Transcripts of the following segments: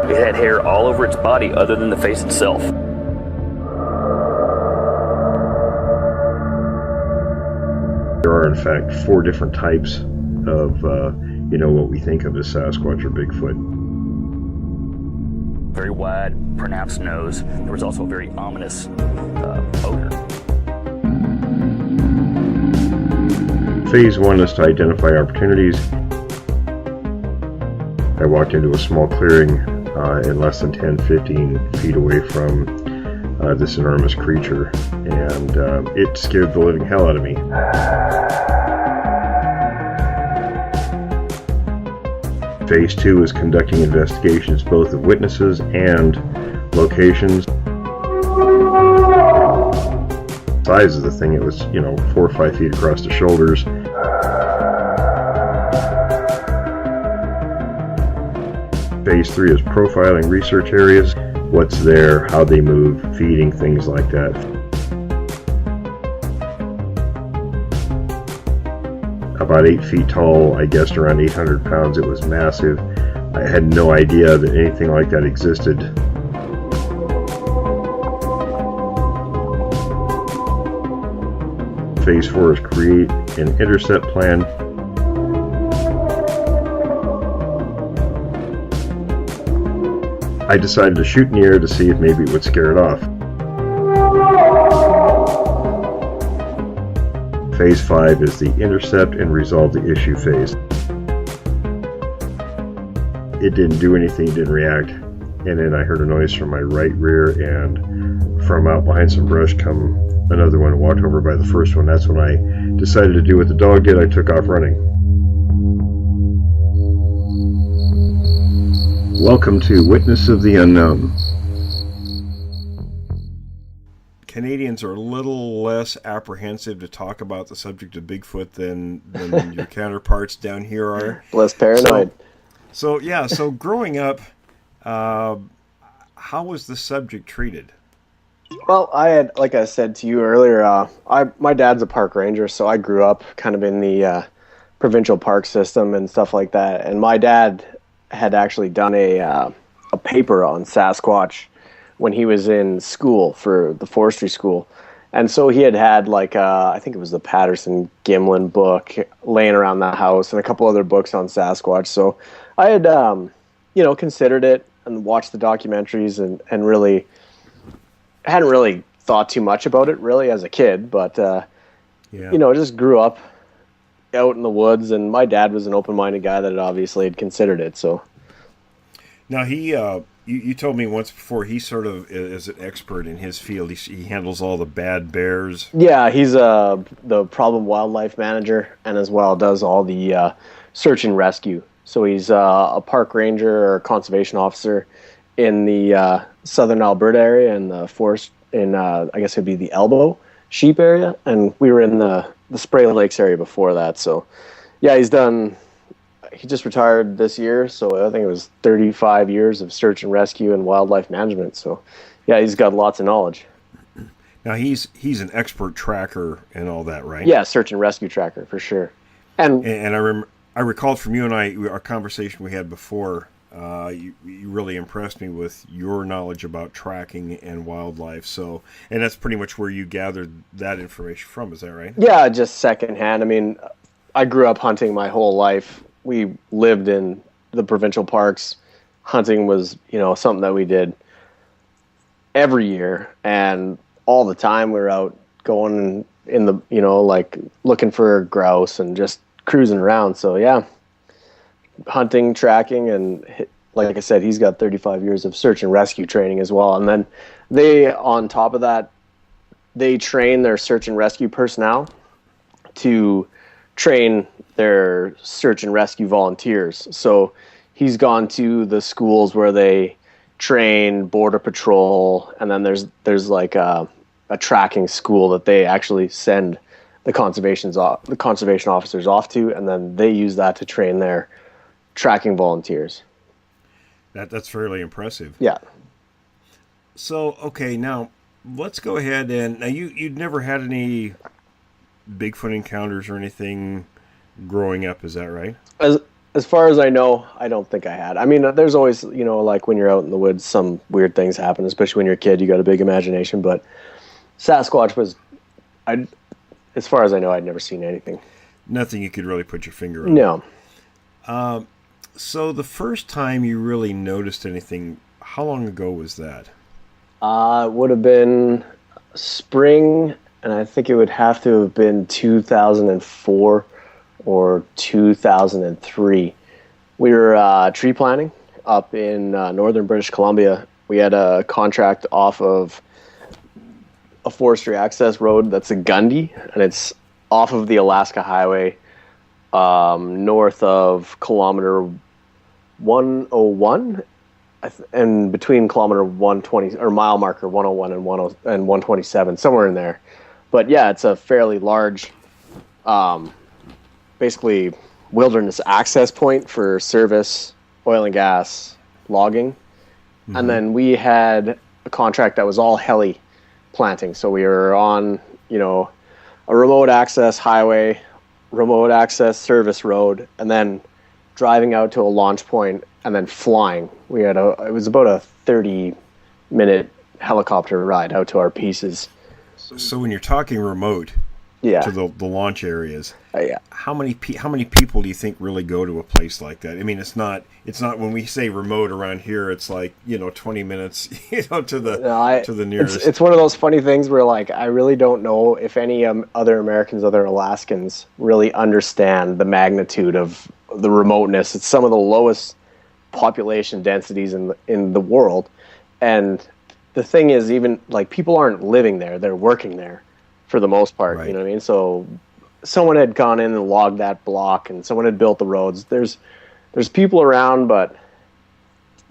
It had hair all over its body other than the face itself. There are, in fact, 4 different types of, what we think of as Sasquatch or Bigfoot. Very wide, pronounced nose. There was also a very ominous odor. Phase 1 is to identify opportunities. I walked into a small clearing in less than 10-15 feet away from this enormous creature, and it scared the living hell out of me. Phase 2 is conducting investigations both of witnesses and locations. The size of the thing, it was 4 or 5 feet across the shoulders. Phase 3 is profiling research areas, what's there, how they move, feeding, things like that. About 8 feet tall, I guessed around 800 pounds. It was massive. I had no idea that anything like that existed. Phase 4 is create an intercept plan. I decided to shoot in the air to see if maybe it would scare it off. Phase 5 is the intercept and resolve the issue phase. It didn't do anything, didn't react, and then I heard a noise from my right rear, and from out behind some brush come another one and walked over by the first one. That's when I decided to do what the dog did. I took off running. Welcome to Witness of the Unknown. Canadians are a little less apprehensive to talk about the subject of Bigfoot than your counterparts down here are. Less paranoid. So growing up, how was the subject treated? Well, I had, like I said to you earlier, my dad's a park ranger, so I grew up kind of in the provincial park system and stuff like that. And my dad had actually done a paper on Sasquatch when he was in school for the forestry school. And so he had like, I think it was the Patterson Gimlin book laying around the house and a couple other books on Sasquatch. So I had, considered it and watched the documentaries and really hadn't really thought too much about it really as a kid, but, just grew up out in the woods, and my dad was an open-minded guy that obviously had considered it. So now he, you told me once before, he sort of is an expert in his field. He handles all the bad bears. Yeah, he's the problem wildlife manager, and as well does all the search and rescue. So he's a park ranger or conservation officer in the southern Alberta area and the forest in, I guess it'd be the Elbow sheep area, and we were in the Spray Lakes area before that. So yeah, he just retired this year, so I think it was 35 years of search and rescue and wildlife management. So yeah, he's got lots of knowledge. Now he's an expert tracker and all that, right? Yeah, search and rescue tracker for sure. And I recalled from you and I, our conversation we had before, you really impressed me with your knowledge about tracking and wildlife. So, and that's pretty much where you gathered that information from, is that right? Yeah, just secondhand. I mean, I grew up hunting my whole life. We lived in the provincial parks. Hunting was, something that we did every year, and all the time we were out going in the, like looking for grouse and just cruising around. So yeah, hunting, tracking, and like I said, he's got 35 years of search and rescue training as well. And then they, on top of that, they train their search and rescue personnel to train their search and rescue volunteers. So he's gone to the schools where they train border patrol, and then there's like a tracking school that they actually send the conservation officers off to, and then they use that to train their tracking volunteers. That's fairly impressive. Yeah. So, okay, now let's go ahead and now you'd never had any Bigfoot encounters or anything growing up. Is that right? As far as I know, I don't think I had. I mean, there's always, like when you're out in the woods, some weird things happen, especially when you're a kid. You got a big imagination. But Sasquatch as far as I know, I'd never seen anything. Nothing you could really put your finger on. No. So the first time you really noticed anything, how long ago was that? It would have been spring, and I think it would have to have been 2004 or 2003. We were tree planting up in northern British Columbia. We had a contract off of a forestry access road that's a Gundy, and it's off of the Alaska Highway, north of kilometer 101, and between kilometer 120 or mile marker 101 and 127, somewhere in there. But yeah, it's a fairly large, basically wilderness access point for service, oil and gas, logging. Mm-hmm. And then we had a contract that was all heli planting. So we were on, a remote access highway, remote access service road, and then driving out to a launch point and then flying. It was about a 30-minute helicopter ride out to our pieces. So when you're talking remote, yeah, to the launch areas, yeah, how many people do you think really go to a place like that? I mean, it's not when we say remote around here, it's like 20 minutes to the nearest. It's one of those funny things where I really don't know if any other Americans, other Alaskans really understand the magnitude of the remoteness. It's some of the lowest population densities in the world, and the thing is, even people aren't living there; they're working there for the most part. Right. You know what I mean? So someone had gone in and logged that block, and someone had built the roads. There's people around, but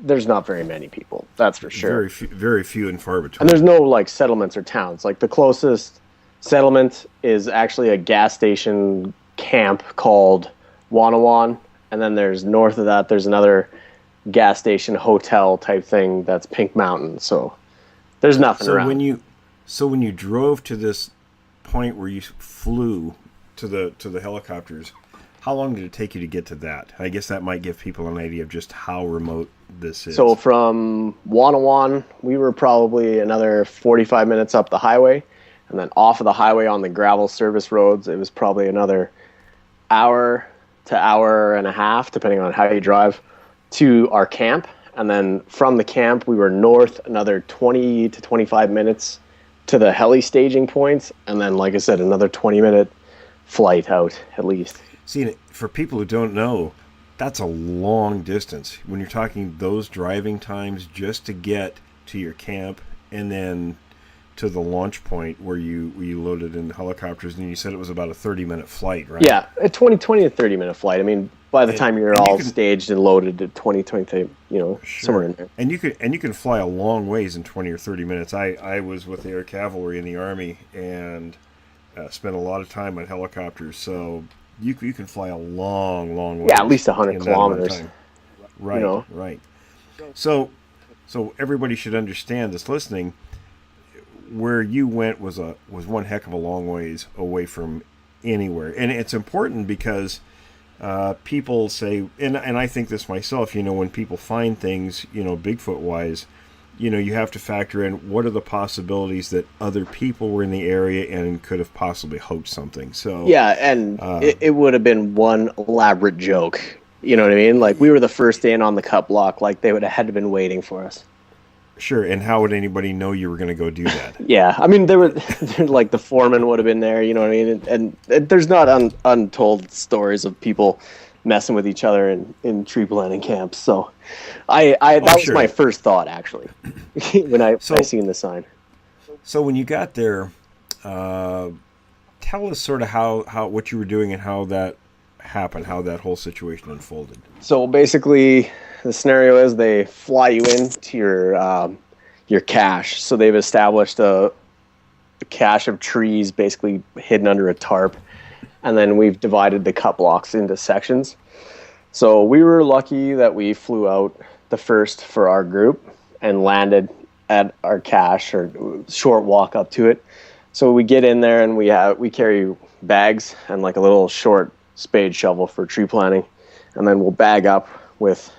there's not very many people. That's for sure. Very few and far between. And there's no settlements or towns. The closest settlement is actually a gas station camp called Wanawan, and then there's north of that there's another gas station hotel type thing that's Pink Mountain. So there's nothing around. When you drove to this point where you flew to the helicopters, how long did it take you to get to that? I guess that might give people an idea of just how remote this is. So from Wanawan, we were probably another 45 minutes up the highway, and then off of the highway on the gravel service roads, it was probably another hour to hour and a half, depending on how you drive, to our camp. And then from the camp, we were north another 20 to 25 minutes to the heli staging points, and then, like I said, another 20-minute flight out at least. See, for people who don't know, that's a long distance. When you're talking those driving times just to get to your camp and then to the launch point where you loaded in helicopters, and you said it was about a 30-minute flight, right? Yeah, a 20 to 30-minute flight. I mean, by the time you're all staged and loaded at 20, sure. Somewhere in there. And you can fly a long ways in 20 or 30 minutes. I was with the Air Cavalry in the Army and spent a lot of time on helicopters, so you can fly a long way. Yeah, at least 100 kilometers. Right, right. So everybody should understand this listening. Where you went was one heck of a long ways away from anywhere, and it's important because people say, and I think this myself, when people find things, Bigfoot wise, you have to factor in what are the possibilities that other people were in the area and could have possibly hoaxed something. So yeah, and it would have been one elaborate joke. You know what I mean? We were the first in on the cut block. They would have had to been waiting for us. Sure, and how would anybody know you were going to go do that? Yeah, I mean, the foreman would have been there, you know what I mean? And there's not untold stories of people messing with each other in tree planting camps. So that was my first thought, actually, when I seen the sign. So when you got there, tell us sort of how what you were doing and how that happened, how that whole situation unfolded. So basically, the scenario is they fly you into your cache. So they've established a cache of trees basically hidden under a tarp, and then we've divided the cut blocks into sections. So we were lucky that we flew out the first for our group and landed at our cache, or short walk up to it. So we get in there and we carry bags and like a little short spade shovel for tree planting. And then we'll bag up with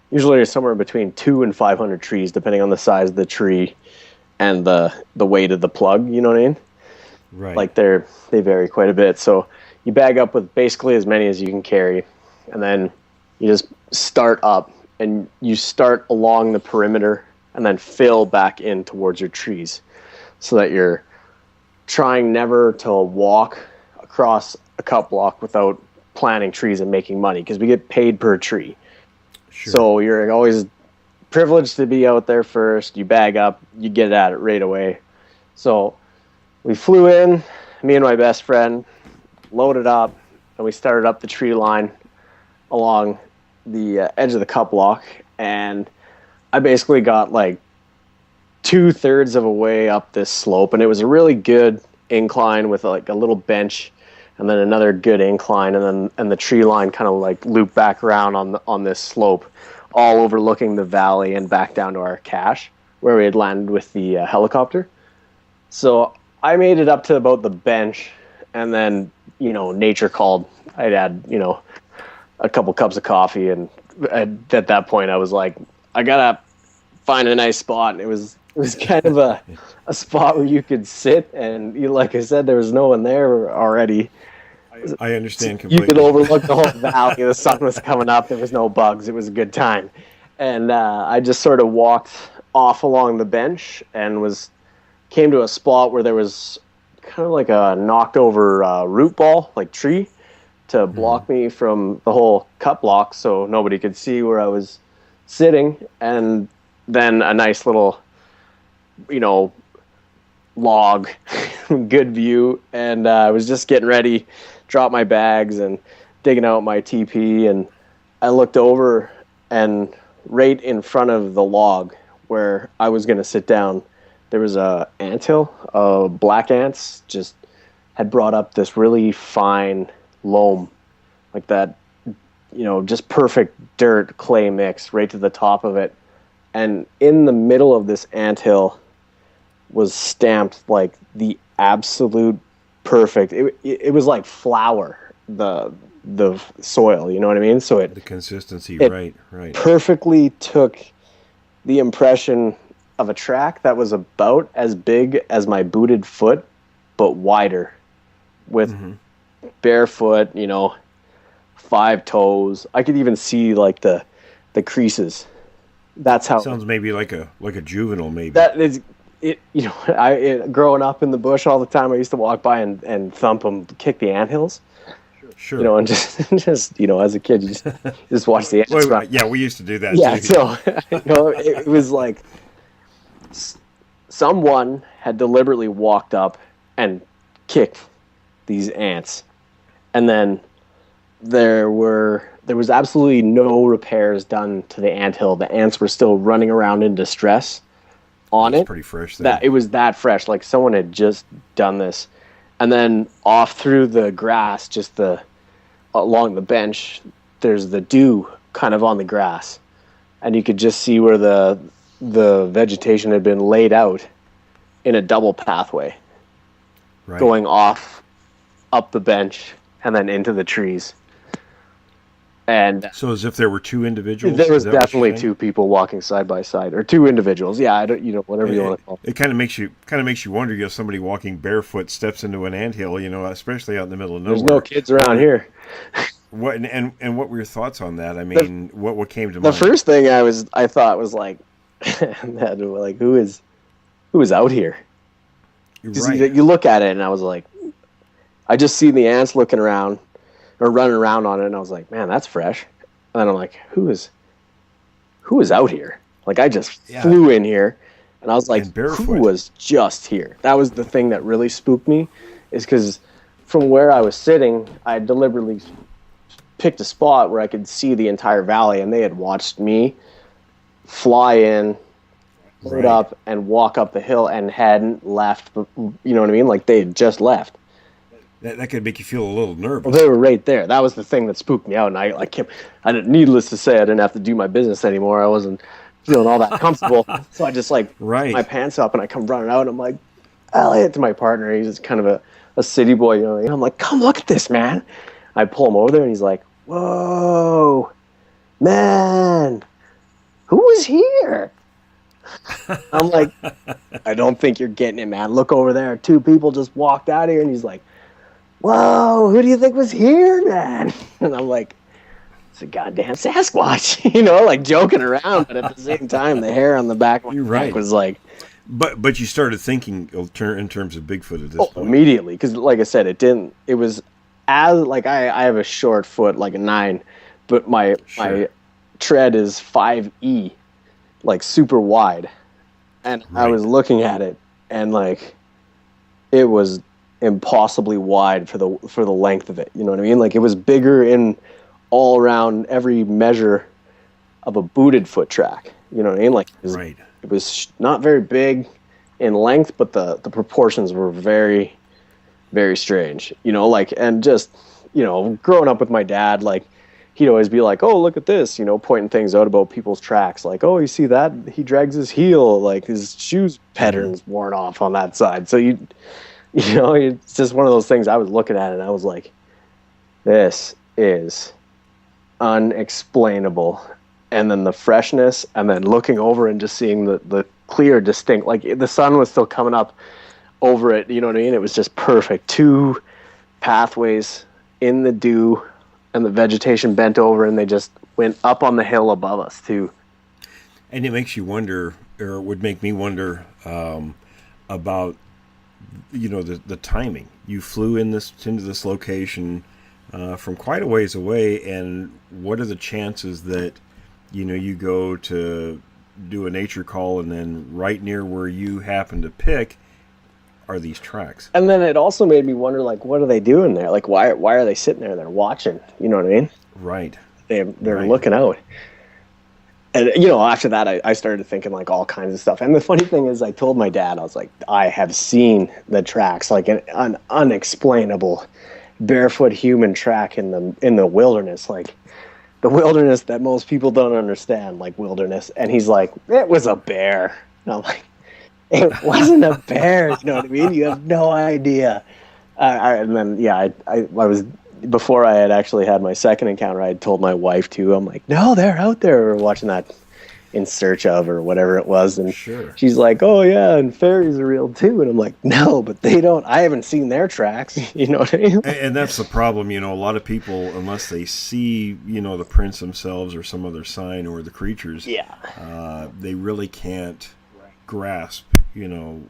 usually somewhere between 200 and 500 trees, depending on the size of the tree and the weight of the plug, you know what I mean? Right. Like they vary quite a bit. So you bag up with basically as many as you can carry, and then you just start up, and you start along the perimeter and then fill back in towards your trees, so that you're trying never to walk across a cut block without planting trees and making money, because we get paid per tree. Sure. So you're always privileged to be out there first. You bag up, you get at it right away. So we flew in, me and my best friend, loaded up, and we started up the tree line along the edge of the cut block. And I basically got like 2/3 of a way up this slope, and it was a really good incline with like a little bench, and then another good incline, and the tree line kind of like looped back around on this slope, all overlooking the valley and back down to our cache where we had landed with the helicopter. So I made it up to about the bench, and then, you know, nature called. I'd had, you know, a couple cups of coffee, and at that point I was like, I gotta find a nice spot. And it was kind of a spot where you could sit, and like I said, there was no one there already. I understand completely. You could overlook the whole valley. The sun was coming up. There was no bugs. It was a good time. And I just sort of walked off along the bench and came to a spot where there was kind of like a knocked over root ball, like tree, to block me from the whole cut block, so nobody could see where I was sitting. And then a nice little, you know, log, good view. And I was just getting ready, dropped my bags and digging out my TP, and I looked over, and right in front of the log where I was going to sit down, there was a anthill. Black ants just had brought up this really fine loam, like that, you know, just perfect dirt clay mix right to the top of it. And in the middle of this anthill was stamped like the absolute perfect. It was like flour, the soil, you know what I mean? So the consistency, it right. perfectly took the impression of a track that was about as big as my booted foot, but wider, with barefoot, you know, 5 toes. I could even see like the creases. That's how. Sounds maybe like a juvenile, maybe. That is it. You know, growing up in the bush all the time, I used to walk by and thump them, kick the anthills. Sure. You know, and just you know, as a kid, you just watch the ants run. Yeah, we used to do that. Yeah, too. so you know, it was like someone had deliberately walked up and kicked these ants, and then there was absolutely no repairs done to the anthill. The ants were still running around in distress on it. Pretty fresh. That it was that fresh, like someone had just done this. And then off through the grass, just along the bench, there's the dew kind of on the grass, and you could just see where the vegetation had been laid out in a double pathway, going off up the bench and then into the trees. And so, as if there were 2 individuals. There was definitely 2 people walking side by side, or 2 individuals. Yeah, I don't, you know, whatever you want to call it. It kind of makes you wonder. You know, somebody walking barefoot steps into an anthill. You know, especially out in the middle of nowhere. There's no kids around here. What and what were your thoughts on that? I mean, what came to mind? The first thing I thought was like, like who is out here? Right. You look at it, and I was like, I just see the ants looking around or running around on it, and I was like, man, that's fresh. And then I'm like, who is out here? Like, I just flew in here, and I was like, who was just here? That was the thing that really spooked me, is because from where I was sitting, I deliberately picked a spot where I could see the entire valley, and they had watched me fly in, load up, and walk up the hill, and hadn't left. You know what I mean? Like, they had just left. That could make you feel a little nervous. Well, they were right there. That was the thing that spooked me out, and I didn't. Needless to say, I didn't have to do my business anymore. I wasn't feeling all that comfortable, so I just put my pants up, and I come running out, and I'm like, Elliot, to my partner. He's just kind of a city boy, you know. And I'm like, come look at this, man. I pull him over there, and he's like, whoa, man, who was here? I'm like, I don't think you're getting it, man. Look over there. 2 people just walked out here, and he's like, whoa, who do you think was here, man? And I'm like, it's a goddamn Sasquatch, you know, like joking around, but at the same time, the hair on the back of my neck was like. But you started thinking in terms of Bigfoot at this point. Immediately, because like I said, it was as like I have a short foot, like a 9, but my tread is 5E, like super wide, and I was looking at it, and like it was impossibly wide for the length of it. You know what I mean? Like it was bigger in all around every measure of a booted foot track. You know what I mean? Like it was not very big in length, but the proportions were very, very strange. You know, like, and just, you know, growing up with my dad, like, he'd always be like, oh, look at this, you know, pointing things out about people's tracks. Like, oh, you see that? He drags his heel, like his shoes pattern's worn off on that side. So you know, it's just one of those things I was looking at and I was like, this is unexplainable. And then the freshness, and then looking over and just seeing the clear, distinct, like the sun was still coming up over it, you know what I mean? It was just perfect. 2 pathways in the dew, and the vegetation bent over, and they just went up on the hill above us too. And it makes you wonder, or it would make me wonder, about, you know, the timing. You flew into this location from quite a ways away, and what are the chances that, you know, you go to do a nature call, and then right near where you happen to pick are these tracks? And then it also made me wonder, like, what are they doing there? Like, why are they sitting there? They're watching. You know what I mean? Right. They're looking out. And, you know, after that, I started thinking, like, all kinds of stuff. And the funny thing is, I told my dad, I was like, I have seen the tracks, like an unexplainable barefoot human track in the wilderness, like the wilderness that most people don't understand, like wilderness. And he's like, it was a bear. And I'm like, it wasn't a bear. You know what I mean? You have no idea. And then, yeah, I was, before I had actually had my second encounter, I had told my wife too. I'm like, no, they're out there watching that In Search Of or whatever it was. And she's like, oh yeah, and fairies are real too. And I'm like, no, but they don't. I haven't seen their tracks. You know what I mean? And that's the problem. You know, a lot of people, unless they see, you know, the prints themselves or some other sign or the creatures, they really can't grasp, you know,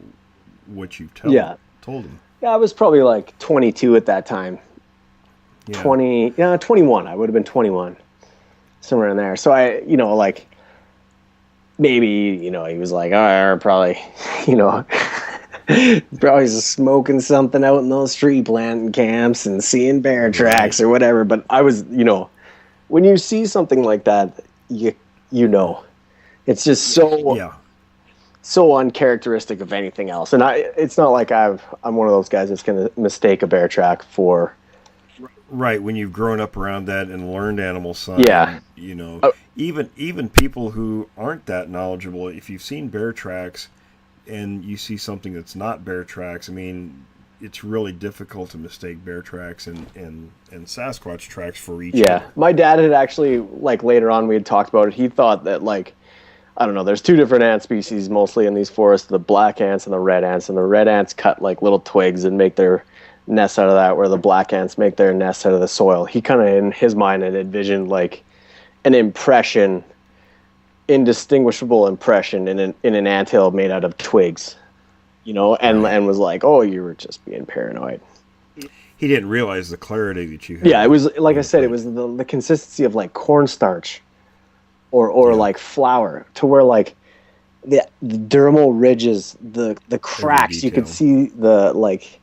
what you've told them. Yeah, I was probably like 22 at that time. 21. I would have been 21, somewhere in there. So I, you know, like, maybe, you know, he was like, oh, probably, you know, probably just smoking something out in those tree planting camps and seeing bear tracks or whatever. But I was, you know, when you see something like that, you know, it's just so uncharacteristic of anything else. And it's not like I'm one of those guys that's going to mistake a bear track for. Right, when you've grown up around that and learned animal sign, you know, even people who aren't that knowledgeable, if you've seen bear tracks and you see something that's not bear tracks, I mean, it's really difficult to mistake bear tracks and Sasquatch tracks for each other. My dad had actually, like, later on we had talked about it, he thought that, like, I don't know, there's 2 different ant species mostly in these forests, the black ants and the red ants, and the red ants cut, like, little twigs and make their nests out of that, where the black ants make their nests out of the soil. He kind of, in his mind, had envisioned like an impression, indistinguishable impression in an anthill made out of twigs, you know, and was like, oh, you were just being paranoid. He didn't realize the clarity that you had. Yeah, it was, like I said, it was the consistency of like cornstarch or like flour, to where like the dermal ridges, the cracks, you could see the, like,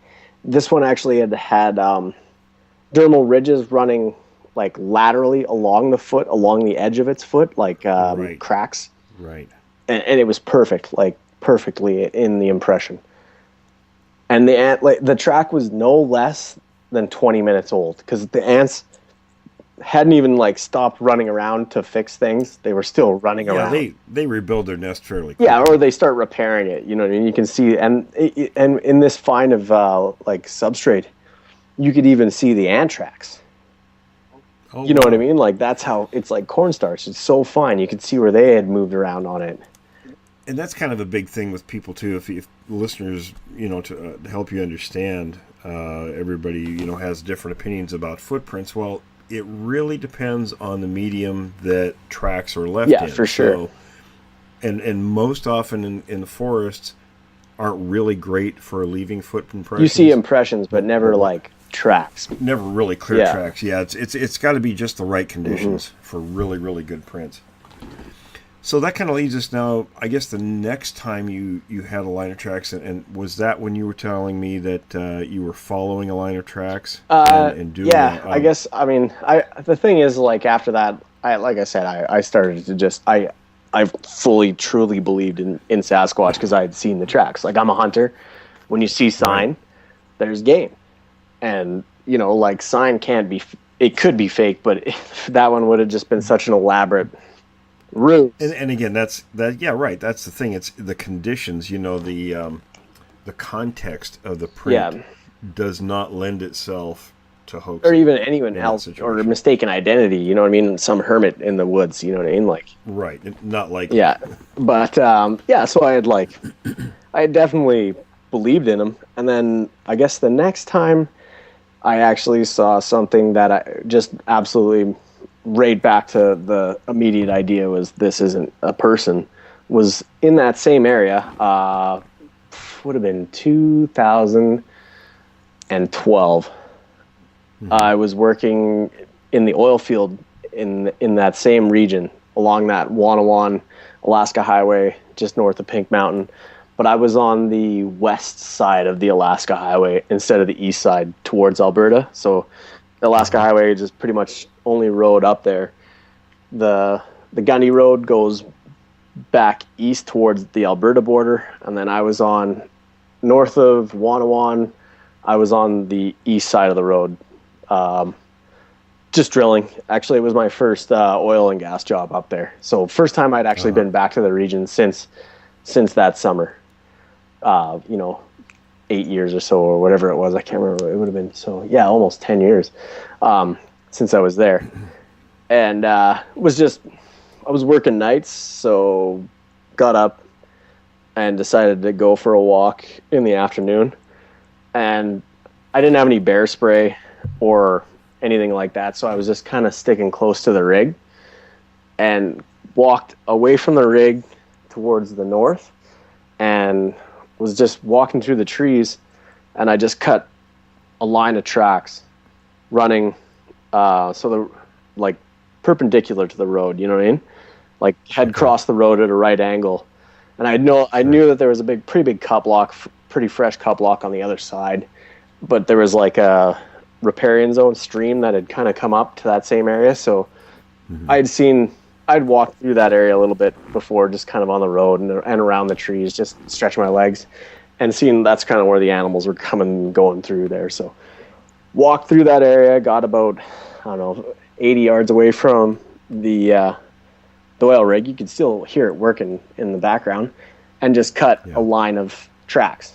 this one actually had dermal ridges running like laterally along the foot, along the edge of its foot, like cracks. Right. And it was perfect, like perfectly in the impression. And the track was no less than 20 minutes old, because the ants hadn't even like stopped running around to fix things. They were still running around. They rebuild their nest fairly quickly. Yeah, or they start repairing it. You know what I mean? You can see, and in this find of like substrate, you could even see the ant tracks. Oh, you know what I mean? Like that's how it's like cornstarch. It's so fine. You could see where they had moved around on it. And that's kind of a big thing with people too. If listeners, to help you understand, everybody, has different opinions about footprints. Well, it really depends on the medium that tracks are left in. Yeah, for sure. So, and most often in the forests aren't really great for leaving foot impressions. You see impressions, but never like tracks. Never really clear Yeah. tracks. Yeah, it's got to be just the right conditions for really, really good prints. So that kind of leads us now, I guess, the next time you had a line of tracks, and was that when you were telling me that you were following a line of tracks and doing yeah, I guess, I mean, the thing is, like, after that, I started to just, I fully, truly believed in Sasquatch because I had seen the tracks. Like, I'm a hunter. When you see sign, there's game. And, like, sign can't be, it could be fake, but that one would have just been such an elaborate route. And again, that's right. That's the thing. It's the conditions. The context of the print does not lend itself to hoax, or even anyone else, or mistaken identity. You know what I mean? Some hermit in the woods. You know what I mean? Like right, not like but So I had definitely believed in him, and then I guess the next time I actually saw something that I just absolutely right back to the immediate idea was this isn't a person, was in that same area, would have been 2012. I was working in the oil field in that same region along that Wannawan Alaska Highway just north of Pink Mountain, but I was on the west side of the Alaska Highway instead of the east side towards Alberta. So the Alaska Highway is just pretty much only road up there. The Gundy Road goes back east towards the Alberta border, and then I was on north of Wannawan. I was on the east side of the road, just drilling. Actually, it was my first oil and gas job up there. So first time I'd actually been back to the region since that summer. 8 years or so, or whatever it was. I can't remember. It would have been almost 10 years since I was there. And I was working nights, so got up and decided to go for a walk in the afternoon. And I didn't have any bear spray or anything like that, so I was just kind of sticking close to the rig and walked away from the rig towards the north and was just walking through the trees, and I just cut a line of tracks running perpendicular to the road, you know what I mean? Like had crossed the road at a right angle. And I knew that there was a pretty big cut block, pretty fresh cut block on the other side, but there was like a riparian zone stream that had kind of come up to that same area. So I'd walked through that area a little bit before, just kind of on the road and around the trees, just stretching my legs and seeing that's kind of where the animals were going through there. So walked through that area, got about, 80 yards away from the oil rig. You could still hear it working in the background, and just cut a line of tracks,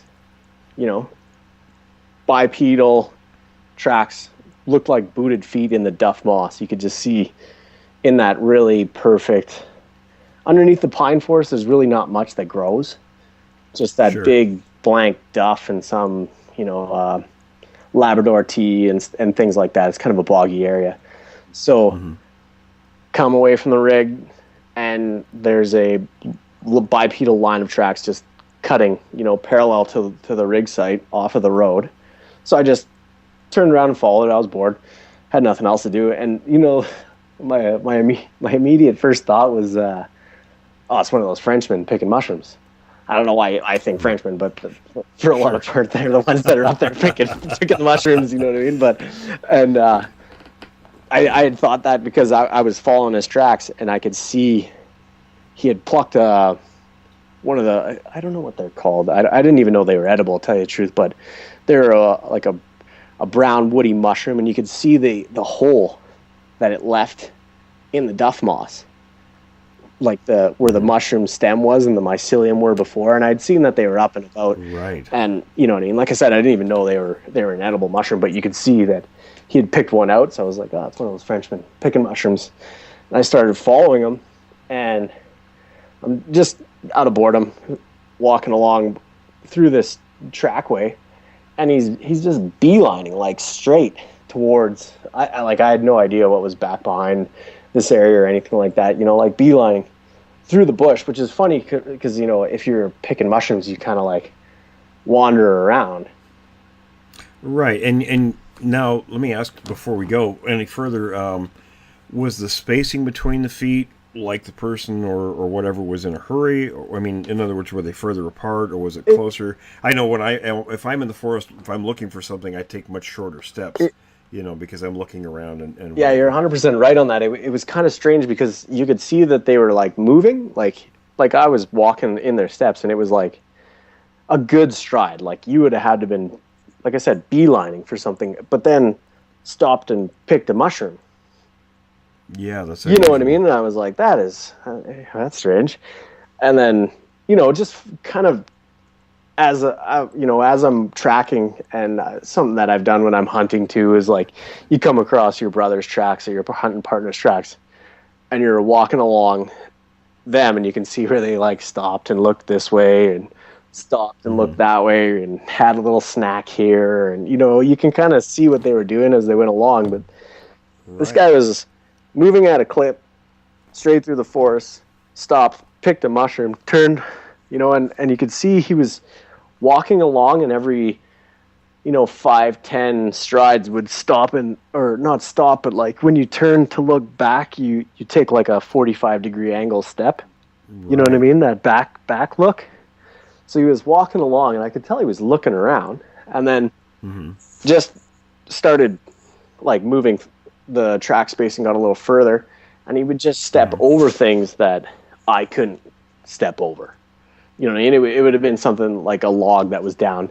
bipedal tracks, looked like booted feet in the duff moss. You could just see in that really perfect, underneath the pine forest, there's really not much that grows. Just that big blank duff and some, Labrador tea and things like that. It's kind of a boggy area. So come away from the rig, and there's a bipedal line of tracks just cutting, parallel to the rig site off of the road. So I just turned around and followed it. I was bored, had nothing else to do. And, my immediate first thought was, it's one of those Frenchmen picking mushrooms. I don't know why I think Frenchmen, but for a lot of part, they're the ones that are up there picking mushrooms, you know what I mean? I had thought that because I was following his tracks, and I could see he had plucked one of the, I don't know what they're called. I didn't even know they were edible, to tell you the truth, but they're like a brown woody mushroom, and you could see the hole that it left in the duff moss, like where the mushroom stem was and the mycelium were before. And I'd seen that they were up and about. Right. And you know what I mean? Like I said, I didn't even know they were an edible mushroom, but you could see that he had picked one out. So I was like, oh, it's one of those Frenchmen picking mushrooms. And I started following him, and I'm just out of boredom walking along through this trackway, and he's just beelining like straight towards, I had no idea what was back behind this area or anything like that, you know, like beelining through the bush, which is funny because, you know, if you're picking mushrooms, you kind of like wander around. Right. And now let me ask before we go any further, was the spacing between the feet like the person or whatever was in a hurry? Or, I mean, in other words, were they further apart or was it closer? I know if I'm in the forest, if I'm looking for something, I take much shorter steps, you know, because I'm looking around and yeah, you're 100% right on that. It was kind of strange because you could see that they were like moving, like I was walking in their steps, and it was like a good stride. Like you would have had to been, like I said, beelining for something, but then stopped and picked a mushroom. Yeah, that's you know what I mean. And I was like, that's strange. And then, you know, just kind of as I'm tracking, and something that I've done when I'm hunting too is like you come across your brother's tracks or your hunting partner's tracks, and you're walking along them, and you can see where they like stopped and looked this way and stopped and looked that way and had a little snack here, and you know, you can kind of see what they were doing as they went along. But this guy was moving at a clip straight through the forest, stopped, picked a mushroom, turned, you know, and you could see he was walking along, and every, you know, 5-10 strides would stop, or not stop, but like when you turn to look back, you take like a 45-degree angle step. Right. You know what I mean? That back look. So he was walking along, and I could tell he was looking around, and then just started like moving. The track spacing got a little further, and he would just step over things that I couldn't step over. You know what I mean? It would have been something like a log that was down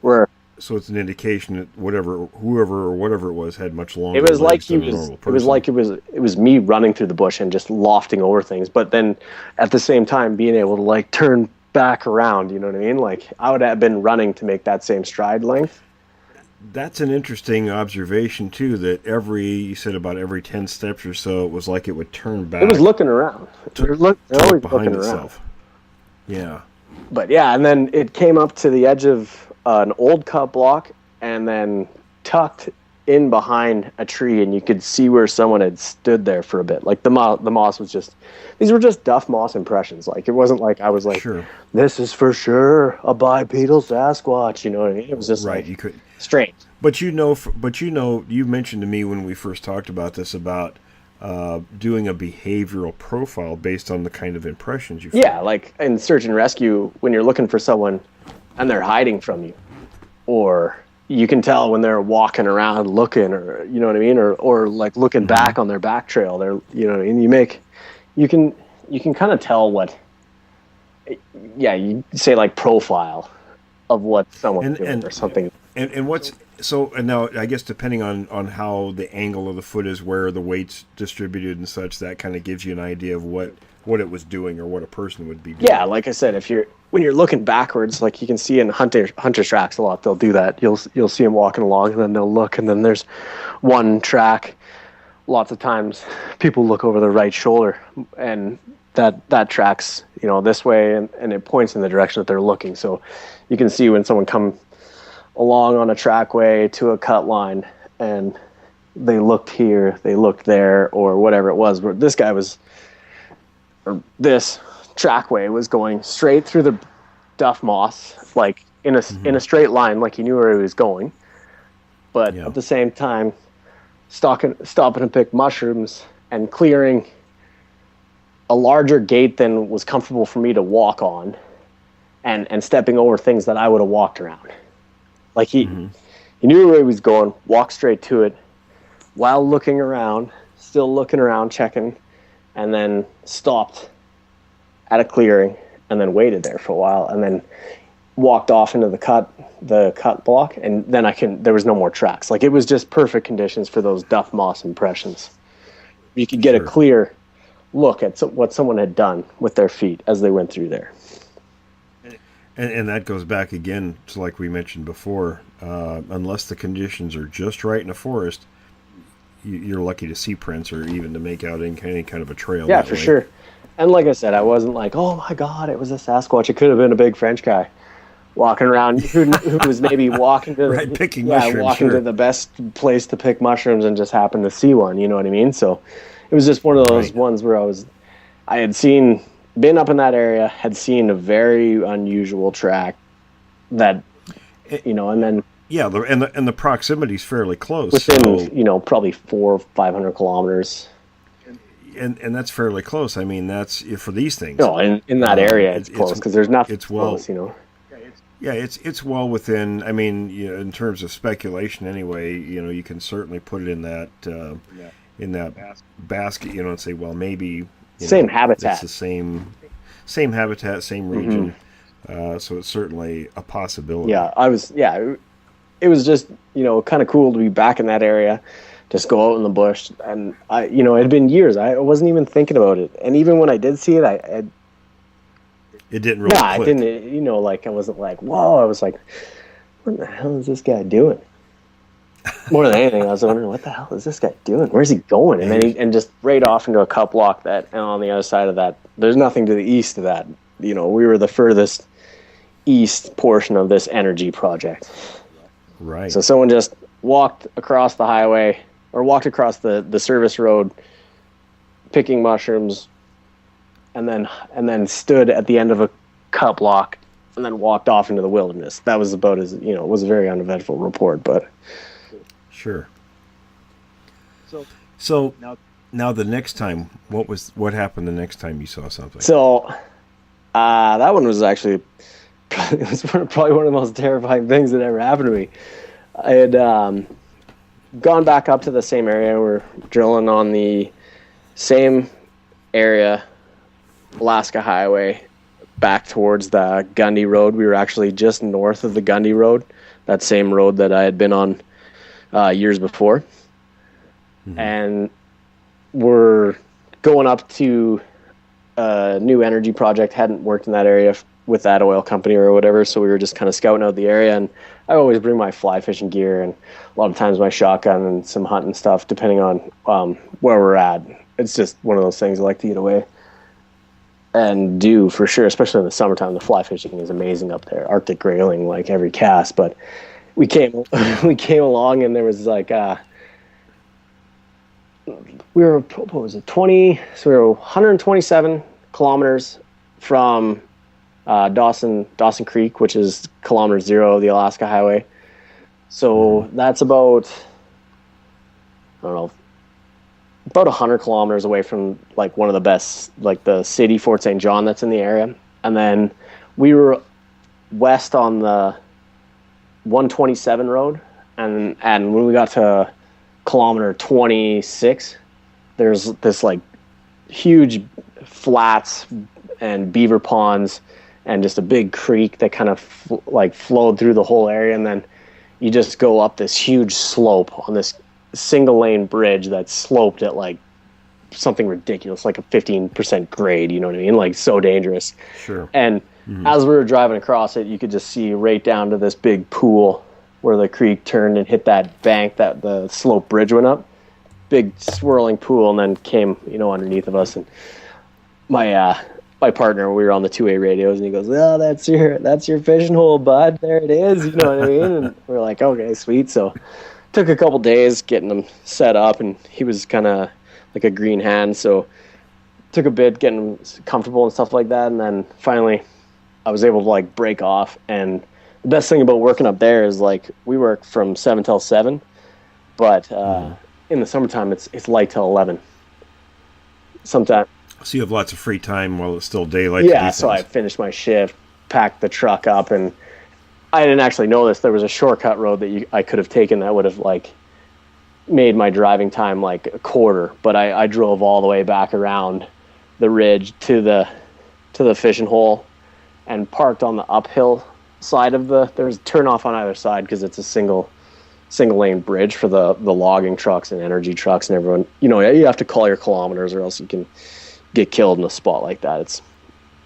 where. So it's an indication that whoever or whatever it was had much longer. It was like he was. It was like it was me running through the bush and just lofting over things, but then at the same time being able to like turn back around. You know what I mean? Like I would have been running to make that same stride length. That's an interesting observation too. That you said about every 10 steps or so, it was like it would turn back. It was looking around. They're always looking around. Yeah. But yeah, and then it came up to the edge of an old cut block, and then tucked in behind a tree, and you could see where someone had stood there for a bit. Like the moss was just, these were just duff moss impressions. Like it wasn't like I was like, sure, this is for sure a bipedal Sasquatch. You know what I mean? It was just right. Like you could strange. But you mentioned to me when we first talked about this about doing a behavioral profile based on the kind of impressions you feel. Yeah, like in search and rescue, when you're looking for someone and they're hiding from you, or you can tell when they're walking around looking, or you know what I mean, or like looking back on their back trail. They're, you know what I mean. You can kind of tell what. Yeah, you say like profile of what someone's doing or something. And what's so? And now I guess depending on how the angle of the foot is, where the weight's distributed and such, that kind of gives you an idea of what it was doing or what a person would be doing. Yeah, like I said, when you're looking backwards, like you can see in hunter tracks a lot, they'll do that. You'll see them walking along, and then they'll look, and then there's one track. Lots of times, people look over their right shoulder, and that tracks, you know, this way, and it points in the direction that they're looking. So you can see when someone comes along on a trackway to a cut line, and they looked here, they looked there, or whatever it was. But this guy was, or this trackway was going straight through the duff moss, like in a straight line, like he knew where he was going. But at the same time, stopping to pick mushrooms and clearing a larger gate than was comfortable for me to walk on, and stepping over things that I would have walked around. Like he knew where he was going, walked straight to it, while looking around, still looking around, checking, and then stopped at a clearing, and then waited there for a while, and then walked off into the cut block, and then there was no more tracks. Like it was just perfect conditions for those duff moss impressions. You could get a Sure. clear look at what someone had done with their feet as they went through there. And that goes back again to like we mentioned before. Unless the conditions are just right in a forest, you're lucky to see prints or even to make out any kind of a trail. Yeah, that for way. sure. And like I said, I wasn't like, oh my God, it was a Sasquatch. It could have been a big French guy walking around who was maybe walking to Right, picking mushrooms, walking sure. to the best place to pick mushrooms and just happened to see one. You know what I mean? So it was just one of those Right. ones where I had been up in that area, had seen a very unusual track that, and then Yeah, and the proximity is fairly close. within, So, probably 400 or 500 kilometers. and that's fairly close. I mean, that's for these things. No, in that area, it's close because there's nothing it's well- close, Yeah, it's well within. I mean, in terms of speculation, anyway. You can certainly put it in that basket. And say, well, maybe Same habitat. It's the same habitat, same region. So it's certainly a possibility. Yeah, it was just, kind of cool to be back in that area, just go out in the bush. And it had been years. I wasn't even thinking about it. And even when I did see it, It didn't really I click. didn't, I wasn't like, whoa, I was like, what the hell is this guy doing? More than anything, I was wondering, what the hell is this guy doing? Where's he going? And then and just right off into a cup block and on the other side of that, there's nothing to the east of that. We were the furthest east portion of this energy project. Right. So someone just walked across the highway or walked across the service road picking mushrooms and then stood at the end of a cup block and then walked off into the wilderness. That was about as, it was a very uneventful report, but Sure. So now the next time, what happened the next time you saw something? so that one was actually it was probably one of the most terrifying things that ever happened to me. I had gone back up to the same area. We're drilling on the same area, Alaska Highway, back towards the Gundy Road. We were actually just north of the Gundy Road, that same road that I had been on years before. And we're going up to a new energy project. Hadn't worked in that area with that oil company or whatever, so we were just kind of scouting out the area. And I always bring my fly fishing gear and a lot of times my shotgun and some hunting stuff, depending on where we're at. It's just one of those things I like to get away and do for sure, especially in the summertime. The fly fishing is amazing up there. Arctic grayling, like every cast. But we came along and there was like we were, what was it, 20, so we were 127 kilometers from Dawson Creek, which is kilometer 0 of the Alaska Highway. So that's about, I don't know, about 100 kilometers away from like one of the best, like the city, Fort St. John, that's in the area. And then we were west on the 127 road, and when we got to kilometer 26, there's this like huge flats and beaver ponds and just a big creek that kind of flowed through the whole area. And then you just go up this huge slope on this single lane bridge that's sloped at like something ridiculous, like a 15% grade, you know what I mean? Like so dangerous. Sure. And as we were driving across it, you could just see right down to this big pool where the creek turned and hit that bank that the slope bridge went up. Big swirling pool, and then came, underneath of us. And my partner, we were on the 2A radios, and he goes, "Oh, that's your fishing hole, bud. There it is." You know what I mean? And we're like, "Okay, sweet." So took a couple days getting him set up, and he was kind of like a green hand, so took a bit getting him comfortable and stuff like that. And then finally, I was able to like break off. And the best thing about working up there is like we work from 7 till 7, but in the summertime it's light till 11. Sometimes. So you have lots of free time while it's still daylight. To Yeah, do so I things. finished my shift, packed the truck up, and I didn't actually know this. There was a shortcut road that I could have taken that would have like made my driving time like a quarter, but I drove all the way back around the ridge to the fishing hole and parked on the uphill side of there's a turn off on either side because it's a single single lane bridge for the logging trucks and energy trucks and everyone. You have to call your kilometers or else you can get killed in a spot like that. It's,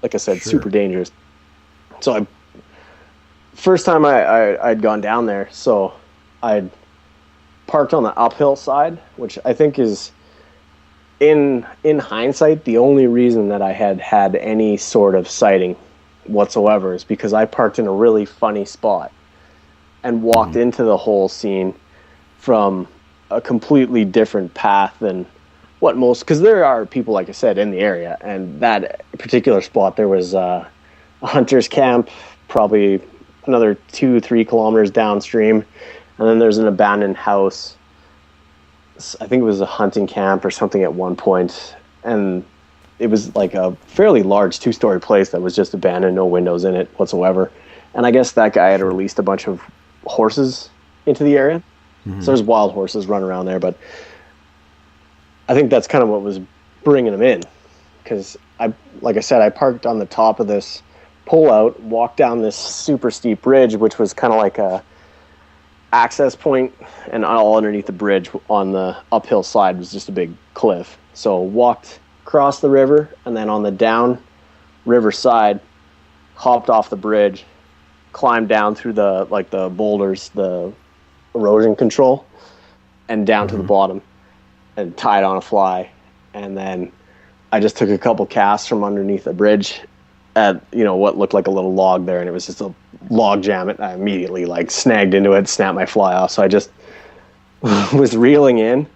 like I said, super dangerous. So first time I'd gone down there, so I'd parked on the uphill side, which I think is, in hindsight, the only reason that I had any sort of sighting whatsoever is because I parked in a really funny spot and walked into the whole scene from a completely different path than what most, because there are people, like I said, in the area, and that particular spot, there was a hunter's camp probably another 2-3 kilometers downstream, and then there's an abandoned house. I think it was a hunting camp or something at one point, and it was like a fairly large 2-story place that was just abandoned, no windows in it whatsoever. And I guess that guy had released a bunch of horses into the area. So there's wild horses running around there, but I think that's kind of what was bringing them in, because like I said, I parked on the top of this pullout, walked down this super steep bridge, which was kind of like a access point, and all underneath the bridge on the uphill side was just a big cliff. So walked across the river, and then on the down river side, hopped off the bridge, climbed down through the boulders, the erosion control, and down to the bottom, and tied on a fly. And then I just took a couple casts from underneath the bridge at what looked like a little log there, and it was just a log jam. I immediately snagged into it, snapped my fly off. So I just was reeling in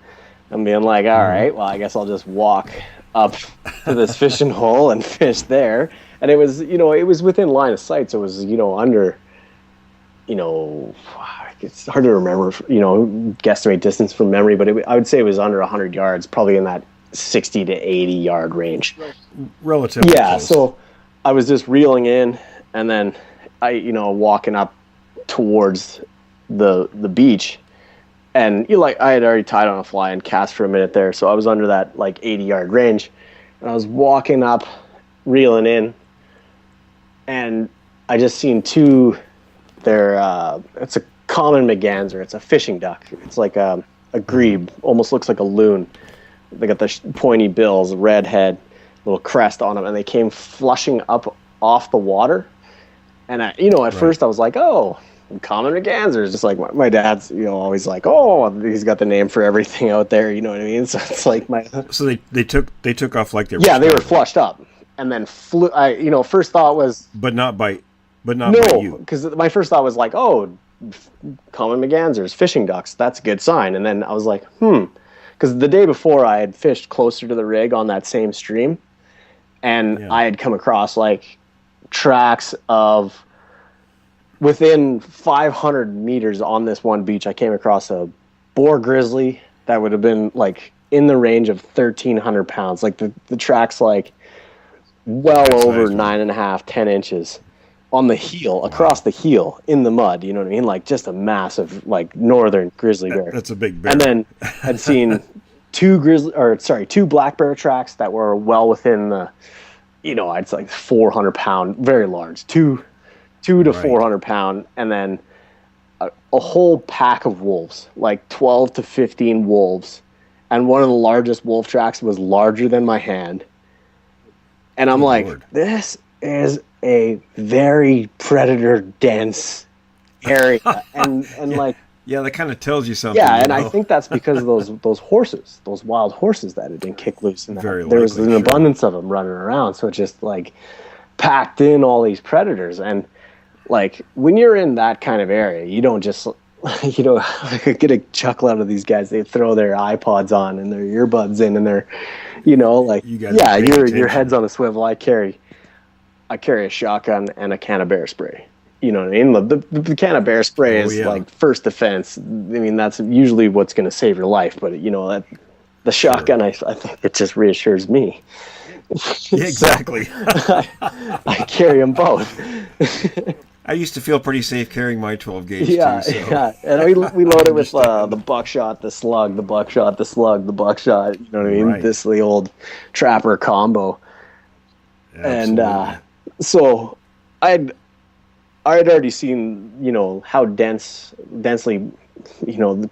and being like, all right, well, I guess I'll just walk up to this fishing hole and fish there. And it was, it was within line of sight, so it was, under, it's hard to remember, guesstimate distance from memory, but I would say it was under 100 yards, probably in that 60 to 80 yard range. Relatively. Yeah, close. so I was just reeling in, and then walking up towards the beach, and I had already tied on a fly and cast for a minute there, so I was under that 80 yard range, and I was walking up, reeling in, and I just seen two. It's a common merganser. It's a fishing duck. It's like a grebe, almost looks like a loon. They got the pointy bills, red head, little crest on them, and they came flushing up off the water. And at first I was like, oh, common mergansers, just like my dad's, always like, oh, he's got the name for everything out there, you know what I mean? So it's like So they took off like they were. Yeah, they were flushed up, and then flew. First thought was, but not by you. No, because my first thought was like, oh, common mergansers, fishing ducks, that's a good sign. And then I was like, because the day before I had fished closer to the rig on that same stream, and I had come across tracks of within 500 meters on this one beach. I came across a boar grizzly that would have been in the range of 1,300 pounds. The tracks over 9.5, 10 inches on the heel, across the heel in the mud. You know what I mean? Just a massive northern grizzly bear. That's a big bear. And then I'd seen two black bear tracks that were well within the, I'd say 400 pound, very large, two to 400 pound, and then a whole pack of wolves, 12 to 15 wolves, and one of the largest wolf tracks was larger than my hand. And I'm this is a very predator dense area, and yeah, that kind of tells you something. Yeah, and I think that's because of those horses, those wild horses that had been kicked loose, and there was an abundance of them running around. So it just packed in all these predators, and when you're in that kind of area, you don't just get a chuckle out of these guys. They throw their iPods on and their earbuds in, and they're your head's on a swivel. I carry a shotgun and a can of bear spray. You know what I mean? The can of bear spray is first defense. I mean, that's usually what's going to save your life. But that the shotgun, I think it just reassures me. Yeah, exactly. I carry them both. I used to feel pretty safe carrying my 12 gauge too. So. Yeah, and we loaded with the buckshot, the slug, the buckshot, the slug, the buckshot. You know what I mean? Right. This the old trapper combo. Absolutely. And so I had already seen how densely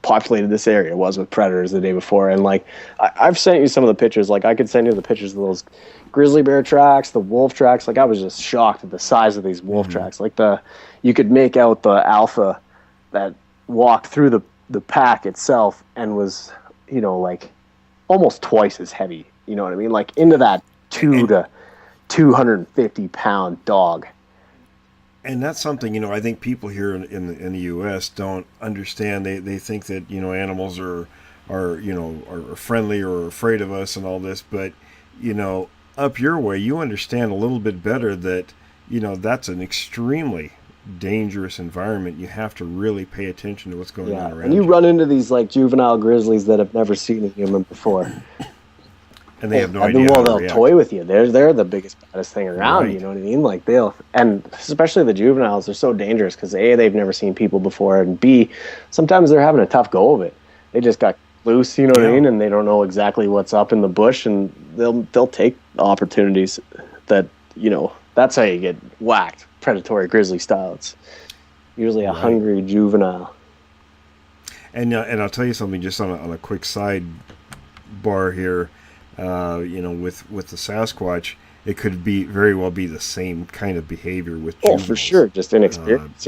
populated this area was with predators the day before. And like, I've sent you some of the pictures. Like, I could send you the pictures of those grizzly bear tracks, the wolf tracks. Like, I was just shocked at the size of these wolf tracks. Like, you could make out the alpha that walked through the pack itself and was, like almost twice as heavy. You know what I mean? Like, into that 2 to 250 pound dog. And that's something, I think people here in the U.S. don't understand. They think that, animals are friendly or afraid of us and all this. But, up your way, you understand a little bit better that, that's an extremely dangerous environment. You have to really pay attention to what's going on around you. And you run into these, like, juvenile grizzlies that have never seen a human before. And they have no idea. Well, they'll toy with you. They're the biggest, baddest thing around. Right. You know what I mean? Like, and especially the juveniles, they're so dangerous because A, they've never seen people before, and B, sometimes they're having a tough go of it. They just got loose, you know what I mean, and they don't know exactly what's up in the bush, and they'll take opportunities that that's how you get whacked, predatory grizzly style. It's usually a hungry juvenile. And I'll tell you something just on a quick side bar here. With the Sasquatch, it could very well be the same kind of behavior with juveniles. Oh, for sure, just inexperience,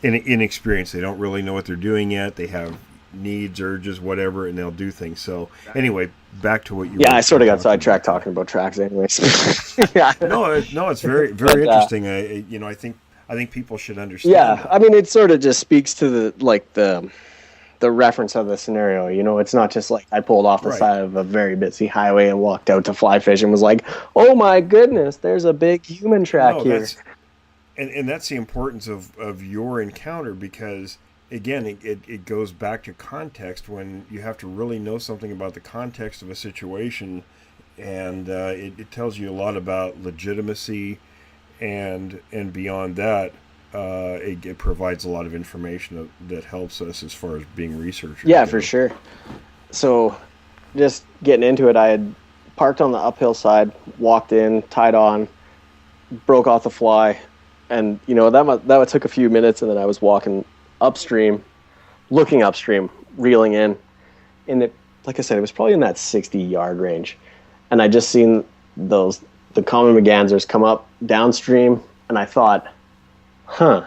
Inexperience. They don't really know what they're doing yet. They have needs, urges, whatever, and they'll do things. So anyway, back to what you. Yeah, I sort of got sidetracked talking about tracks, anyways. Yeah. No, it's very interesting. I think people should understand. Yeah, that. I mean, it sort of just speaks to the reference of the scenario. It's not just like I pulled off the side of a very busy highway and walked out to fly fish and was like, oh my goodness, there's a big human track here. And that's the importance of your encounter, because again, it goes back to context, when you have to really know something about the context of a situation, and it tells you a lot about legitimacy, and beyond that, it provides a lot of information that helps us as far as being researchers. Yeah, for sure. So just getting into it, I had parked on the uphill side, walked in, tied on, broke off the fly, and that took a few minutes, and then I was walking upstream, looking upstream, reeling in, and it, like I said, it was probably in that 60-yard range, and I just seen the common mergansers come up downstream, and I thought, I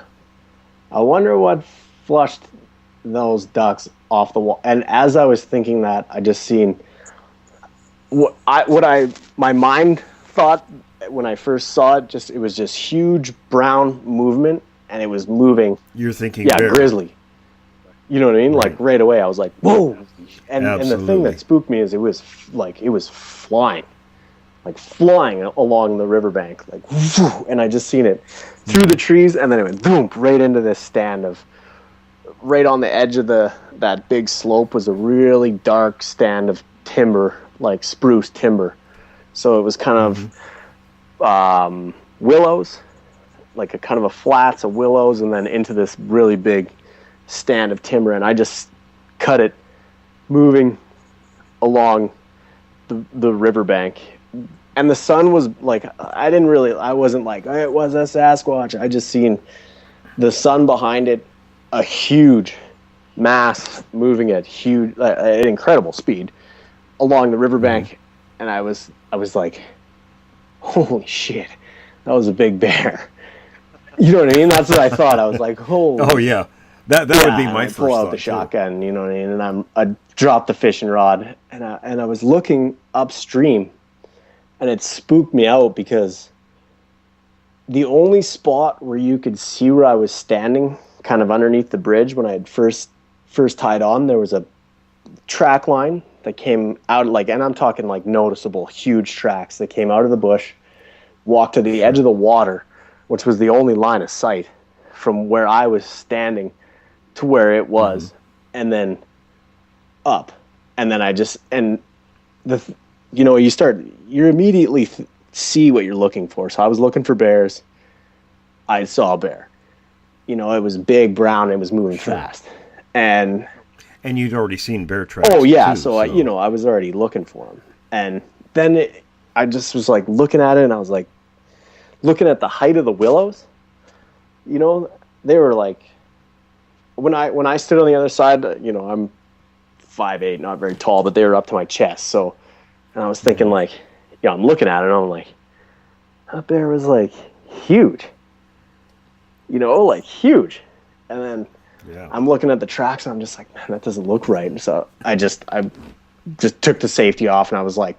wonder what flushed those ducks off the wall. And as I was thinking that, I just seen my mind thought when I first saw it. It was just huge brown movement, and it was moving. You're thinking, bear. Grizzly. You know what I mean? Right. Like right away, I was like, whoa! And the thing that spooked me is it was flying. Like flying along the riverbank, and I just seen it through the trees, and then it went boom right into this stand right on the edge of that big slope was a really dark stand of timber, like spruce timber. So it was kind of willows, like a kind of a flats of willows, and then into this really big stand of timber, and I just cut it moving along the riverbank. And the sun was like, I wasn't like, it was a Sasquatch. I just seen the sun behind it, a huge mass moving at incredible speed along the riverbank. And I was like, holy shit, that was a big bear. You know what I mean? That's what I thought. I was like, holy. Oh yeah. That would be my first thought. Pull out the shotgun, you know what I mean? And I dropped the fishing rod, and I was looking upstream. And it spooked me out because the only spot where you could see where I was standing, kind of underneath the bridge when I had first tied on, there was a track line that came out, and I'm talking like noticeable, huge tracks that came out of the bush, walked to the edge of the water, which was the only line of sight from where I was standing to where it was, and then up. And then you immediately see what you're looking for. So I was looking for bears. I saw a bear. It was big, brown, it was moving fast. And you'd already seen bear tracks. Oh yeah, so I was already looking for them. And then I just was like looking at it, and I was like looking at the height of the willows. They were like when I stood on the other side, I'm 5'8", not very tall, but they were up to my chest. So, and I was thinking like, I'm looking at it and I'm like, that bear was like huge, like huge. And then I'm looking at the tracks and I'm just like, man, that doesn't look right. And so I just took the safety off and I was like,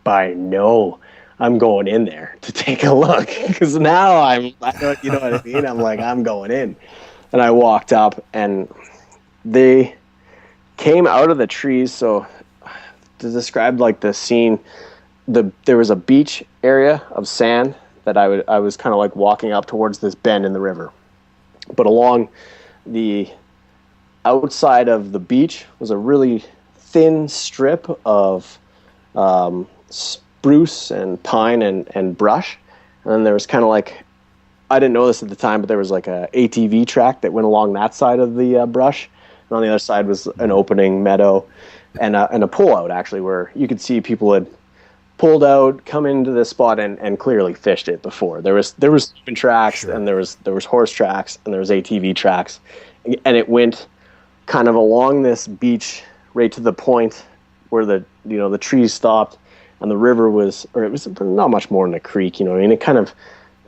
I'm going in there to take a look, because now you know what I mean? I'm like, I'm going in. And I walked up and they came out of the trees. So to describe like the scene, there was a beach area of sand that I was kind of like walking up towards this bend in the river. But along the outside of the beach was a really thin strip of spruce and pine and brush. And then there was kind of like, I didn't know this at the time, but there was like a ATV track that went along that side of the brush. And on the other side was an opening meadow and a pull-out, actually, where you could see people had pulled out, come into this spot and clearly fished it before. There was human tracks, sure, and there was horse tracks, and there was ATV tracks. And it went kind of along this beach right to the point where the trees stopped and the river was, or it was not much more than a creek, it kind of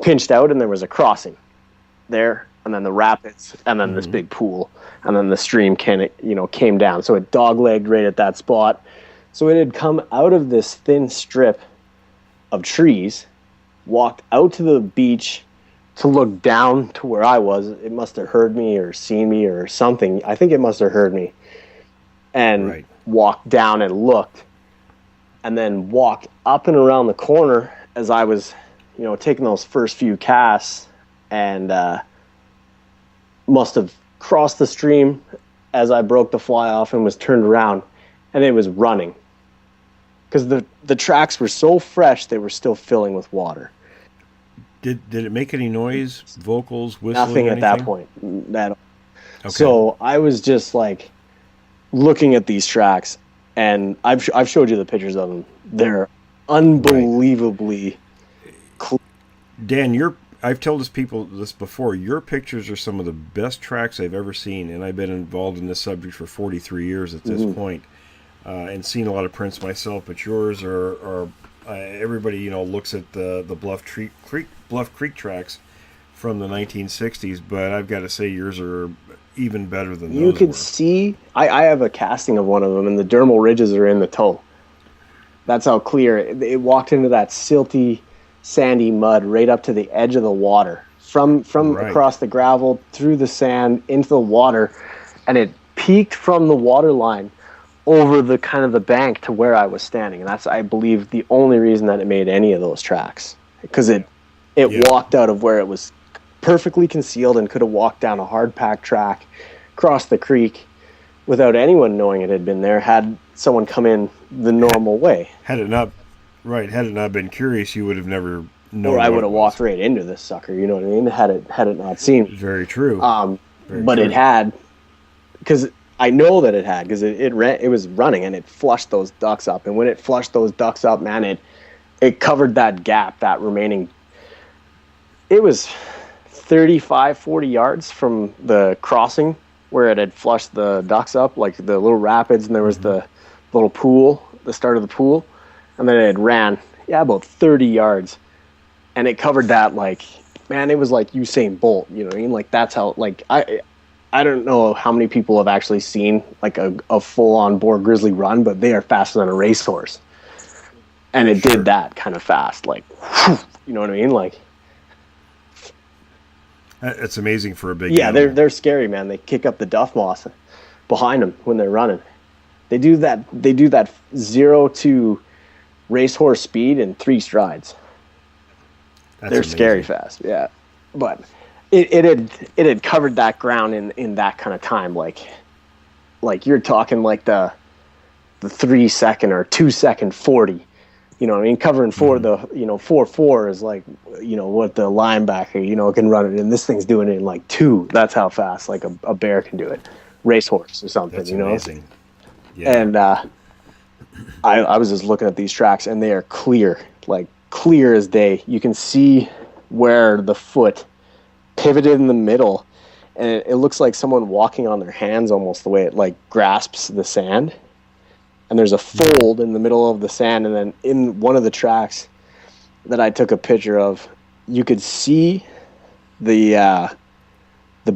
pinched out and there was a crossing there, and then the rapids, and then this big pool, and then the stream came down. So it dog-legged right at that spot. So it had come out of this thin strip of trees, walked out to the beach to look down to where I was. It must have heard me or seen me or something. I think it must have heard me. And walked down and looked, and then walked up and around the corner as I was, taking those first few casts, and must have crossed the stream as I broke the fly off and was turned around, and it was running. Because the tracks were so fresh, they were still filling with water. Did it make any noise, vocals, whistling? Nothing at that point. Okay. So I was just like looking at these tracks, and I've showed you the pictures of them. They're unbelievably clear. Dan, I've told people this before. Your pictures are some of the best tracks I've ever seen, and I've been involved in this subject for 43 years at this point, and seen a lot of prints myself. But yours are everybody looks at the Bluff Creek tracks from the 1960s, but I've got to say yours are even better than those. You could see, I have a casting of one of them, and the dermal ridges are in the toe. That's how clear it walked into that silty, sandy mud right up to the edge of the water, from across the gravel through the sand into the water, and it peaked from the water line over the kind of the bank to where I was standing. And that's, I believe, the only reason that it made any of those tracks, because it walked out of where it was perfectly concealed and could have walked down a hard packed track, crossed the creek without anyone knowing it had been there, had someone come in the normal way. Had it not been curious, you would have never known. Or I would have walked right into this sucker, you know what I mean? Had it not seen. Very true. It had, because I know that it had, because it was running and it flushed those ducks up. And when it flushed those ducks up, man, it covered that gap, that remaining. It was 35, 40 yards from the crossing where it had flushed the ducks up, like the little rapids, and there was the little pool, the start of the pool. And then it ran, about 30 yards. And it covered that, like, man, it was like Usain Bolt, you know what I mean? Like, that's how, like, I don't know how many people have actually seen, like, a full-on boar grizzly run, but they are faster than a racehorse. And it did that kind of fast, like, whew, you know what I mean? Like, it's amazing for a big animal. They're scary, man. They kick up the duff moss behind them when they're running. They do that 0 to racehorse speed in 3 strides. They're amazing. Scary fast, yeah. But it had covered that ground in that kind of time, like you're talking like the 3 second or 2 second 40. You know what I mean? Covering 4.4 is like, what the linebacker, can run it, and this thing's doing it in like 2. That's how fast like a bear can do it. Racehorse or something, That's amazing. Yeah. And I was just looking at these tracks, and they are clear, like clear as day. You can see where the foot pivoted in the middle and it looks like someone walking on their hands almost, the way it like grasps the sand. And there's a fold in the middle of the sand, and then in one of the tracks that I took a picture of, you could see the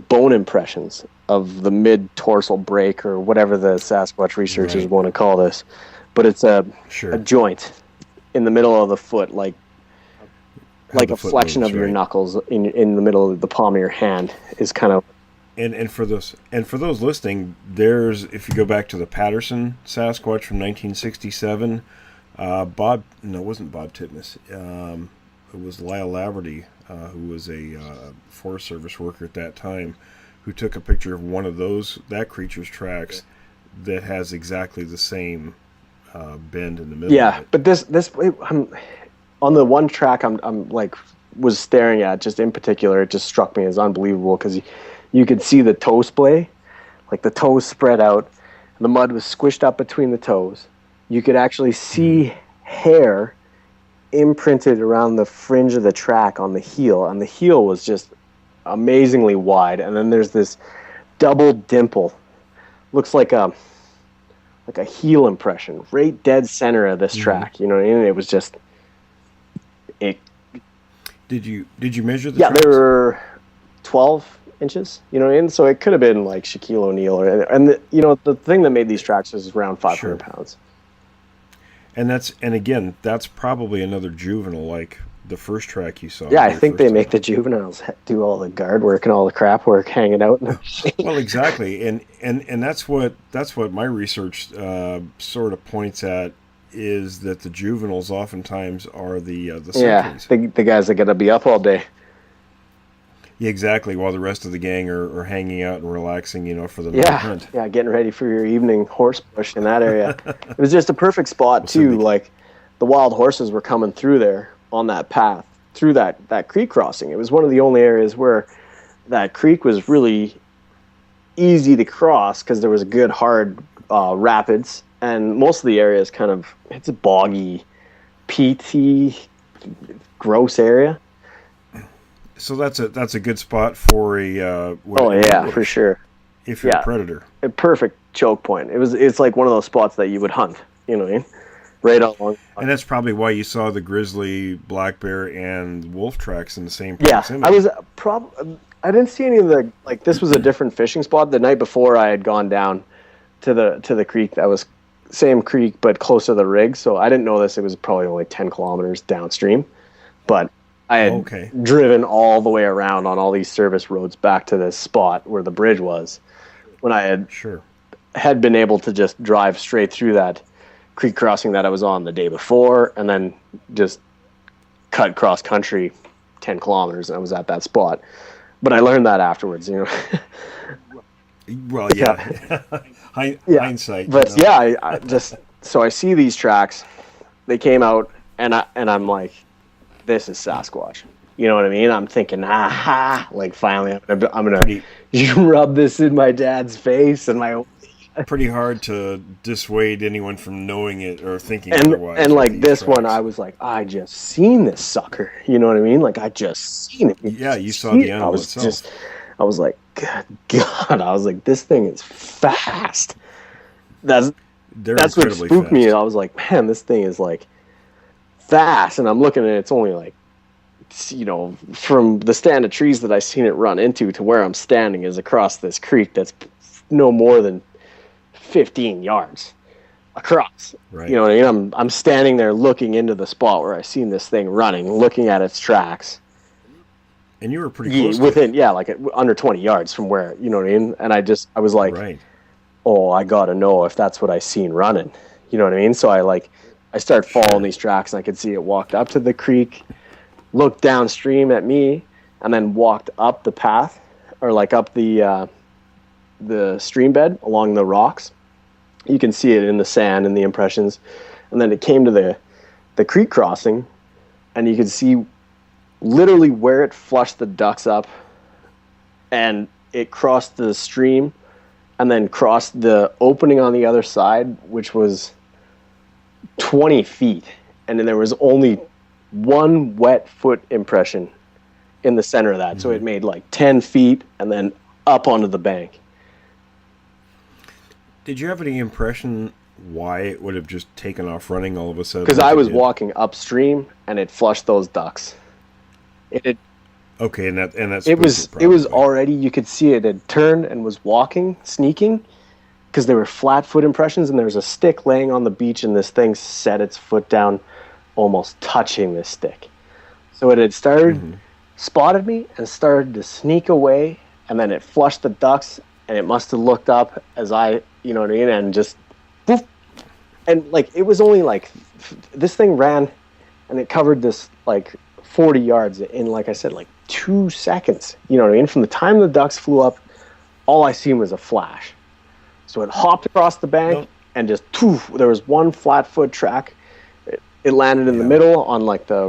bone impressions of the mid-dorsal break, or whatever the Sasquatch researchers want to call this. But it's a joint in the middle of the foot, like a flexion of your knuckles in the middle of the palm of your hand is kind of. And for those listening, there's, if you go back to the Patterson Sasquatch from 1967, it wasn't Bob Titmus. It was Lyle Laverty, who was a Forest Service worker at that time, who took a picture of one of that creature's tracks that has exactly the same bend in the middle. Yeah, but this on the one track I'm like was staring at, just in particular, it just struck me as unbelievable because you could see the toe splay, like the toes spread out, and the mud was squished up between the toes. You could actually see hair imprinted around the fringe of the track on the heel, and the heel was just amazingly wide. And then there's this double dimple, looks like a heel impression, right dead center of this track. You know what I mean? It was just it. Did you measure the? Yeah, tracks? they were 12 inches. You know what I mean? So it could have been like Shaquille O'Neal, the thing that made these tracks was around 500 pounds. And again, that's probably another juvenile, like the first track you saw. Yeah, I think they make the juveniles do all the guard work and all the crap work, hanging out. Well, exactly, and that's what my research sort of points at, is that the juveniles oftentimes are the sentries. The guys that got to be up all day. Yeah, exactly. While the rest of the gang are hanging out and relaxing, for the night hunt. Yeah, getting ready for your evening horse push in that area. It was just a perfect spot too. Like the wild horses were coming through there on that path, through that creek crossing. It was one of the only areas where that creek was really easy to cross because there was a good hard rapids, and most of the area is kind of, it's a boggy, peaty, gross area. So that's a good spot for a. For sure. If you're a predator, a perfect choke point. It's like one of those spots that you would hunt. You know what I mean? Right along. And that's probably why you saw the grizzly, black bear, and wolf tracks in the same proximity. I didn't see any of the, like, this was a different fishing spot. The night before, I had gone down to the creek that was same creek but closer to the rig, so I didn't know this. It was probably only 10 kilometers downstream, but I had driven all the way around on all these service roads back to this spot where the bridge was, when I had been able to just drive straight through that creek crossing that I was on the day before, and then just cut cross country 10 kilometers, and I was at that spot. But I learned that afterwards, Well, yeah. Hindsight. But I just, so I see these tracks, they came out, and I'm like, this is Sasquatch. You know what I mean? I'm thinking, like finally I'm gonna rub this in my dad's face and my. Pretty hard to dissuade anyone from knowing it or thinking otherwise. And like this tracks. One, I was like, I just seen this sucker. You know what I mean? Like I just seen it. Yeah, you saw the animal itself. I was like, God, I was like, this thing is fast. That's what spooked me. I was like, man, this thing is like fast. And I'm looking at it, it's only like, from the stand of trees that I seen it run into to where I'm standing is across this creek that's no more than 15 yards across. Right. You know what I mean? I'm standing there looking into the spot where I seen this thing running, looking at its tracks. And you were pretty close within, like under 20 yards from where, you know what I mean? And I was like, I gotta know if that's what I seen running. You know what I mean? So I start following these tracks, and I could see it walked up to the creek, looked downstream at me, and then walked up the path, or like up the stream bed along the rocks. You can see it in the sand and the impressions. And then it came to the creek crossing, and you could see literally where it flushed the ducks up, and it crossed the stream and then crossed the opening on the other side, which was 20 feet. And then there was only one wet foot impression in the center of that. Mm-hmm. So it made like 10 feet and then up onto the bank. Did you have any impression why it would have just taken off running all of a sudden? Because I was walking upstream and it flushed those ducks. Okay, and that's it was already, you could see it had turned and was walking, sneaking, because there were flat foot impressions, and there was a stick laying on the beach, and this thing set its foot down, almost touching this stick. So it had started, spotted me, and started to sneak away, and then it flushed the ducks, and it must have looked up as I, you know what I mean, and just, poof, and like it was only like this thing ran, and it covered this like 40 yards in, like I said, like 2 seconds. You know what I mean? From the time the ducks flew up, all I seen was a flash. So it hopped across the bank and just poof, there was one flat foot track. It landed in the middle on like the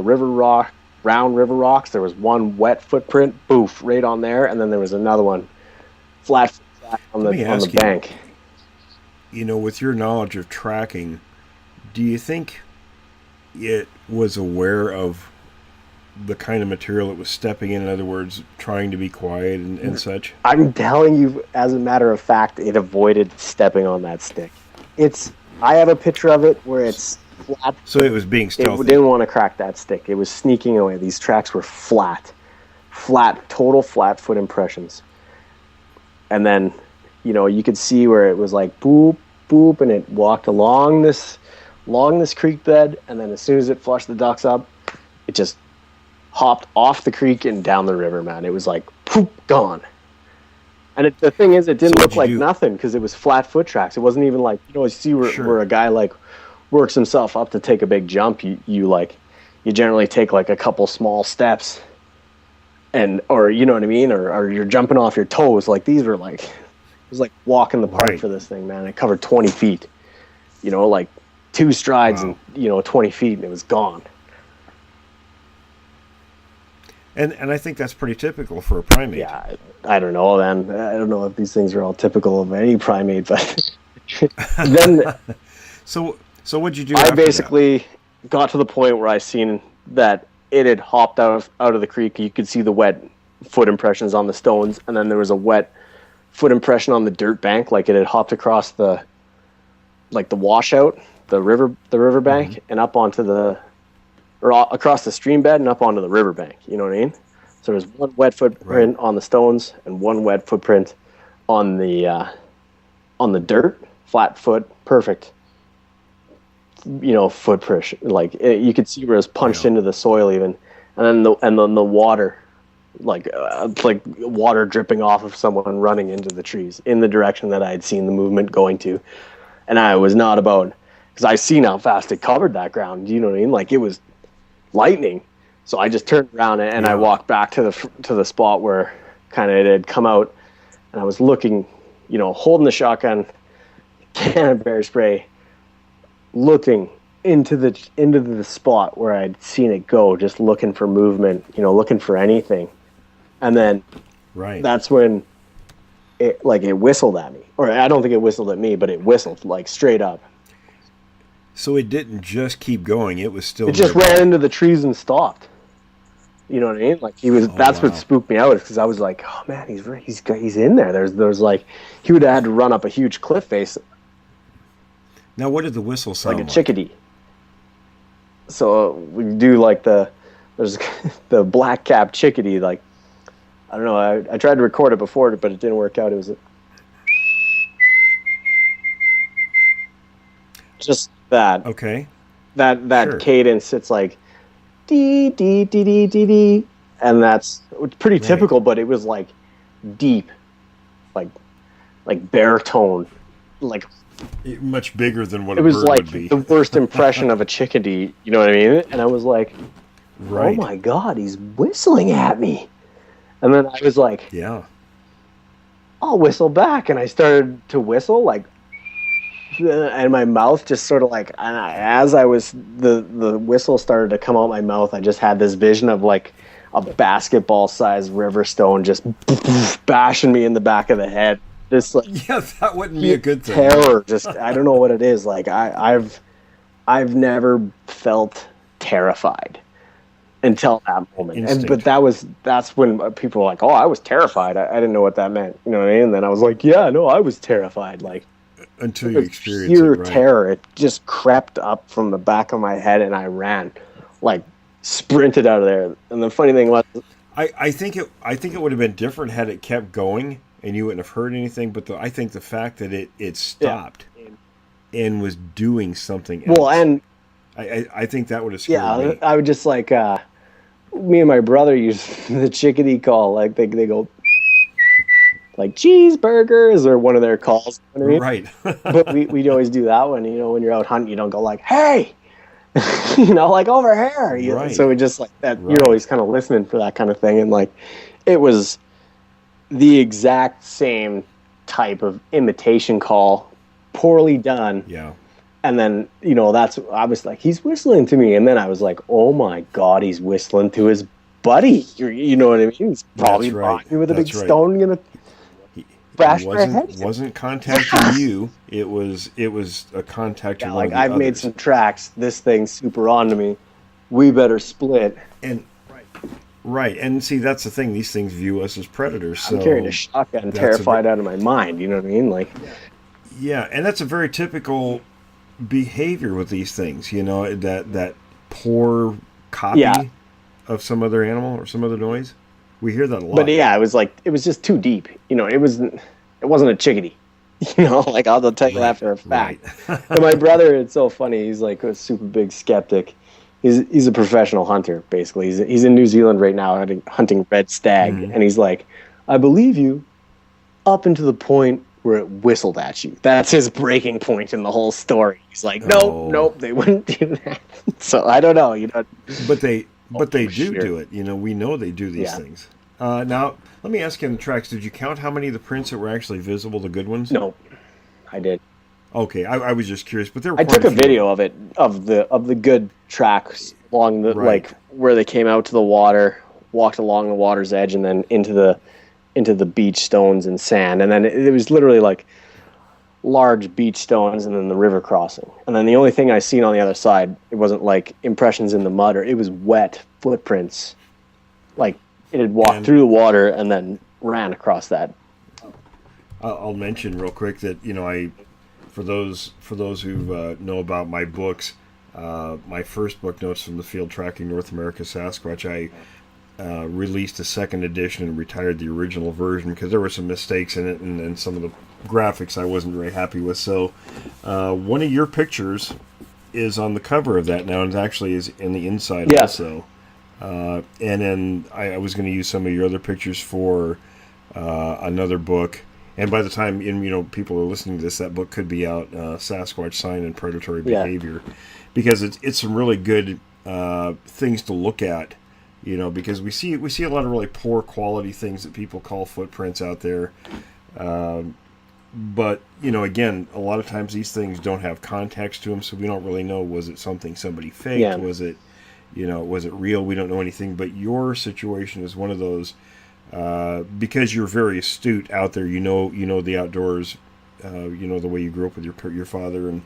round river rocks. There was one wet footprint, boof, right on there, and then there was another one flat foot track on the bank. You know, with your knowledge of tracking, do you think it was aware of the kind of material it was stepping in other words, trying to be quiet and such? I'm telling you, as a matter of fact, it avoided stepping on that stick. I have a picture of it where it's flat. So it was being stealthy. It didn't want to crack that stick. It was sneaking away. These tracks were flat, total flat foot impressions. And then, you know, you could see where it was like boop, boop, and it walked along this creek bed, and then as soon as it flushed the ducks up, it just hopped off the creek and down the river, man. It was like, poop, gone. And the thing is, it didn't look like nothing because it was flat foot tracks. It wasn't even like, you know, you see where a guy like works himself up to take a big jump. You generally take like a couple small steps, or you know what I mean, or you're jumping off your toes. Like these were like, it was like walking the park for this thing, man. It covered 20 feet, you know, like 2 strides and, you know, 20 feet, and it was gone. And I think that's pretty typical for a primate. Yeah, I don't know, man. I don't know if these things are all typical of any primate, but then. So what'd you do? I basically got to the point where I seen that it had hopped out of the creek. You could see the wet foot impressions on the stones, and then there was a wet foot impression on the dirt bank, like it had hopped across the washout, the river bank, and up onto across the stream bed and up onto the riverbank. You know what I mean? So there's one wet footprint on the stones and one wet footprint on the dirt, flat foot, perfect. You know, footprint. Like you could see where it was punched into the soil even, and then the water, like water dripping off of someone running into the trees in the direction that I had seen the movement going to, and I was not about, because I seen how fast it covered that ground. You know what I mean? Like it was lightning. So I just turned around and I walked back to the spot where kind of it had come out, and I was looking, you know, holding the shotgun, can of bear spray, looking into the spot where I'd seen it go, just looking for movement, you know, looking for anything. And then that's when it whistled at me. Or I don't think it whistled at me, but it whistled like straight up. So it didn't just keep going; it was still. It just ran into the trees and stopped. You know what I mean? Like he was. That's what spooked me out, because I was like, "Oh man, he's in there." There's like, he would have had to run up a huge cliff face. Now, what did the whistle sound like? Like a chickadee. So we do like there's the black cap chickadee. Like, I don't know. I tried to record it before, but it didn't work out. It was just that. Okay. That cadence. It's like dee dee dee dee dee dee, and it's pretty typical. But it was like deep, like baritone, like much bigger than what it was a bird like would be. The worst impression of a chickadee. You know what I mean? And I was like, oh my God, he's whistling at me. And then I was like, yeah, I'll whistle back. And I started to whistle, like, and my mouth just sort of like, as I was, the whistle started to come out my mouth, I just had this vision of like a basketball-sized river stone just bashing me in the back of the head. Just like, yeah, that wouldn't be a good thing. Terror, just I don't know what it is. Like I've never felt terrified until that moment. Instinct. But that's when people were like, "Oh, I was terrified. I didn't know what that meant." You know what I mean? And then I was like, "Yeah, no, I was terrified." Like until you experience pure it, right? terror. It just crept up from the back of my head, and I ran, like sprinted out of there. And the funny thing was, I think it would have been different had it kept going and you wouldn't have heard anything. But I think the fact that it stopped and was doing something else. well, and I think that would have scared me. I would just like me and my brother use the chickadee call. Like they go like cheeseburgers or one of their calls. You know what I mean? Right. But we'd always do that one. You know, when you're out hunting, you don't go like, "Hey," you know, like over here. You know? Right. So we just like that. Right. You're always kind of listening for that kind of thing, and like it was the exact same type of imitation call, poorly done. Yeah. And then, you know, I was like, he's whistling to me. And then I was like, oh my God, he's whistling to his buddy. You know what I mean? He's probably That's right. behind me with a big That's right. stone going to bash my head. Wasn't contacting you. It was a contact to Yeah, one like of the I've made others. some tracks. This thing's super on to me. We better split. And right, and see that's the thing. These things view us as predators. So I'm carrying a shotgun, that's terrified out of my mind. You know what I mean? Like, yeah, and that's a very typical behavior with these things. You know, that poor copy Yeah. of some other animal or some other noise. We hear that a lot. but yeah, it was just too deep. You know, it wasn't a chickadee. You know, like I'll tell you that for a fact. And my brother, it's so funny. He's like a super big skeptic. He's a professional hunter, basically. He's in New Zealand right now hunting red stag, and he's like, I believe you, up until the point where it whistled at you. That's his breaking point in the whole story. He's like, nope, they wouldn't do that. So I don't know, you know. But they do sure. do it. You know, we know they do these Yeah. things. Now, let me ask you on the tracks, did you count how many of the prints that were actually visible, the good ones? No, I did. Okay, I was just curious, but there were I quite took a few. video of it, of the good tracks along the Right. like where they came out to the water, walked along the water's edge, and then into the beach stones and sand, and then it was literally like large beach stones and then the river crossing, and then the only thing I seen on the other side, it wasn't like impressions in the mud, or it was wet footprints, like it had walked through the water and then ran across that. I'll mention real quick that for those who know about my books, my first book, Notes from the Field Tracking North America Sasquatch, I released a second edition and retired the original version because there were some mistakes in it and some of the graphics I wasn't very happy with. So one of your pictures is on the cover of that now, and it actually is in the inside also. And then I was going to use some of your other pictures for another book. And by the time people are listening to this, that book could be out, Sasquatch Sign and Predatory Behavior, because it's some really good things to look at, because we see a lot of really poor quality things that people call footprints out there. But again, a lot of times these things don't have context to them, so we don't really know, was it something somebody faked? Yeah. Was it real? We don't know anything. But your situation is one of those. Because you're very astute out there, you know the outdoors, the way you grew up with your father and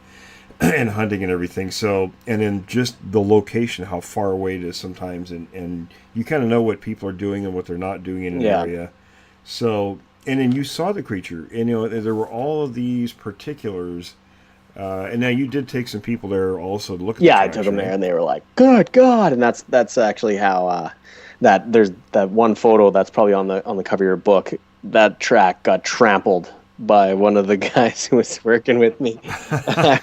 and hunting and everything. So, and then just the location, how far away it is sometimes, and you kind of know what people are doing and what they're not doing in an area. So, and then you saw the creature, and there were all of these particulars. And now you did take some people there also to look at. Yeah, I took them there, and they were like, "Good God!" And that's actually how. That there's that one photo that's probably on the cover of your book. That track got trampled by one of the guys who was working with me. I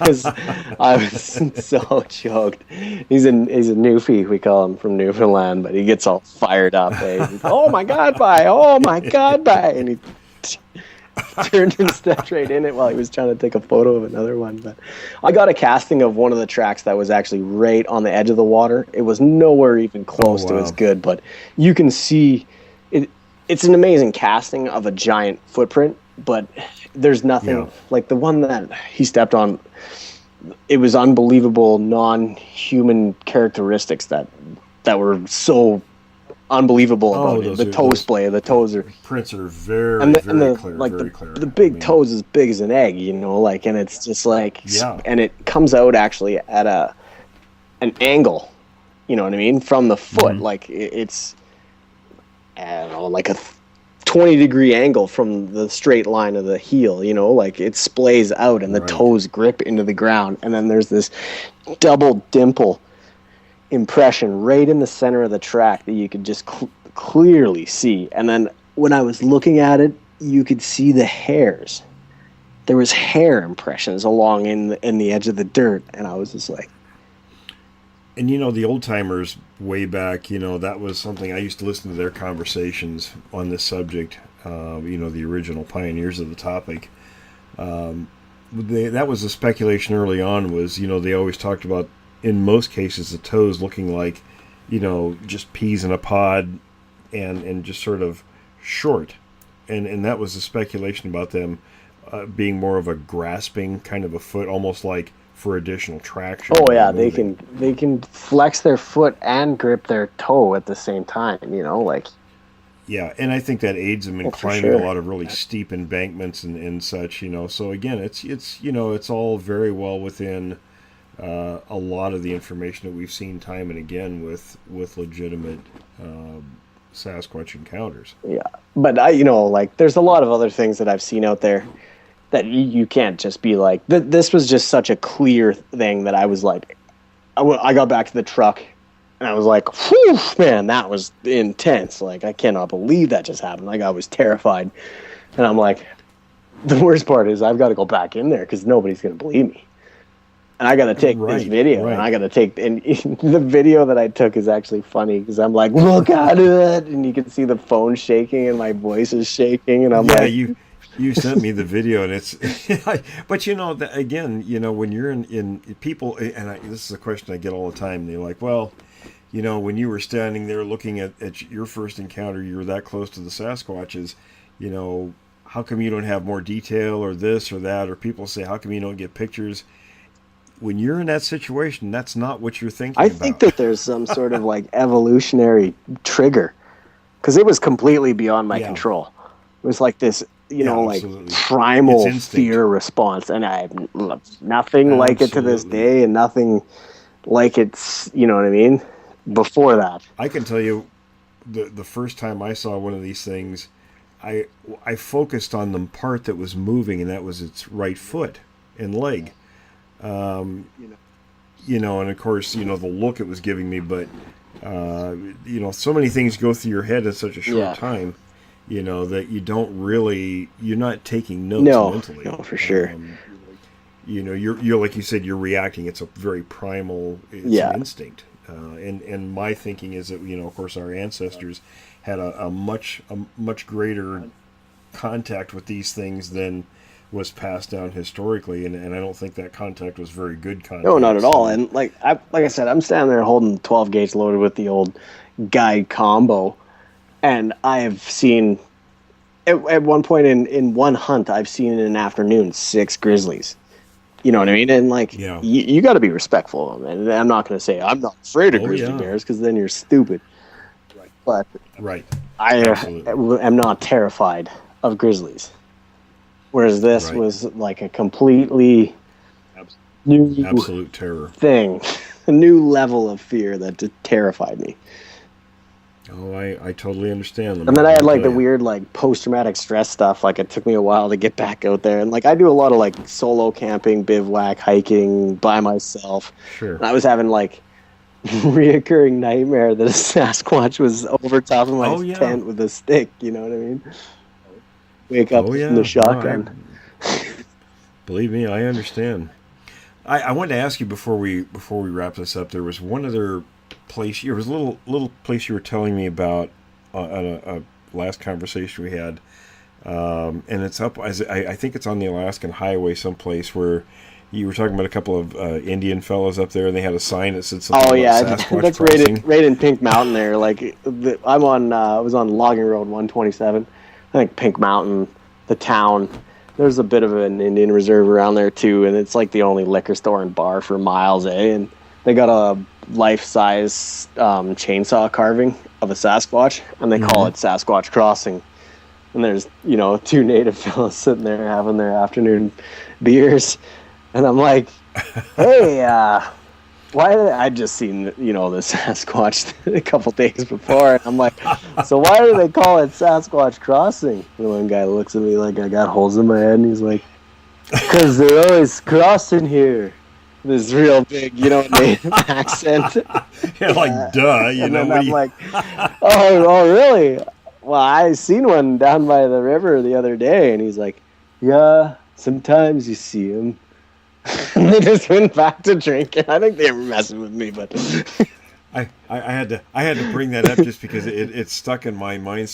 was so choked. He's a newfie, we call him, from Newfoundland, but he gets all fired up. He's, oh my God, bye, and he turned and stepped right in it while he was trying to take a photo of another one. But I got a casting of one of the tracks that was actually right on the edge of the water. It was nowhere even close to as good, but you can see it. It's an amazing casting of a giant footprint, but there's nothing like the one that he stepped on. It was unbelievable non-human characteristics that were so unbelievable about it. The toe splay, the toes are prints are very clear, like very clear. The big toes as big as an egg, and it's just like, and it comes out actually at an angle You know what I mean? From the foot, like it's, I don't know, like a 20-degree angle from the straight line of the heel, you know, like it splays out and the toes grip into the ground. And then there's this double dimple impression right in the center of the track that you could just clearly see. And then when I was looking at it, you could see the hairs. There was hair impressions along in the edge of the dirt. And I was just like, and you know, the old timers way back, you know, that was something I used to listen to their conversations on this subject. You know, the original pioneers of the topic. That was the speculation early on, was, you know, they always talked about, in most cases, the toes looking like, you know, just peas in a pod and just sort of short. And that was the speculation about them being more of a grasping kind of a foot, almost like for additional traction. Oh yeah, they can flex their foot and grip their toe at the same time, you know, like. Yeah, and I think that aids them in climbing a lot of really steep embankments and such, you know. So again, it's you know, it's all very well within a lot of the information that we've seen time and again with legitimate Sasquatch encounters. Yeah, but you know, like, there's a lot of other things that I've seen out there that you can't just be like, this was just such a clear thing that I was like, I got back to the truck and I was like, whew, man, that was intense. Like, I cannot believe that just happened. Like, I was terrified. And I'm like, the worst part is I've got to go back in there because nobody's going to believe me. And I got to take this video, and I got to take, and the video that I took is actually funny because I'm like, look at it, and you can see the phone shaking and my voice is shaking, and I'm like, you sent me the video, and it's, but you know, again, you know, when you're in people, and this is a question I get all the time. They're like, well, you know, when you were standing there looking at your first encounter, you were that close to the Sasquatches, you know, how come you don't have more detail or this or that? Or people say, how come you don't get pictures? When you're in that situation, that's not what you're thinking about. I think that there's some sort of like evolutionary trigger, because it was completely beyond my control. It was like this, you know, like primal fear response, and I have nothing like it to this day, and nothing like it's, you know what I mean, before that. I can tell you, the first time I saw one of these things, I focused on the part that was moving, and that was its right foot and leg. You know, and of course, you know, the look it was giving me, but, you know, so many things go through your head in such a short time, you know, that you're not taking notes mentally. No, for sure. You know, you're like you said, you're reacting. It's a very primal, it's an instinct. And my thinking is that, you know, of course, our ancestors had a much greater contact with these things than was passed down historically, and I don't think that contact was very good contact. No, not at all. And like I said, I'm standing there holding 12 gauge loaded with the old guide combo, and I have seen at one point in one hunt, I've seen in an afternoon 6 grizzlies. You know what I mean? And like, you got to be respectful of them. And I'm not going to say I'm not afraid of grizzly bears, because then you're stupid. But I am not terrified of grizzlies. Whereas this was like a completely new absolute terror thing, a new level of fear that terrified me. Oh, I totally understand them. And then I had like the weird like post-traumatic stress stuff. Like, it took me a while to get back out there. And like, I do a lot of like solo camping, bivouac, hiking by myself. Sure. And I was having like reoccurring nightmare that a Sasquatch was over top of my tent with a stick. You know what I mean? Wake up from the shotgun. Believe me, I understand. I wanted to ask you before we wrap this up. There was one other place. There was a little place you were telling me about on a last conversation we had, and it's up. I think it's on the Alaskan Highway, someplace where you were talking about a couple of Indian fellows up there, and they had a sign that said something about Sasquatch that's right in Pink Mountain there. Like, I was on Logging Road 127. I think Pink Mountain, the town. There's a bit of an Indian reserve around there too, and it's like the only liquor store and bar for miles, And they got a life-size chainsaw carving of a Sasquatch, and they call it Sasquatch Crossing. And there's, you know, 2 native fellows sitting there having their afternoon beers, and I'm like, hey, why did I just seen, the Sasquatch a couple days before, and I'm like, so why do they call it Sasquatch Crossing? The one guy looks at me like I got holes in my head, and he's like, because they're always crossing here. This real big, native accent. Yeah, like, duh, and then I'm like, oh, really? Well, I seen one down by the river the other day, and he's like, yeah, sometimes you see them. And they just went back to drinking. I think they were messing with me, but I had to bring that up just because it stuck in my mind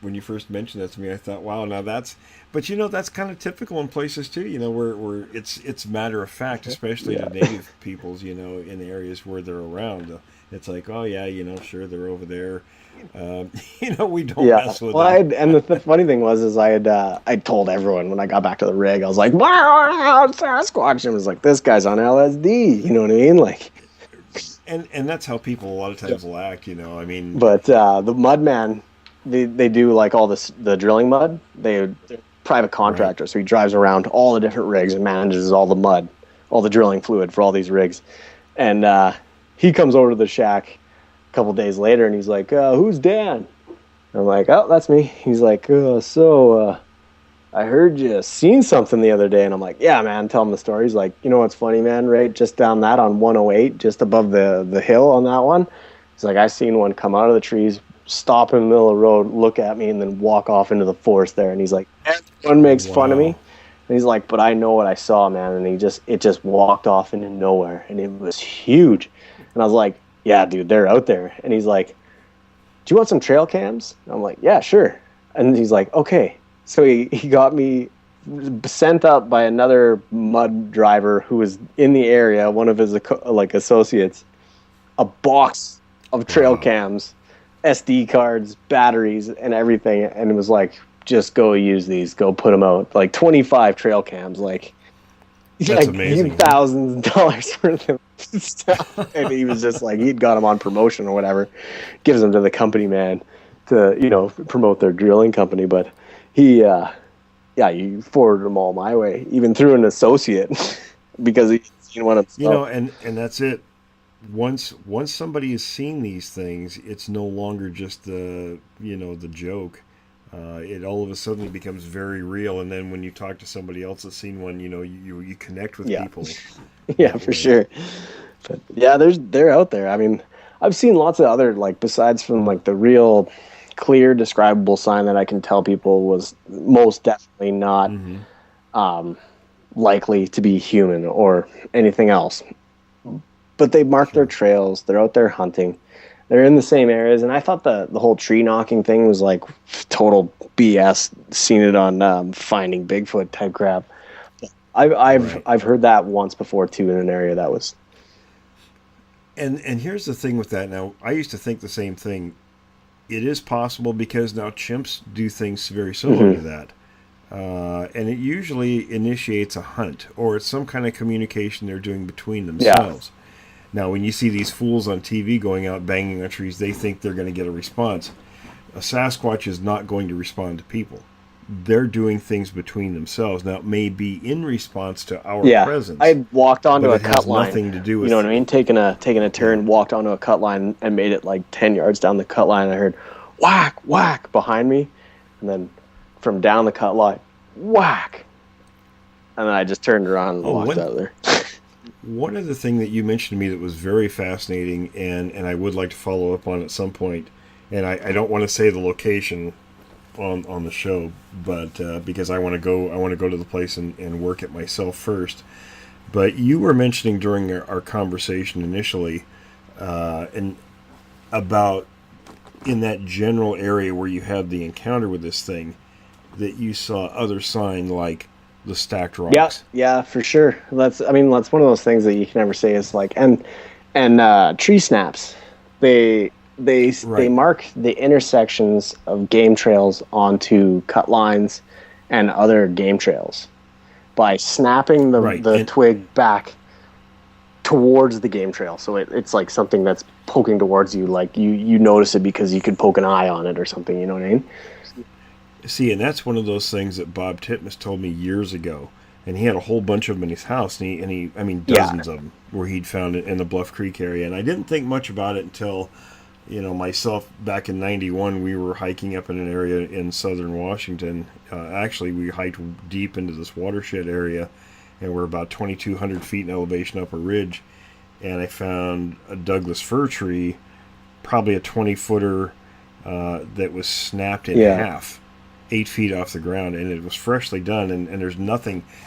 when you first mentioned that to me. I thought, wow, now that's kind of typical in places too, where it's matter of fact, especially to native peoples, in the areas where they're around. It's like, oh yeah, sure, they're over there. We don't mess with them. And the funny thing was, I told everyone when I got back to the rig, I was like, wow, Sasquatch, and it was like, this guy's on LSD, you know what I mean? Like, and that's how people a lot of times will act, I mean. But the Mudman, they do like all the drilling mud. They're private contractor, so he drives around all the different rigs and manages all the mud, all the drilling fluid for all these rigs. And he comes over to the shack couple days later, and he's like, who's Dan? And I'm like, oh, that's me. He's like, I heard you seen something the other day. And I'm like, yeah, man, tell him the story. He's like, you know what's funny, man, right just down that on 108, just above the hill on that one, he's like, I seen one come out of the trees, stop in the middle of the road, look at me, and then walk off into the forest there. And he's like, everyone makes fun of me. And he's like, but I know what I saw, man. And it just walked off into nowhere, and it was huge. And I was like, yeah, dude, they're out there. And he's like, do you want some trail cams? And I'm like, yeah, sure. And he's like, okay. So he got me sent up by another mud driver who was in the area, one of his associates, a box of trail cams, SD cards, batteries, and everything. And it was like, just go use these, go put them out. Like 25 trail cams, like that's amazing. Thousands of dollars worth of stuff. And he was just like, he'd got them on promotion or whatever, gives them to the company man to, promote their drilling company. But he, you forwarded them all my way, even through an associate, because he'd seen one himself. And that's it. Once somebody has seen these things, it's no longer just the joke. It all of a sudden becomes very real, and then when you talk to somebody else that's seen one, you connect with people. Yeah, for sure. But yeah, they're out there. I mean, I've seen lots of other, like, besides from like the real clear describable sign that I can tell people was most definitely not likely to be human or anything else. But they mark their trails. They're out there hunting. They're in the same areas, and I thought the whole tree knocking thing was like total BS. Seen it on Finding Bigfoot type crap. I've heard that once before too in an area that was. And here's the thing with that. Now, I used to think the same thing. It is possible because now chimps do things very similar to that, and it usually initiates a hunt or it's some kind of communication they're doing between themselves. Yeah. Now, when you see these fools on TV going out banging on trees, they think they're going to get a response. A Sasquatch is not going to respond to people. They're doing things between themselves. Now, it may be in response to our presence. I walked onto a cut line. Nothing to do with what I mean? Taking a turn, walked onto a cut line and made it like 10 yards down the cut line. I heard whack, whack behind me. And then from down the cut line, whack. And then I just turned around and walked out of there. One other thing that you mentioned to me that was very fascinating, and I would like to follow up on at some point, and I don't want to say the location on the show, but because I want to go to the place and work it myself first. But you were mentioning during our conversation initially, and about in that general area where you had the encounter with this thing, that you saw other sign like the stacked rocks. Yeah, for sure. That's one of those things that you can never say is like, and tree snaps. They mark the intersections of game trails onto cut lines and other game trails by snapping the twig back towards the game trail. So it's like something that's poking towards you, like you notice it because you could poke an eye on it or something, you know what I mean? See, and that's one of those things that Bob Titmus told me years ago, and he had a whole bunch of them in his house, and he I mean, dozens of them where he'd found it in the Bluff Creek area. And I didn't think much about it until, myself back in '91, we were hiking up in an area in southern Washington. Actually, we hiked deep into this watershed area, and we're about 2,200 feet in elevation up a ridge, and I found a Douglas fir tree, probably a 20-footer, that was snapped in half, 8 feet off the ground, and it was freshly done, and there's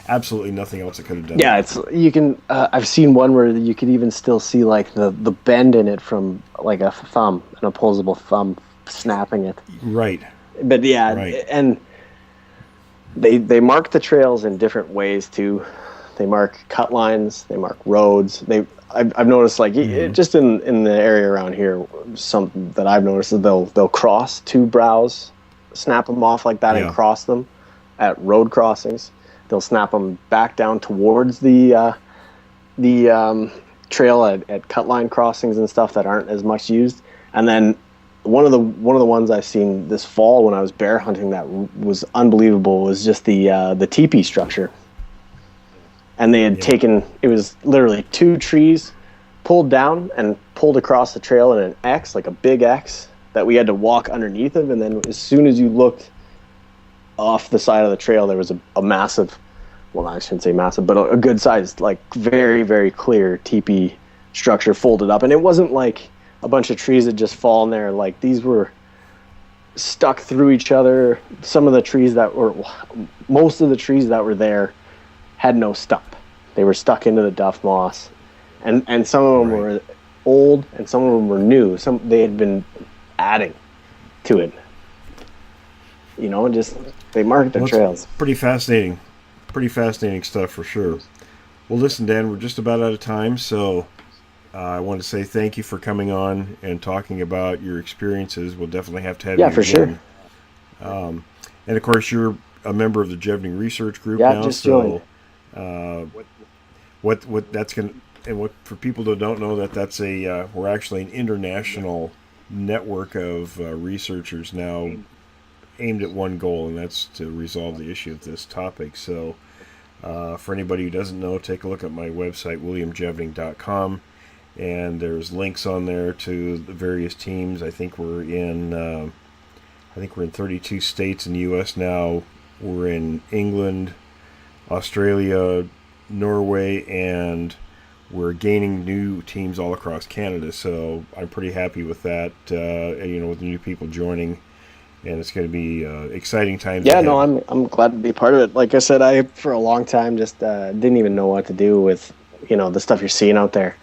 absolutely nothing else that could have done it. You can, I've seen one where you could even still see like the bend in it from like an opposable thumb snapping it. Right. But and they mark the trails in different ways too. They mark cut lines, they mark roads. I've noticed like just in the area around here, something that I've noticed is they'll cross two brows, snap them off like that, and cross them at road crossings. They'll snap them back down towards the trail at cut line crossings and stuff that aren't as much used. And then one of the ones I've seen this fall when I was bear hunting that was unbelievable was just the teepee structure. And they had taken, it was literally two trees pulled down and pulled across the trail in an X, like a big X, that we had to walk underneath of. And then as soon as you looked off the side of the trail, there was a massive, well, I shouldn't say massive, but a good sized, like very, very clear teepee structure folded up. And it wasn't like a bunch of trees that just fallen there. Like these were stuck through each other. Most of the trees that were there had no stump. They were stuck into the duff moss, and some of them were old and some of them were new. They had been adding to it. Just they marked the trails. Pretty fascinating stuff for sure. Well, listen, Dan, we're just about out of time, so I want to say thank you for coming on and talking about your experiences. We'll definitely have to have you again. Sure. And of course, you're a member of the Jevning Research Group now. Just joined. What that's going to, and what for people that don't know, that's we're actually an international network of researchers now aimed at one goal, and that's to resolve the issue of this topic. So for anybody who doesn't know, take a look at my website, williamjevning.com, and there's links on there to the various teams. I think we're in 32 states in the U.S. now. We're in England, Australia, Norway, and we're gaining new teams all across Canada. So I'm pretty happy with that, with the new people joining, and it's going to be exciting times. Yeah, no, I'm glad to be part of it. Like I said, I for a long time just didn't even know what to do with the stuff you're seeing out there.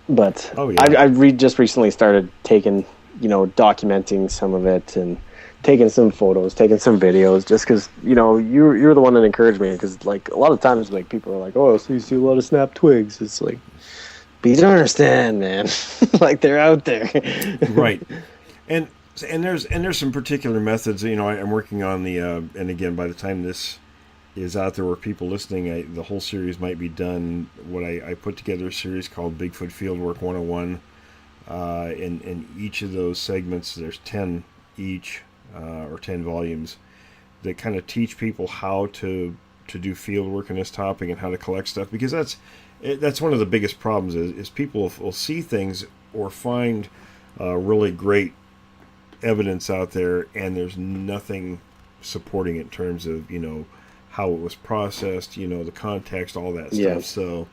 But I just recently started taking documenting some of it and taking some photos, taking some videos, just because you're the one that encouraged me. Because like a lot of times, like people are like, "Oh, so you see a lot of snapped twigs?" It's like, but you don't understand, man. Like they're out there, right? And there's some particular methods. I'm working on the and again, by the time this is out there, where people listening, the whole series might be done. What I put together a series called Bigfoot Fieldwork 101. In each of those segments, there's 10 each. Or 10 volumes that kind of teach people how to do field work in this topic and how to collect stuff, because that's one of the biggest problems is people will see things or find really great evidence out there, and there's nothing supporting it in terms of how it was processed, the context, all that stuff. So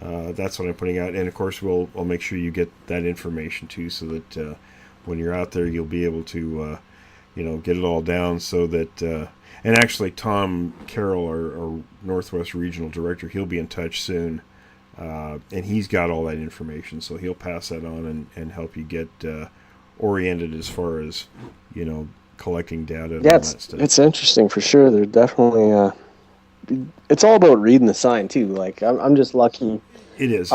that's what I'm putting out, and of course I'll make sure you get that information too, so that when you're out there you'll be able to get it all down, so that and actually Tom Carroll, our Northwest Regional Director, he'll be in touch soon, and he's got all that information, so he'll pass that on and help you get oriented as far as collecting data and all that stuff. It's interesting for sure. They're definitely it's all about reading the sign too. Like I'm just lucky it is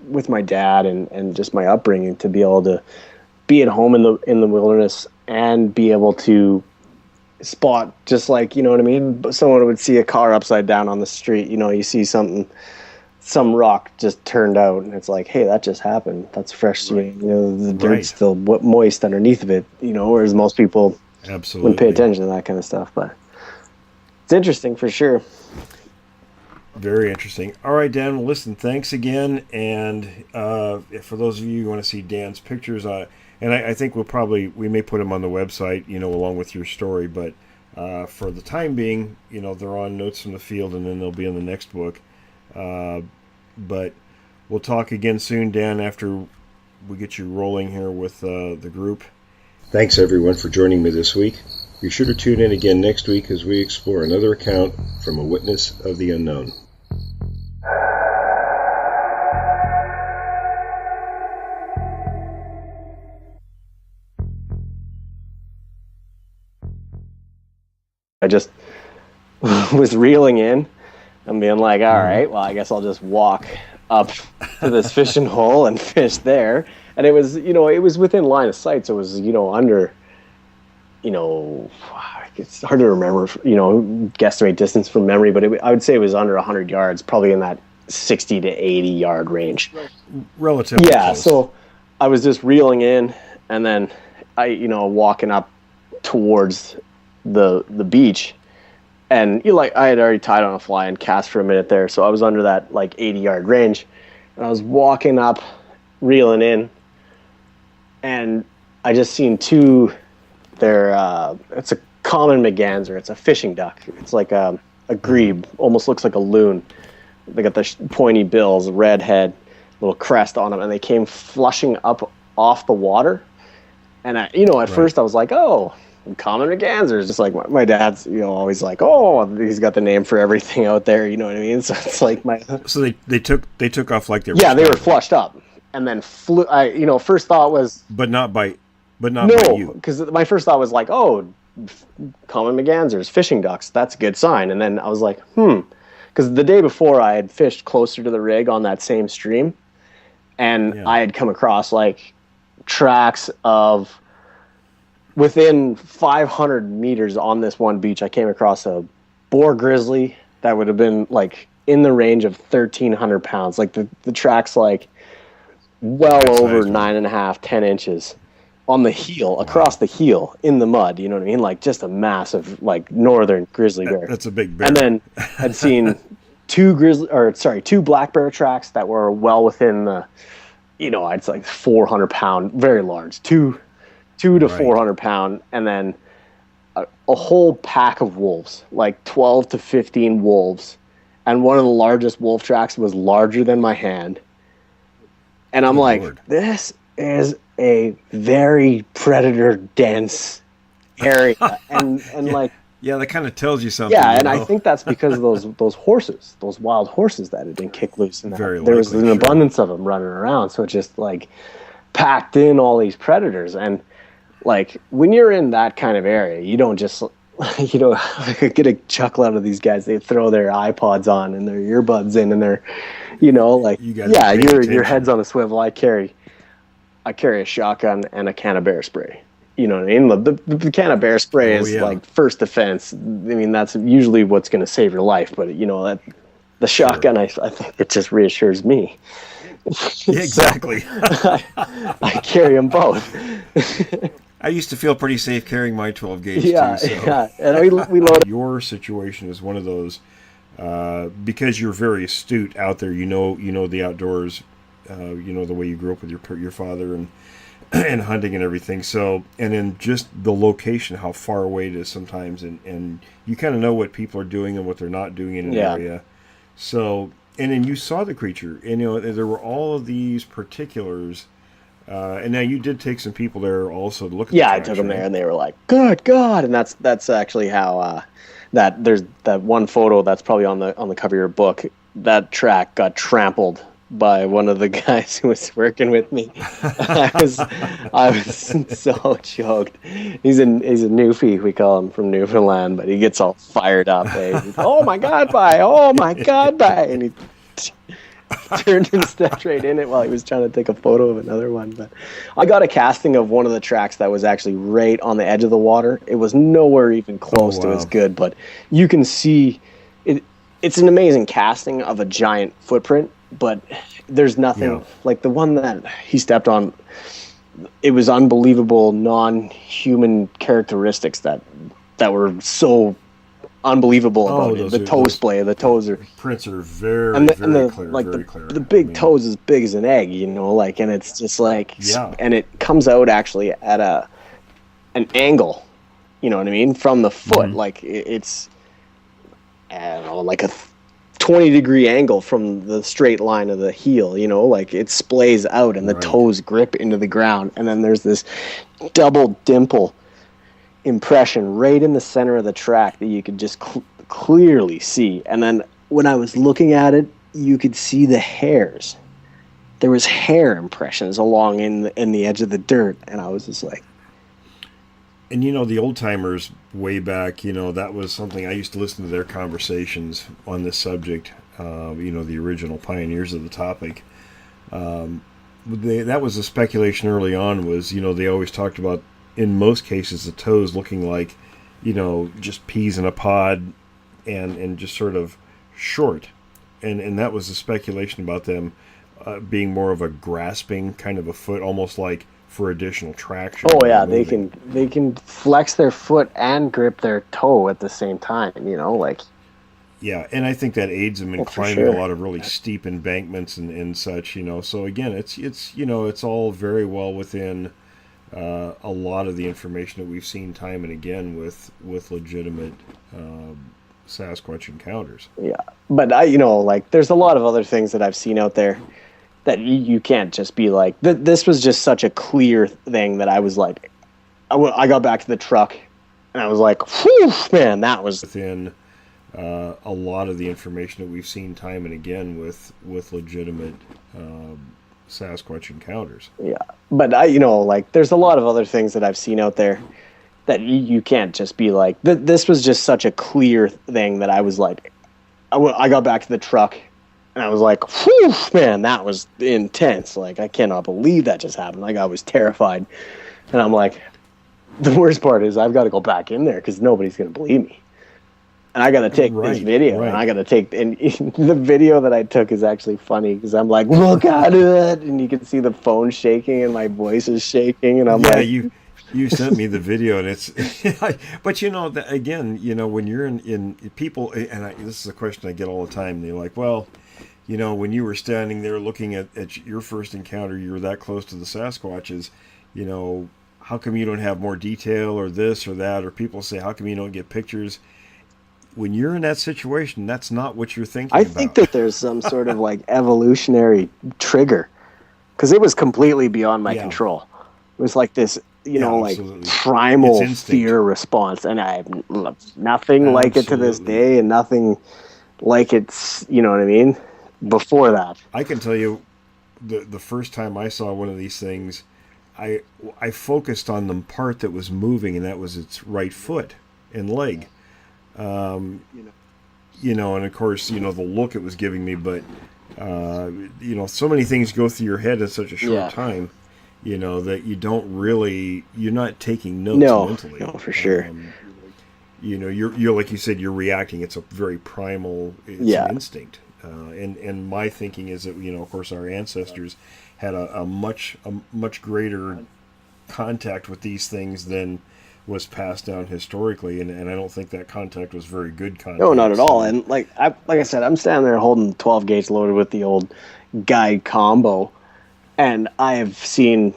with my dad and just my upbringing to be able to be at home in the wilderness and be able to spot, just like, what I mean? Someone would see a car upside down on the street, you see some rock just turned out, and it's like, hey, that just happened. That's fresh. Right. The dirt's still moist underneath of it, whereas most people absolutely wouldn't pay attention to that kind of stuff. But It's interesting for sure. Very interesting. All right, Dan, well, listen, thanks again. And for those of you who want to see Dan's pictures, and I think we may put them on the website, along with your story. But for the time being, they're on Notes from the Field, and then they'll be in the next book. But we'll talk again soon, Dan, after we get you rolling here with the group. Thanks, everyone, for joining me this week. Be sure to tune in again next week as we explore another account from a witness of the unknown. I just was reeling in and being like, all right, well, I guess I'll just walk up to this fishing hole and fish there. And it was, it was within line of sight. So it was, under, it's hard to remember, guesstimate distance from memory, but I would say it was under 100 yards, probably in that 60 to 80 yard range. Relatively close. So I was just reeling in, and then walking up towards the beach, and I had already tied on a fly and cast for a minute there, so I was under that 80 yard range, and I was walking up, reeling in, and I just seen two. It's a common merganser. It's a fishing duck. It's like a grebe, almost looks like a loon. They got the pointy bills, red head, little crest on them, and they came flushing up off the water. And at first I was like, oh, common mergansers, just like my dad's, always like, oh, he's got the name for everything out there. You know what I mean? So it's like So they took off like they were. Yeah, they were flushed up, and then flew. First thought was, but not by you. No, because my first thought was like, oh, common mergansers, fishing ducks. That's a good sign. And then I was like, because the day before I had fished closer to the rig on that same stream, and I had come across tracks of within 500 meters on this one beach. I came across a boar grizzly that would have been in the range of 1,300 pounds. The tracks over 9.5, 10 inches. On the heel, across the heel, in the mud, you know what I mean? Just a massive, northern grizzly bear. That's a big bear. And then I'd seen two black bear tracks that were well within the, I'd say 400 pound, very large, two to 400 pound, and then a whole pack of wolves, 12 to 15 wolves, and one of the largest wolf tracks was larger than my hand. And I'm Lord. This is a very predator dense area, and that kind of tells you something. Yeah, and I think that's because of those horses, those wild horses that had been kicked loose, and there was an abundance of them running around. So it just packed in all these predators, and when you're in that kind of area, you don't just get a chuckle out of these guys. They throw their iPods on and their earbuds in, and they're your head's on a swivel. I carry a shotgun and a can of bear spray. You know what I mean? The can of bear spray is first defense. I mean, that's usually what's going to save your life. But that the shotgun, I think it just reassures me. Yeah, exactly. I carry them both. I used to feel pretty safe carrying my 12 gauge too. Yeah, and we load. Your situation is one of those because you're very astute out there. You know the outdoors. The way you grew up with your father and hunting and everything. So, and then just the location, how far away it is sometimes, and you kind of know what people are doing and what they're not doing in an area. So, and then you saw the creature, and there were all of these particulars. And now you did take some people there also to look at. Yeah, I took them there, and they were like, "Good God!" And that's actually how that there's that one photo that's probably on the cover of your book. That track got trampled by one of the guys who was working with me. I was so choked. He's a newfie, we call him, from Newfoundland, but he gets all fired up. He's, oh my God, bye, and he turned and stepped right in it while he was trying to take a photo of another one. But I got a casting of one of the tracks that was actually right on the edge of the water. It was nowhere even close to as good, but you can see it. It's an amazing casting of a giant footprint, but there's nothing like the one that he stepped on. It was unbelievable non-human characteristics that were so unbelievable about it. those The are- toe those- splay, the toes are, Prints are very, and very the clear. like very clear. the big I mean, toes as big as an egg, you know, like, and it's just like, Yeah. and it comes out actually at an angle, you know what I mean, from the foot. Mhm. Like it's, I don't know, like a 20-degree angle from the straight line of the heel, you know, like it splays out and the Right. toes grip into the ground, and then there's this double dimple impression right in the center of the track that you could just clearly see. And then when I was looking at it, you could see the hairs. There was hair impressions along in the edge of the dirt, and I was just like, And you know, the old timers way back, you know, that was something I used to listen to their conversations on this subject. You know, the original pioneers of the topic. That was the speculation early on. Was, you know, they always talked about, in most cases, the toes looking like, you know, just peas in a pod, and just sort of short, and that was the speculation about them being more of a grasping kind of a foot, almost like for additional traction. oh yeah, moving. they can flex their foot and grip their toe at the same time, you know, like. Yeah, and I think that aids them in Oh, for climbing sure. a lot of really steep embankments and such, you know. So again, it's you know, it's all very well within a lot of the information that we've seen time and again with legitimate Sasquatch encounters. Yeah, but I, you know, like there's a lot of other things that I've seen out there that you can't just be like, this was just such a clear thing that I was like, I got back to the truck and I was like, whew, man, that was. Within a lot of the information that we've seen time and again with legitimate Sasquatch encounters. Yeah, but I, you know, like there's a lot of other things that I've seen out there that you can't just be like, this was just such a clear thing that I was like, I got back to the truck and I was like, whew, man, that was intense. Like, I cannot believe that just happened. Like, I was terrified. And I'm like, the worst part is I've got to go back in there because nobody's going to believe me. And I got to take this video, and I got to take, and the video that I took is actually funny because I'm like, look at it, and you can see the phone shaking and my voice is shaking, and I'm like, you sent me the video, and it's, but you know, again, you know, when you're in people, and this is a question I get all the time. They're like, well, you know, when you were standing there looking at your first encounter, you were that close to the Sasquatches, you know, how come you don't have more detail or this or that? Or people say, how come you don't get pictures? When you're in that situation, that's not what you're thinking I about. think that there's some sort of like evolutionary trigger because it was completely beyond my control. It was like this, you know, like primal fear response, and I have nothing like it to this day, and nothing like it's, you know what I mean, before that. I can tell you, the first time I saw one of these things, I focused on the part that was moving, and that was its right foot and leg. You know, and of course, you know, the look it was giving me, but you know, so many things go through your head in such a short time, you know, that you're not taking notes mentally. No, for sure. You know, you're like you said, you're reacting. It's a very primal, it's an instinct. And my thinking is that, you know, of course, our ancestors had a much greater contact with these things than was passed down historically, and I don't think that contact was very good contact. No, not at all. And like I said, I'm standing there holding 12 gauge loaded with the old guide combo, and I have seen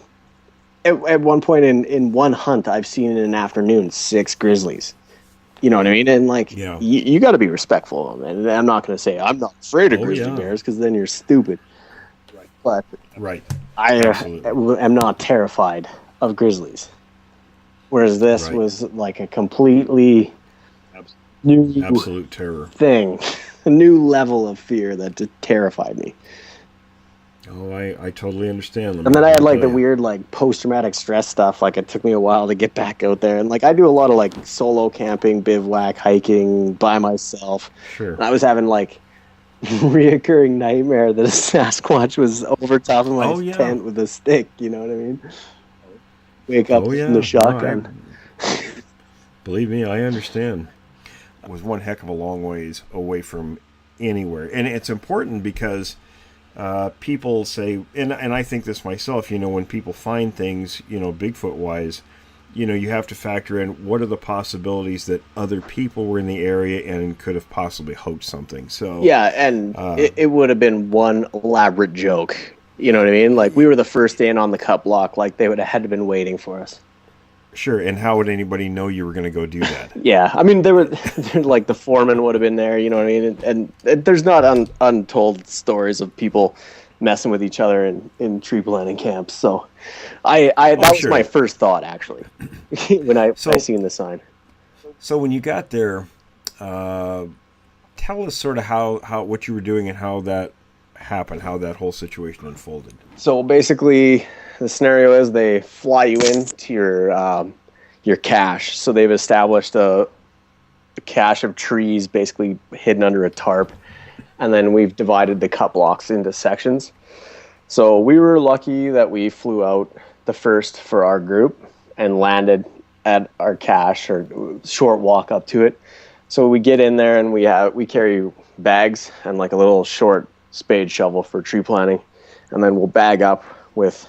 at one point in one hunt, I've seen in an afternoon 6 grizzlies. You know what I mean? And like, you got to be respectful of them. And I'm not going to say I'm not afraid of grizzly bears because then you're stupid. But I am not terrified of grizzlies. Whereas this was like a completely new absolute terror thing, a new level of fear that just terrified me. Oh, I totally understand. And then I had like the weird like post-traumatic stress stuff. Like it took me a while to get back out there. And like I do a lot of like solo camping, bivouac, hiking by myself. Sure. And I was having like reoccurring nightmare that a Sasquatch was over top of my tent with a stick. You know what I mean? Wake up from the shotgun. Believe me, I understand. It was one heck of a long ways away from anywhere. And it's important because people say, and I think this myself, you know, when people find things, you know, Bigfoot-wise, you have to factor in what are the possibilities that other people were in the area and could have possibly hoaxed something. So yeah, and it would have been one elaborate joke. You know what I mean? Like, we were the first in on the cut block. Like, they would have had to been waiting for us. Sure, and how would anybody know you were going to go do that? Yeah, I mean, there were like the foreman would have been there. You know what I mean? And there's not untold stories of people messing with each other in tree planting camps. So, that was my first thought, actually, when I seen the sign. So when you got there, tell us sort of how what you were doing and how that happened, how that whole situation unfolded. So basically, the scenario is they fly you into your cache. So they've established a cache of trees basically hidden under a tarp, and then we've divided the cut blocks into sections. So we were lucky that we flew out the first for our group and landed at our cache, or short walk up to it. So we get in there and we carry bags and like a little short spade shovel for tree planting, and then we'll bag up with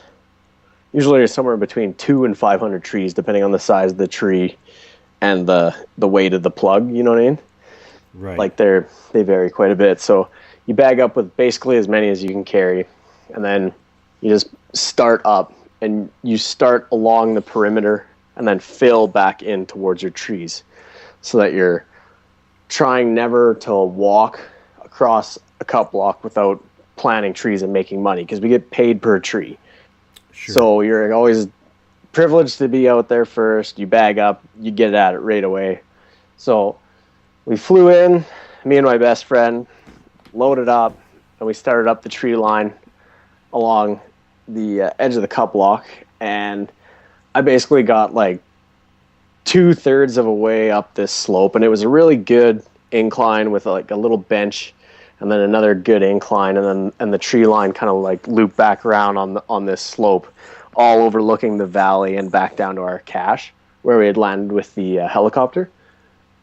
usually somewhere between 200 and 500 trees, depending on the size of the tree and the weight of the plug. You know what I mean? Right. Like they vary quite a bit. So you bag up with basically as many as you can carry, and then you just start up, and you start along the perimeter and then fill back in towards your trees, so that you're trying never to walk across a cut block without planting trees and making money, because we get paid per tree. Sure. So you're always privileged to be out there first. You bag up, you get at it right away. So we flew in, me and my best friend, loaded up, and we started up the tree line along the edge of the cut block. And I basically got like 2/3 of a way up this slope, and it was a really good incline with like a little bench, and then another good incline, and the tree line kind of like looped back around on this slope, all overlooking the valley and back down to our cache where we had landed with the helicopter.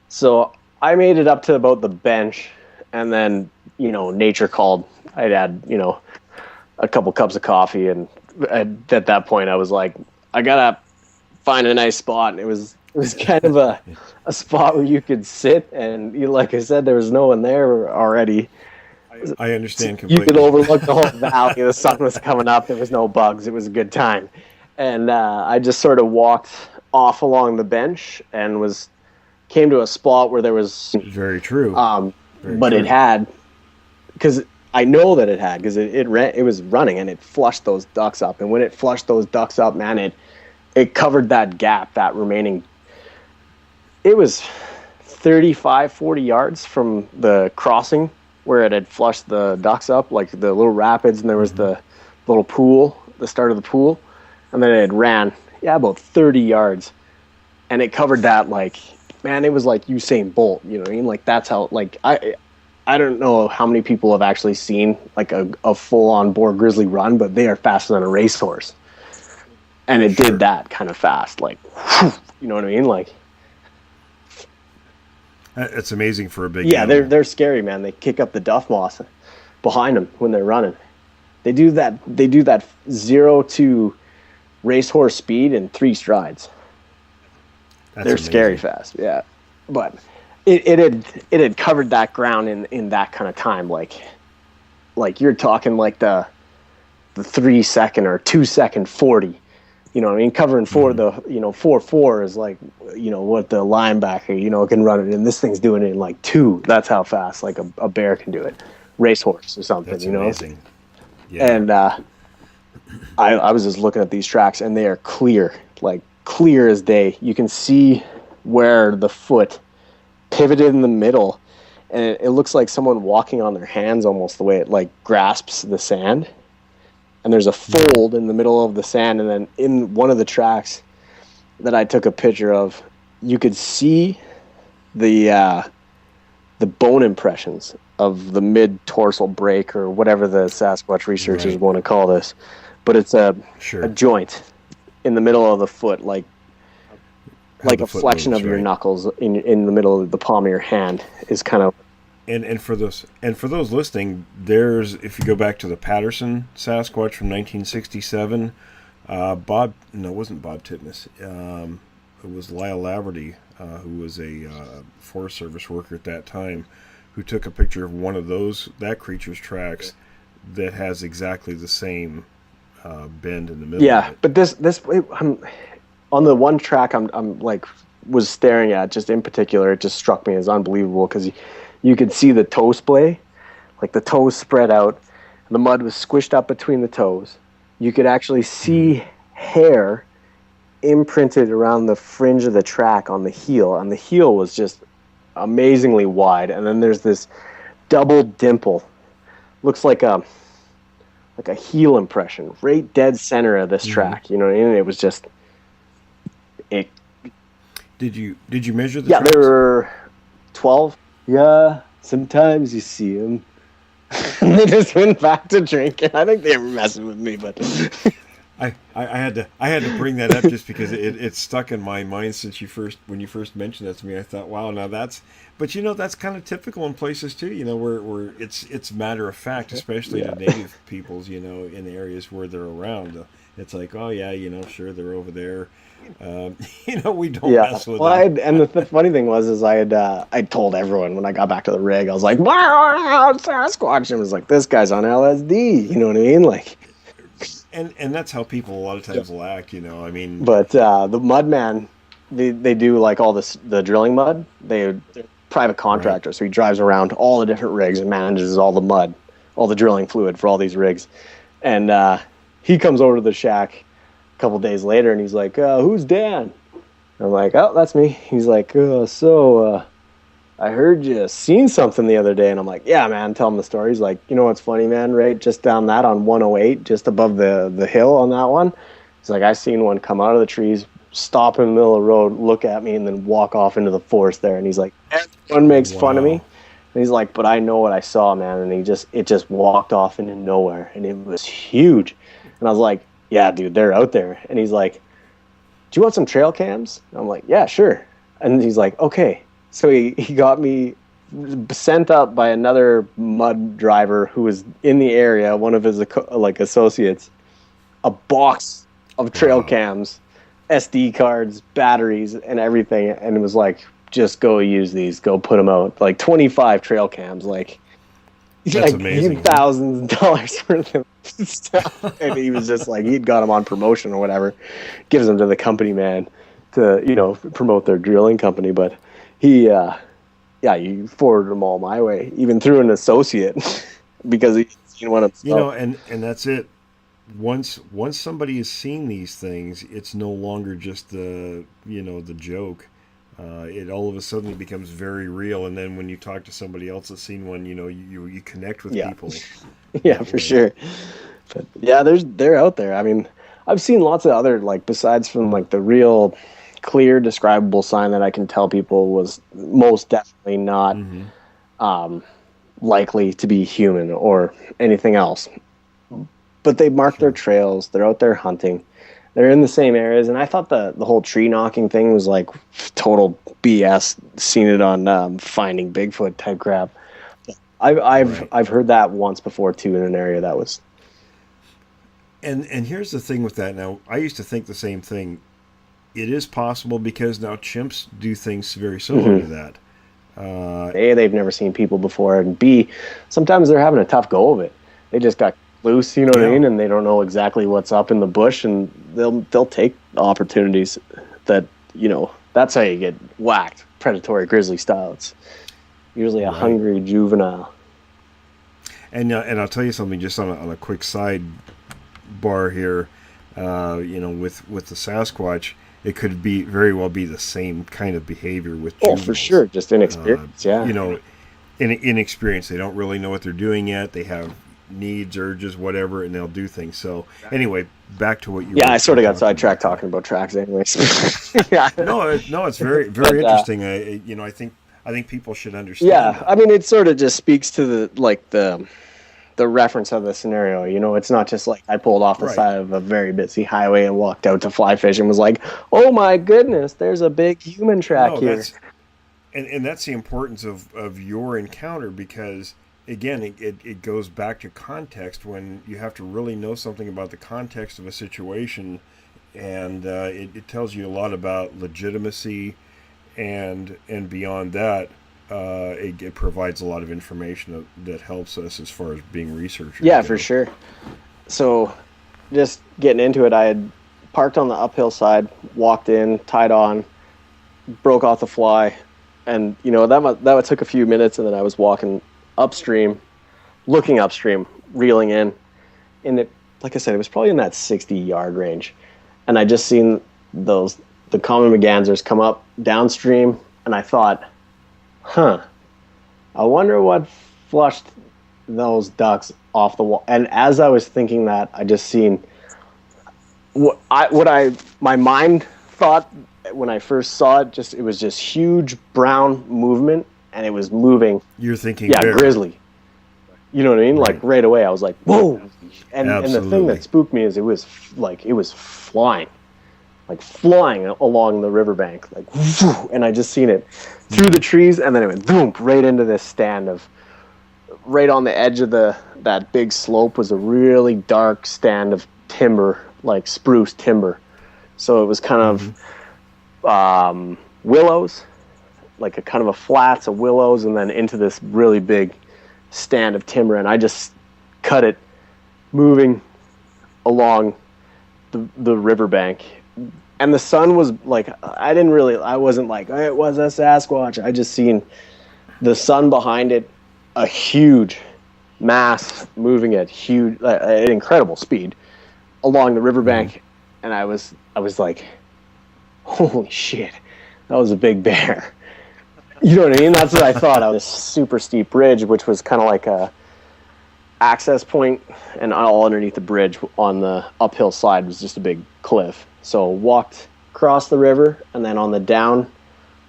So I made it up to about the bench, and then nature called. I'd had a couple cups of coffee, and at that point I was like, I gotta find a nice spot. And it was kind of a spot where you could sit, and like I said, there was no one there already. I understand completely. You could overlook the whole valley. The sun was coming up. There was no bugs. It was a good time. And I just sort of walked off along the bench and came to a spot where there was... Very true. It had... Because I know that it had, because it was running, and it flushed those ducks up. And when it flushed those ducks up, man, it covered that gap, that remaining... It was 35, 40 yards from the crossing where it had flushed the ducks up, like the little rapids, and there was the little pool, the start of the pool, and then it ran, about 30 yards, and it covered that, like, man, it was like Usain Bolt, you know what I mean? Like, that's how, like, I don't know how many people have actually seen, like, a full-on boar grizzly run, but they are faster than a racehorse, and it did that kind of fast, like, whew, you know what I mean? Like, it's amazing for a big animal. They're scary, man. They kick up the duff moss behind them when they're running. They do that 0 to racehorse speed in 3 strides. They're amazing. Scary fast, yeah. But it had covered that ground in that kind of time. Like you're talking like the 3 second or 2 second 40. You know what I mean? Covering 4.4 is like, what the linebacker, can run it. And this thing's doing it in like 2. That's how fast, like a bear can do it. Racehorse or something, That's amazing. Yeah. And I was just looking at these tracks, and they are clear, like clear as day. You can see where the foot pivoted in the middle, and it looks like someone walking on their hands almost, the way it like grasps the sand. And there's a fold in the middle of the sand, and then in one of the tracks that I took a picture of, you could see the bone impressions of the mid-torsal break, or whatever the Sasquatch researchers want to call this. But it's a joint in the middle of the foot, like a flexion of your knuckles in the middle of the palm of your hand is kind of... And for those listening, if you go back to the Patterson Sasquatch from 1967, it wasn't Bob Titmus. it was Lyle Laverty, who was a Forest Service worker at that time, who took a picture of one of that creature's tracks that has exactly the same bend in the middle. Yeah, of it. but on the one track I'm like was staring at, just in particular, it just struck me as unbelievable because you could see the toe splay, like the toes spread out, and the mud was squished up between the toes. You could actually see hair imprinted around the fringe of the track on the heel, and the heel was just amazingly wide. And then there's this double dimple, looks like a heel impression, right dead center of this track. You know what I mean? It was just it. Did you measure the? Yeah, tracks? there were 12. Yeah, sometimes you see them. And they just went back to drinking. I think they were messing with me, but I had to bring that up just because it stuck in my mind when you first mentioned that to me. I thought, wow, now that's kind of typical in places too. Where it's matter of fact, especially to native peoples. In the areas where they're around, it's like, oh yeah, sure they're over there. We don't mess with them. And the funny thing was, I told everyone when I got back to the rig, I was like, wow, Sasquatch, and it was like, this guy's on LSD. You know what I mean? Like. And that's how people a lot of times will act, I mean. But the Mudman, they do like all the drilling mud. They're private contractor, right. So he drives around all the different rigs and manages all the mud, all the drilling fluid for all these rigs. And he comes over to the shack a couple days later, and he's like, "Who's Dan?" I'm like, "Oh, that's me." He's like, I heard you seen something the other day. And I'm like, yeah, man, tell him the story. He's like, you know what's funny, man, right? Just down that on 108, just above the hill on that one. He's like, I seen one come out of the trees, stop in the middle of the road, look at me, and then walk off into the forest there. And he's like, everyone makes fun of me. And he's like, but I know what I saw, man. And it just walked off into nowhere. And it was huge. And I was like, yeah, dude, they're out there. And he's like, do you want some trail cams? And I'm like, yeah, sure. And he's like, okay. So he got me sent up by another mud driver who was in the area, one of his associates, a box of trail cams, SD cards, batteries, and everything. And it was like, just go use these, go put them out. Like 25 trail cams, that's amazing. Thousands of dollars worth of stuff. And he was just like, he'd got them on promotion or whatever, gives them to the company man to, promote their drilling company. But he, you forwarded them all my way, even through an associate, because he'd seen one himself. And that's it. Once somebody has seen these things, it's no longer just the joke. It all of a sudden becomes very real. And then when you talk to somebody else that's seen one, you connect with people. Yeah, for sure. But yeah, they're out there. I mean, I've seen lots of other, besides from the real clear describable sign that I can tell people was most definitely not likely to be human or anything else. But they mark their trails. They're out there hunting. They're in the same areas. And I thought the whole tree knocking thing was total BS. Seen it on Finding Bigfoot type crap. I've heard that once before too in an area that was. And here's the thing with that. Now, I used to think the same thing. It is possible because now chimps do things very similar to that. A, they've never seen people before, and B, sometimes they're having a tough go of it. They just got loose, you know what I mean, and they don't know exactly what's up in the bush, and they'll take opportunities that, that's how you get whacked, predatory grizzly style. It's usually a hungry juvenile. And I'll tell you something just on a quick side bar here, with the Sasquatch. It could very well be the same kind of behavior with juveniles. Oh, for sure. Just inexperience, Inexperience. They don't really know what they're doing yet. They have needs, urges, whatever, and they'll do things. So anyway, back to what you. Yeah, I sort of got sidetracked talking about tracks, anyways. No, it's very interesting. I think people should understand. Yeah, that. I mean, it sort of just speaks to the reference of the scenario. It's not just I pulled off the side of a very busy highway and walked out to fly fish and was like, oh my goodness, there's a big human track here. And that's the importance of your encounter, because again, it goes back to context. When you have to really know something about the context of a situation and it tells you a lot about legitimacy, and beyond that, it provides a lot of information that helps us as far as being researchers. Yeah, for sure. So, just getting into it, I had parked on the uphill side, walked in, tied on, broke off the fly, and that took a few minutes, and then I was walking upstream, looking upstream, reeling in, and it, like I said, it was probably in that 60-yard range, and I just seen the common mergansers come up downstream, and I thought, I wonder what flushed those ducks off the wall. And as I was thinking that, I just seen my mind thought when I first saw it, it was just huge brown movement, and it was moving. You're thinking, yeah, bear. Grizzly. You know what I mean? Right. Like right away, I was like, whoa! And the thing Absolutely. that spooked me is it was flying, along the riverbank, and I just seen it through the trees, and then it went boom right into this stand of, right on the edge of that big slope was a really dark stand of timber, like spruce timber. So it was kind of willows, like a kind of a flats of willows, and then into this really big stand of timber, and I just cut it moving along the riverbank. And the sun was like, I wasn't like, it was a Sasquatch. I just seen the sun behind it, a huge mass moving at incredible speed along the riverbank. And I was like, holy shit, that was a big bear. You know what I mean? That's what I thought. On this super steep bridge, which was kind of like a access point, and all underneath the bridge on the uphill side was just a big cliff. So walked across the river, and then on the down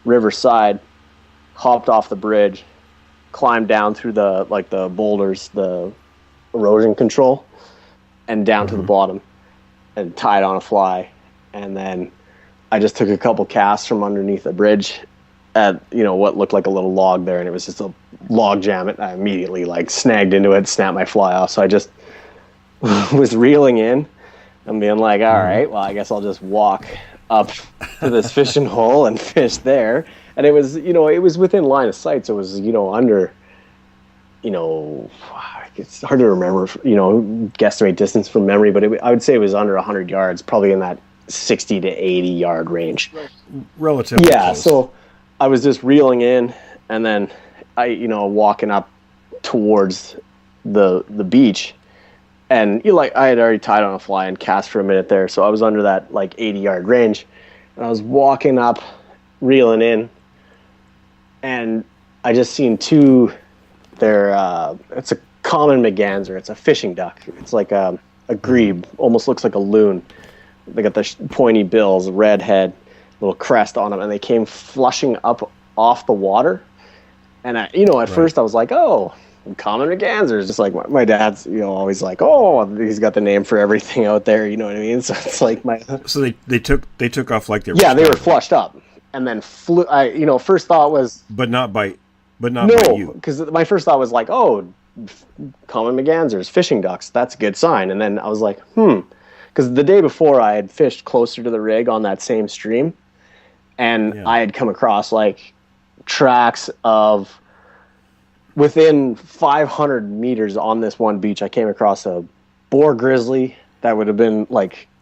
river side, hopped off the bridge, climbed down through the boulders, the erosion control, and down to the bottom, and tied on a fly. And then I just took a couple casts from underneath the bridge at what looked like a little log there, and it was just a log jam. And I immediately snagged into it, snapped my fly off. So I just was reeling in and being like, all right, well, I guess I'll just walk up to this fishing hole and fish there. And it was, it was within line of sight, so it was, under, it's hard to remember, guesstimate distance from memory, but I would say it was under 100 yards, probably in that 60 to 80 yard range. Relatively close. So I was just reeling in, and then walking up towards the beach, and I had already tied on a fly and cast for a minute there, so I was under that 80 yard range, and I was walking up, reeling in, and I just seen two. It's a common merganser. It's a fishing duck. It's like a grebe, almost looks like a loon. They got the pointy bills, red head, little crest on them, and they came flushing up off the water. And at first I was like, oh, common mergansers, just like my dad's, always like, oh, he's got the name for everything out there, you know what I mean? So it's like So they took off like they were. Yeah, they were flushed up, and then flew. First thought was, but not by you. No, because my first thought was like, oh, common mergansers, fishing ducks, that's a good sign. And then I was like, because the day before I had fished closer to the rig on that same stream, and I had come across tracks of within 500 meters on this one beach. I came across a boar grizzly that would have been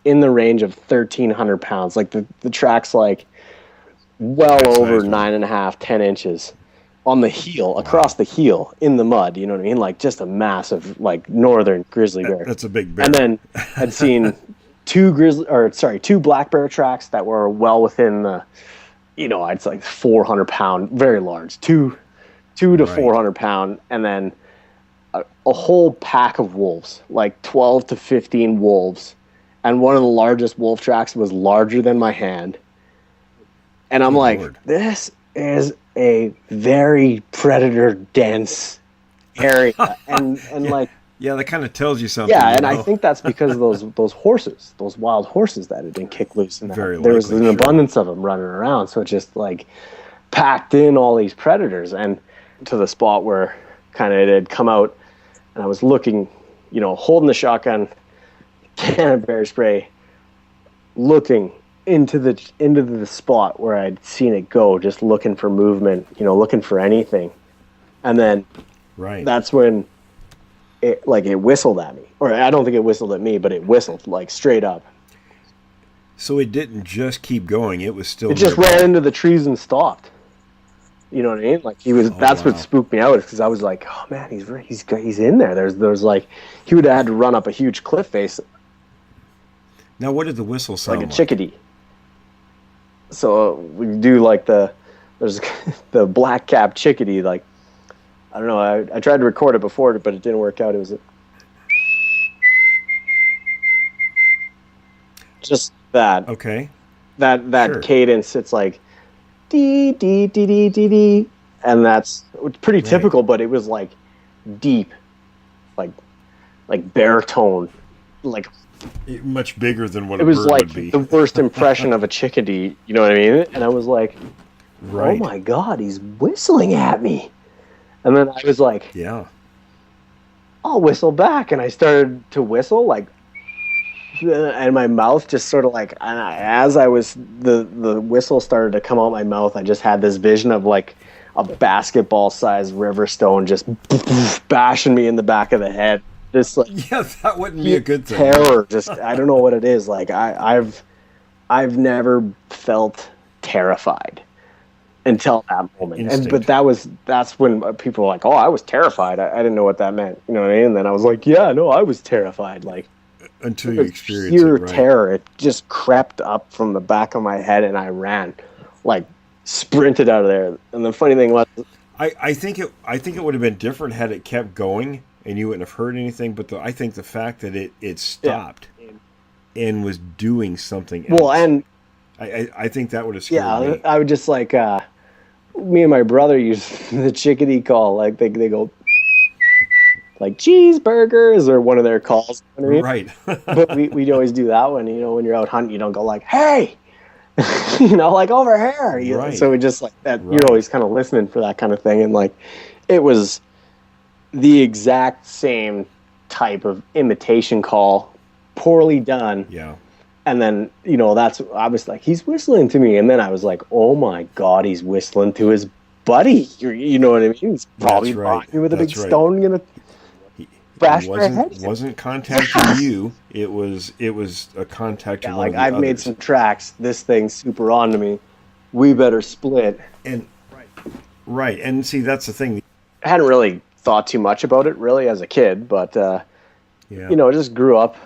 in the range of 1,300 pounds. The tracks well over 9.5, 10 inches on the heel, across the heel in the mud. You know what I mean? Just a massive northern grizzly bear. That's a big bear. And then I'd seen two black bear tracks that were well within the, it's 400 pound, very large, two to 400 pound, and then a whole pack of wolves, 12 to 15 wolves, and one of the largest wolf tracks was larger than my hand. And I'm Lord. This is a very predator dense area, and yeah, that kind of tells you something. Yeah, and I think that's because of those horses, those wild horses that had been kicked loose, and Very there was likely, an sure. abundance of them running around. So it just packed in all these predators, and to the spot where kind of it had come out, and I was looking, holding the shotgun, can of bear spray, looking into the spot where I'd seen it go, just looking for movement, looking for anything. And then Right. that's when it whistled at me. Or I don't think it whistled at me, but it whistled like straight up. So it didn't just keep going; it was still. It just ran into the trees and stopped. You know what I mean? Like he was. That's wow. what spooked me out, is because I was like, "Oh man, he's in there." There's like, he would have had to run up a huge cliff face Now, what did the whistle sound like a chickadee. So we do like there's the black cap chickadee. Like, I don't know. I tried to record it before, but it didn't work out. It was just that. Okay. That Sure. cadence. It's like dee dee dee dee dee dee, and it's pretty typical. But it was like deep, like baritone, like. Much bigger than what It a was bird like would be. the worst impression of a chickadee. You know what I mean? And I was like, Right. "Oh my god, he's whistling at me!" And then I was like, Yeah. "I'll whistle back," and I started to whistle like. And my mouth just sort of like, as I was, the whistle started to come out my mouth, I just had this vision of like a basketball-sized river stone just bashing me in the back of the head. Just like, Yeah, that wouldn't be a good thing. terror. Just, I don't know what it is. Like I've never felt terrified until that moment. But that's when people were like, "Oh, I was terrified." I didn't know what that meant. You know what I mean? And then I was like, "Yeah, no, I was terrified." Like. Until you experience pure it, right? terror. It just crept up from the back of my head, and I ran, like sprinted out of there. And the funny thing was, I think it would have been different had it kept going and you wouldn't have heard anything. But I think the fact that it stopped and was doing something else. well, and I think that would have scared me. I would just like me and my brother use the chickadee call. Like they go like cheeseburgers or one of their calls. You know what I mean? Right. But we'd always do that one. When you're out hunting, you don't go like, "Hey," like over here. Right. So we just like that. Right. You're always kind of listening for that kind of thing, and like it was the exact same type of imitation call, poorly done. Yeah. And then I was like, he's whistling to me, and then I was like, oh my god, he's whistling to his buddy. You know what I mean? He's probably right. me with a That's big right. stone, gonna bash my head. Wasn't contacting you. It was a contact. Yeah, to one like of the I've made others. some tracks. This thing's super on to me. We better split. And right, and see that's the thing. I hadn't really thought too much about it really as a kid, but I just grew up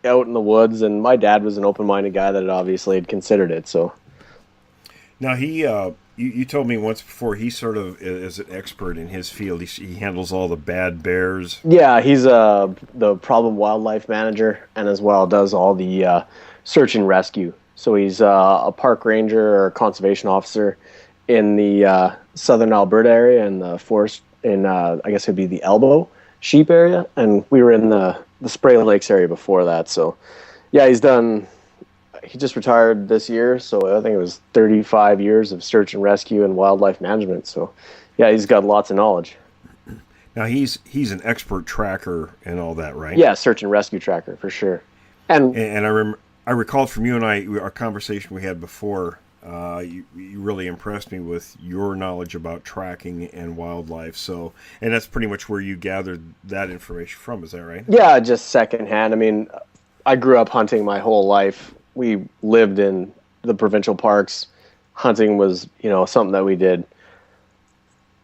out in the woods, and my dad was an open-minded guy that obviously had considered it. So Now you told me once before he sort of is an expert in his field. He handles all the bad bears. yeah, he's the problem wildlife manager, and as well does all the search and rescue. So he's a park ranger or conservation officer in the southern Alberta area and the forest in I guess it'd be the Elbow sheep area, and we were in the Spray Lakes area before that. So yeah, he just retired this year, so I think it was 35 years of search and rescue and wildlife management. So yeah, he's got lots of knowledge. Now he's an expert tracker and all that, right? Yeah, search and rescue tracker for sure. And I recalled from you and our conversation we had before. You really impressed me with your knowledge about tracking and wildlife. So, and that's pretty much where you gathered that information from. Is that right? yeah, just secondhand. I mean, I grew up hunting my whole life. We lived in the provincial parks. Hunting was, something that we did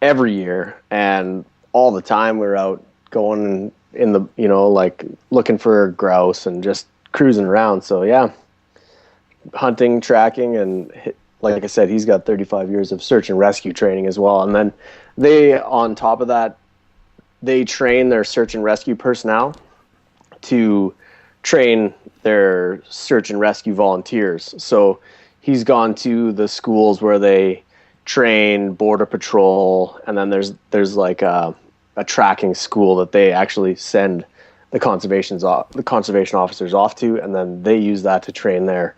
every year, and all the time we were out going in the, like looking for grouse and just cruising around. So yeah, hunting, tracking, and like I said, he's got 35 years of search and rescue training as well. And then on top of that, they train their search and rescue personnel to train their search and rescue volunteers. So he's gone to the schools where they train border patrol, and then there's like a tracking school that they actually send the conservation officers off to, and then they use that to train their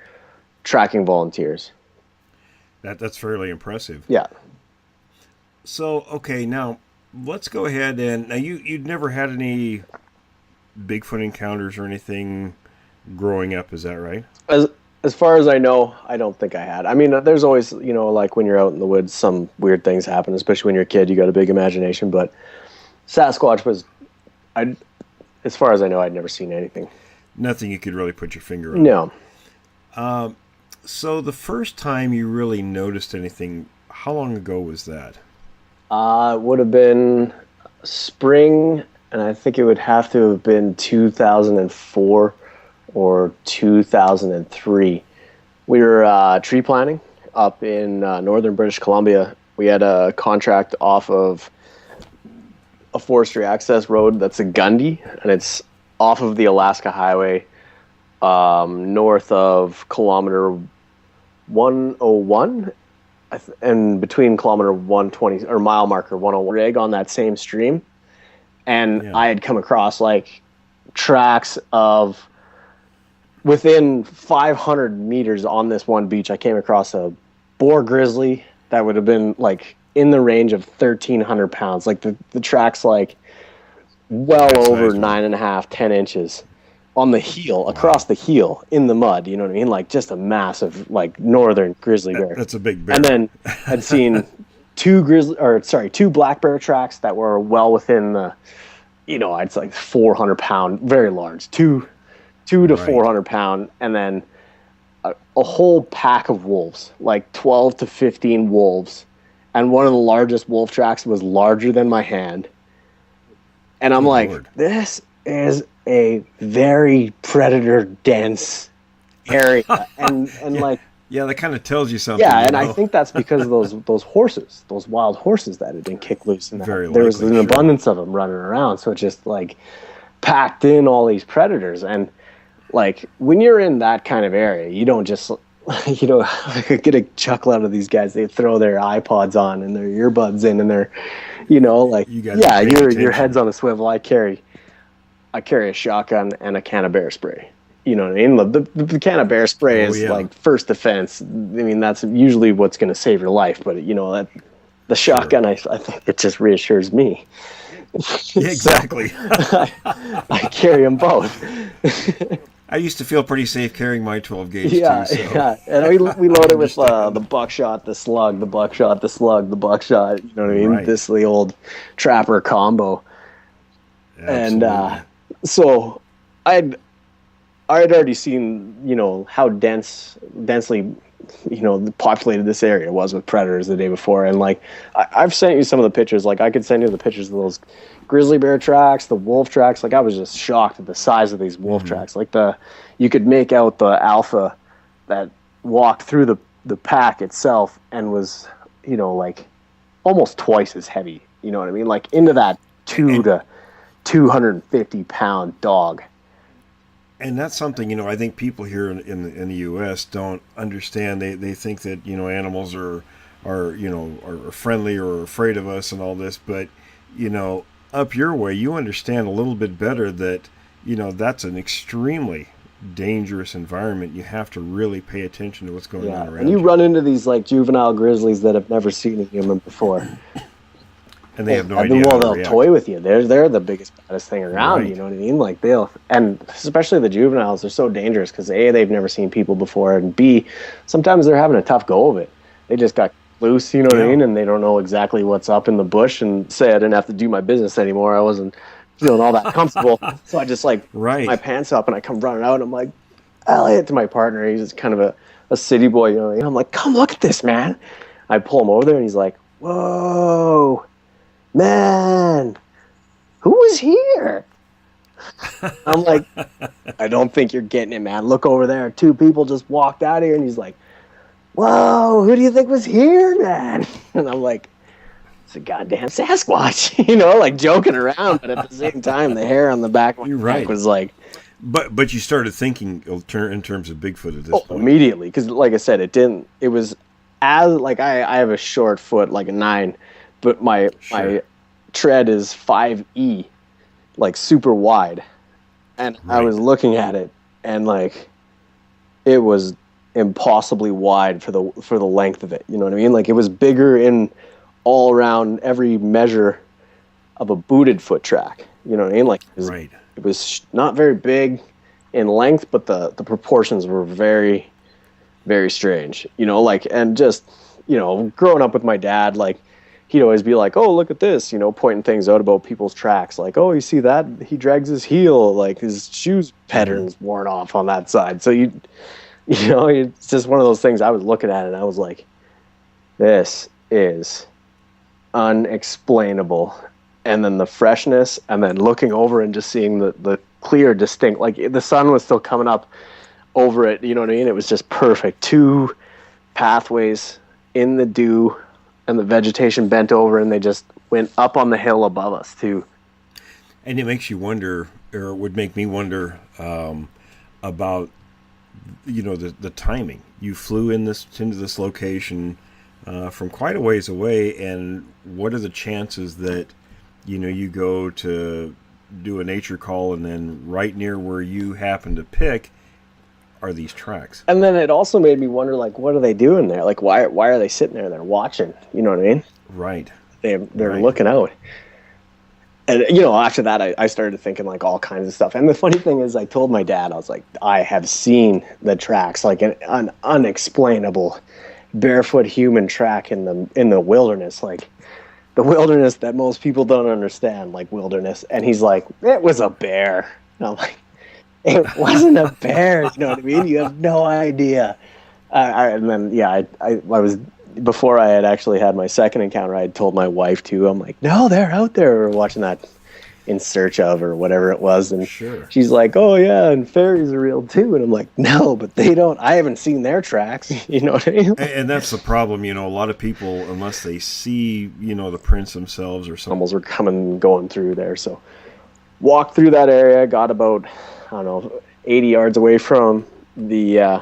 tracking volunteers. That's fairly impressive. Yeah. So, okay, now let's go ahead and now you'd never had any Bigfoot encounters or anything growing up. Is that right? As far as I know, I don't think I had. I mean, there's always, like when you're out in the woods, some weird things happen, especially when you're a kid. You got a big imagination, but Sasquatch was, as far as I know, I'd never seen anything. Nothing you could really put your finger on. No. So the first time you really noticed anything, how long ago was that? It would have been spring, and I think it would have to have been 2004 or 2003. We were tree planting up in northern British Columbia. We had a contract off of a forestry access road that's a Gundy, and it's off of the Alaska Highway, north of kilometer 101, and between kilometer 120 or mile marker 101. Rig on that same stream, and I had come across like tracks of within 500 meters on this one beach. I came across a boar grizzly that would have been like in the range of 1,300 pounds. Like the track's like well over 9.5, 10 inches on the heel, across the heel in the mud. You know what I mean? Like just a massive like northern grizzly bear. That's a big bear. And then I'd seen two black bear tracks that were well within the, it's like 400 pound, very large, two to 400 pound, and then a whole pack of wolves, like 12 to 15 wolves, and one of the largest wolf tracks was larger than my hand. And I'm like, Lord, this is a very predator dense area, and like, yeah, that kind of tells you something. Yeah, and I think that's because of those horses, those wild horses that had been kicked loose, and there was an abundance of them running around. So it just like packed in all these predators. And like when you're in that kind of area, you don't just get a chuckle out of these guys. They throw their iPods on and their earbuds in, and they're your head's on a swivel. I carry a shotgun and a can of bear spray. You know what I mean? The can of bear spray is like first defense. I mean, that's usually what's going to save your life. But that the shotgun, I think it just reassures me. Exactly. So, I carry them both. I used to feel pretty safe carrying my 12 gauge too. So. Yeah, and we load it with the buckshot, the slug, the buckshot, the slug, the buckshot. You know what I mean? Right. This is the old trapper combo. Absolutely. And so I had already seen, how densely, populated this area was with predators the day before. And like, I've sent you some of the pictures. Like I could send you the pictures of those grizzly bear tracks, the wolf tracks. Like I was just shocked at the size of these wolf tracks. Like you could make out the alpha that walked through the pack itself and was, like almost twice as heavy. You know what I mean? Like into that 250 pound dog. And that's something, I think people here in the U.S. don't understand. They think that, animals are friendly or afraid of us and all this. But, up your way, you understand a little bit better that, that's an extremely dangerous environment. You have to really pay attention to what's going on around you. And you run into these like juvenile grizzlies that have never seen a human before. And they have no idea. Well, they'll toy with you. They're the biggest, baddest thing around. Right. You know what I mean? Like and especially the juveniles, they're so dangerous because A, they've never seen people before, and B, sometimes they're having a tough go of it. They just got loose, you know what I mean? And they don't know exactly what's up in the bush. And say I didn't have to do my business anymore. I wasn't feeling all that comfortable, so I just like put my pants up and I come running out. And I'm like, Elliot, to my partner. He's just kind of a city boy, you know. And I'm like, come look at this, man. I pull him over there, and he's like, whoa. Man, who was here? I'm like, I don't think you're getting it, man. Look over there. 2 people just walked out here, and he's like, whoa, who do you think was here, man? And I'm like, it's a goddamn Sasquatch, like joking around, but at the same time, the hair on the back of my neck was like. But you started thinking in terms of Bigfoot at this point. Immediately, because like I said, it was as like I have a short foot, like a 9. But my tread is 5E, like super wide. And I was looking at it, and like it was impossibly wide for the length of it. You know what I mean? Like it was bigger in all around every measure of a booted foot track. You know what I mean? Like it was not very big, in length, but the proportions were very, very strange, you know, like, and just, you know, growing up with my dad, like, he'd always be like, oh, look at this, you know, pointing things out about people's tracks. Like, oh, you see that? He drags his heel, like his shoes pattern's worn off on that side. So you know, it's just one of those things. I was looking at it and I was like, this is unexplainable. And then the freshness, and then looking over and just seeing the clear, distinct, like the sun was still coming up over it, you know what I mean? It was just perfect. 2 pathways in the dew, and the vegetation bent over, and they just went up on the hill above us too. And it makes you wonder, or it would make me wonder, about, you know, the timing. You flew into this location from quite a ways away, and what are the chances that, you know, you go to do a nature call, and then right near where you happen to pick are these tracks? And then it also made me wonder, like, what are they doing there? Like, why are they sitting there? They're watching. You know what I mean? Right. They're looking out. And, you know, after that, I started thinking, like, all kinds of stuff. And the funny thing is, I told my dad, I was like, I have seen the tracks, like an unexplainable barefoot human track in the wilderness, like the wilderness that most people don't understand, like wilderness. And he's like, it was a bear. And I'm like, it wasn't a bear. You know what I mean? You have no idea. And then, yeah, I was, before I had actually had my second encounter, I had told my wife too. I'm like, no, they're out there. We're watching that In Search Of or whatever it was. And sure. She's like, oh yeah, and fairies are real too. And I'm like, no, but they don't. I haven't seen their tracks. You know what I mean? And that's the problem. You know, a lot of people, unless they see, you know, the prints themselves or something. Animals were going through there. So walked through that area, got about, I don't know, 80 yards away from the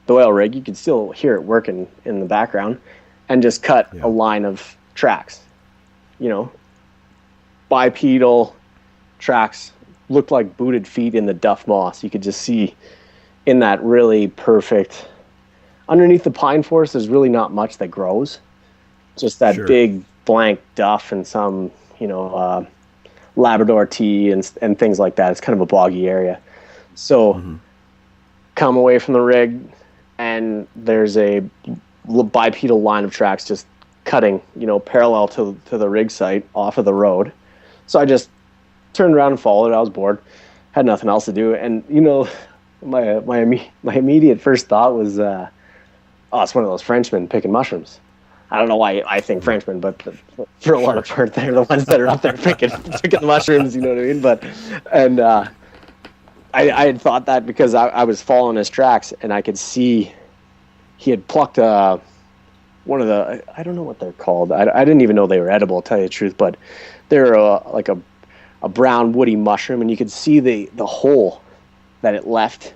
oil rig. You could still hear it working in the background, and just cut a line of tracks, you know, bipedal tracks, looked like booted feet in the duff moss. You could just see in that really perfect, underneath the pine forest, there's really not much that grows, just that big blank duff and some, you know, Labrador tea and things like that. It's kind of a boggy area. So come away from the rig, and there's a bipedal line of tracks just cutting, you know, parallel to the rig site off of the road. So I just turned around and followed. I was bored, had nothing else to do. And, you know, my immediate first thought was, oh, it's one of those Frenchmen picking mushrooms. I don't know why I think Frenchmen, but for a lot of part, they're the ones that are up there picking mushrooms, you know what I mean? But, and I had thought that because I was following his tracks, and I could see he had plucked one of the, I don't know what they're called. I didn't even know they were edible, to tell you the truth, but they're like a brown woody mushroom, and you could see the hole that it left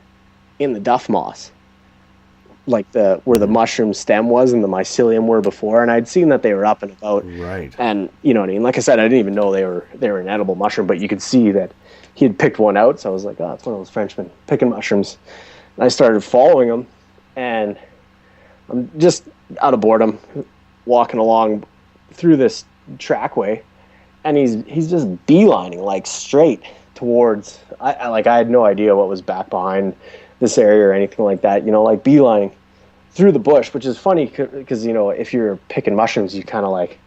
in the duff moss, like where the mushroom stem was and the mycelium were before. And I'd seen that they were up and about. Right. And, you know what I mean? Like I said, I didn't even know they were an edible mushroom, but you could see that he had picked one out. So I was like, oh, it's one of those Frenchmen picking mushrooms. And I started following him, and I'm just out of boredom walking along through this trackway, and he's just beelining, like, straight towards, I had no idea what was back behind this area or anything like that, you know, like beelining through the bush, which is funny because, you know, if you're picking mushrooms, you kind of like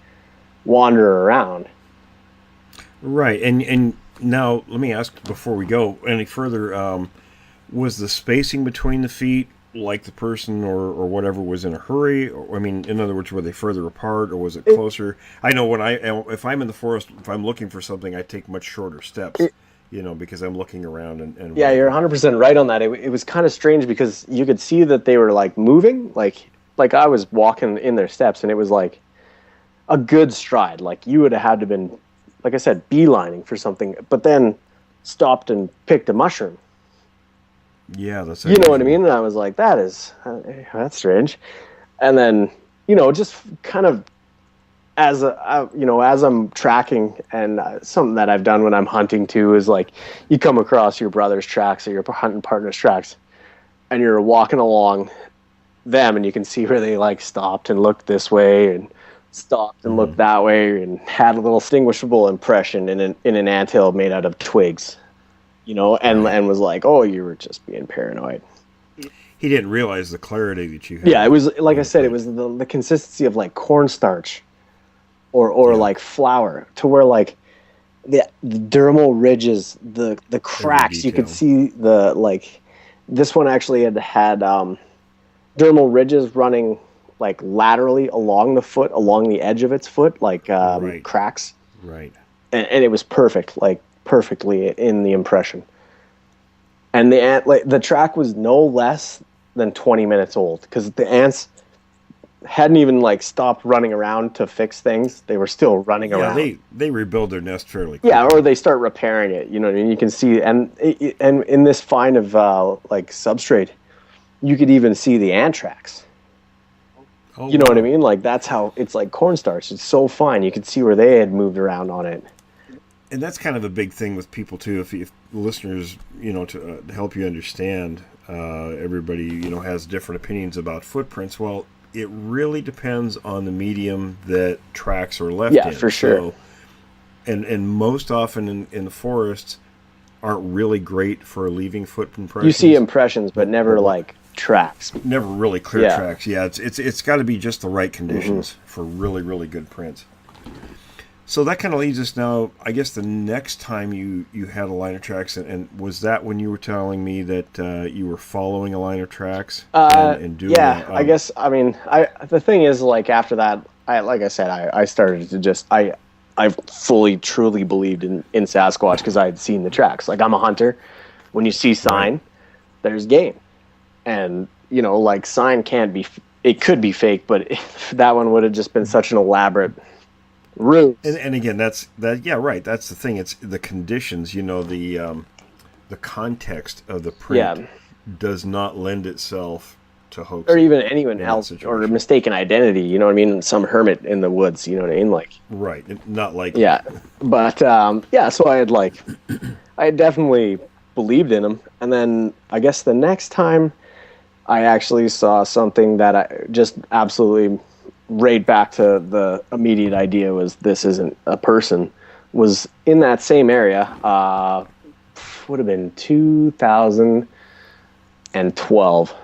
wander around. Right. And now let me ask before we go any further, was the spacing between the feet like the person or whatever was in a hurry? Or, I mean, in other words, were they further apart, or was it closer? I know if I'm in the forest, if I'm looking for something, I take much shorter steps, you know, because I'm looking around and yeah, you're 100% right on that. It was kind of strange because you could see that they were like moving, like I was walking in their steps, and it was like a good stride. Like you would have had to been, like I said, beelining for something, but then stopped and picked a mushroom. Yeah, that's you know what I mean. And I was like, that's strange. And then, you know, just kind of as I'm tracking, and something that I've done when I'm hunting too is like you come across your brother's tracks or your hunting partner's tracks, and you're walking along them, and you can see where they like stopped and looked this way and stopped and looked that way and had a little distinguishable impression in an anthill made out of twigs. and was like, oh, you were just being paranoid. He didn't realize the clarity that you had. Yeah, it was like I said, it was the consistency of like cornstarch or like flour, to where like the dermal ridges, the cracks, you could see the like. This one actually had dermal ridges running like laterally along the foot, along the edge of its foot, like cracks. Right. And it was perfect, like perfectly in the impression. And the track was no less than 20 minutes old, because the ants hadn't even like stopped running around to fix things. They were still running around. They rebuild their nest fairly quickly. Yeah, or they start repairing it. You know what I mean? You can see, and in this find of like substrate, you could even see the ant tracks. Oh, you know what I mean? Like, that's how it's like cornstarch. It's so fine. You could see where they had moved around on it. And that's kind of a big thing with people too. If listeners, to help you understand, everybody, has different opinions about footprints. Well, it really depends on the medium that tracks are left in. Yeah, for sure. So, and most often in the forests aren't really great for leaving footprint impressions. You see impressions, but never like tracks. Never really clear tracks. Yeah, it's got to be just the right conditions for really, really good prints. So that kind of leads us now, I guess, the next time you had a line of tracks, and was that when you were telling me that you were following a line of tracks? And doing I guess, I mean, the thing is, like, after that, I started to just, I fully, truly believed in Sasquatch, because I had seen the tracks. Like, I'm a hunter. When you see sign, there's game. And, like, sign it could be fake, but that one would have just been such an elaborate route. And again, that's right. That's the thing. It's the conditions. The context of the print does not lend itself to hoax, or even anyone else, or mistaken identity. You know what I mean? Some hermit in the woods. You know what I mean? Like, right? Not like but So I had definitely believed in him, and then I guess the next time I actually saw something that I just absolutely right back to the immediate idea was, this isn't a person, was in that same area. Would have been 2012.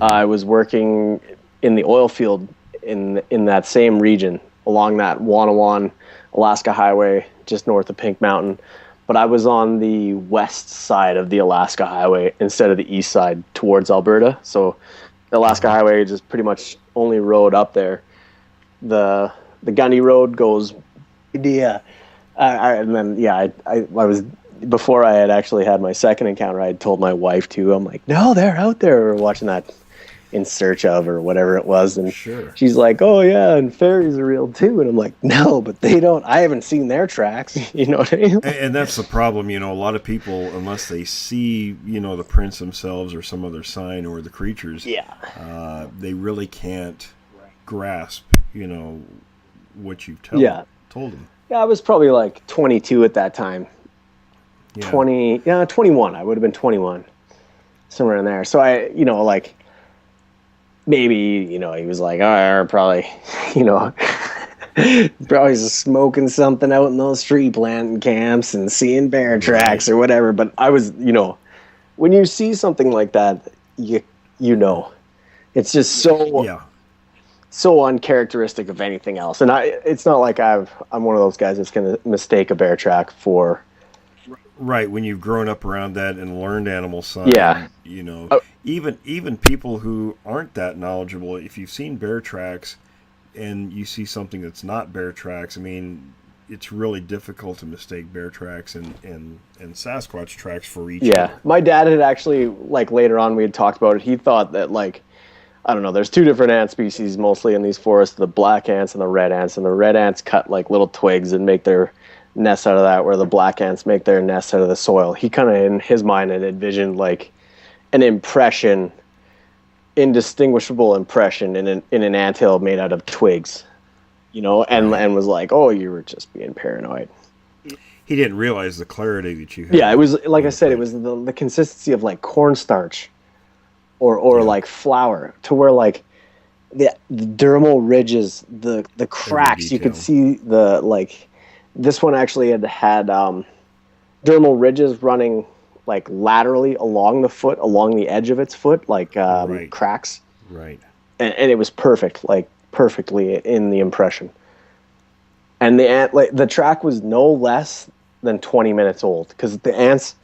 I was working in the oil field in that same region along that Wannawan Alaska Highway, just north of Pink Mountain. But I was on the west side of the Alaska Highway instead of the east side towards Alberta. So the Alaska Highway is just pretty much only road up there. The Gundy Road goes, and then I was, before I had actually had my second encounter, I had told my wife too. I'm like, no, they're out there. We're watching that In Search Of or whatever it was, and she's like, oh yeah, and fairies are real too. And I'm like, no, but they don't. I haven't seen their tracks. You know what I mean? And that's the problem. A lot of people, unless they see the prints themselves or some other sign or the creatures, they really can't grasp what you've told them. Yeah, I was probably like 22 at that time. 21. I would have been 21, somewhere in there. So I, like, maybe, he was like, oh, probably, probably just smoking something out in those tree planting camps and seeing bear tracks or whatever. But I was, when you see something like that, it's just so uncharacteristic of anything else. And it's not like I'm one of those guys that's going to mistake a bear track for. Right, when you've grown up around that and learned animal sign, even people who aren't that knowledgeable, if you've seen bear tracks and you see something that's not bear tracks, I mean, it's really difficult to mistake bear tracks and Sasquatch tracks for each other. My dad had actually, like, later on we had talked about it, he thought that, like, I don't know, there's two different ant species mostly in these forests, the black ants and the red ants, and the red ants cut, like, little twigs and make their nests out of that, where the black ants make their nests out of the soil. He kind of, in his mind, had envisioned like an impression, indistinguishable impression in an anthill made out of twigs, and was like, oh, you were just being paranoid. He didn't realize the clarity that you had. Yeah, it was, like I said, it was the consistency of like cornstarch or like flour, to where like the dermal ridges, the cracks, you could see the, like, this one actually had dermal ridges running like laterally along the foot, along the edge of its foot, like Right. cracks. Right. And it was perfect, like perfectly in the impression. And the track was no less than 20 minutes old because the ants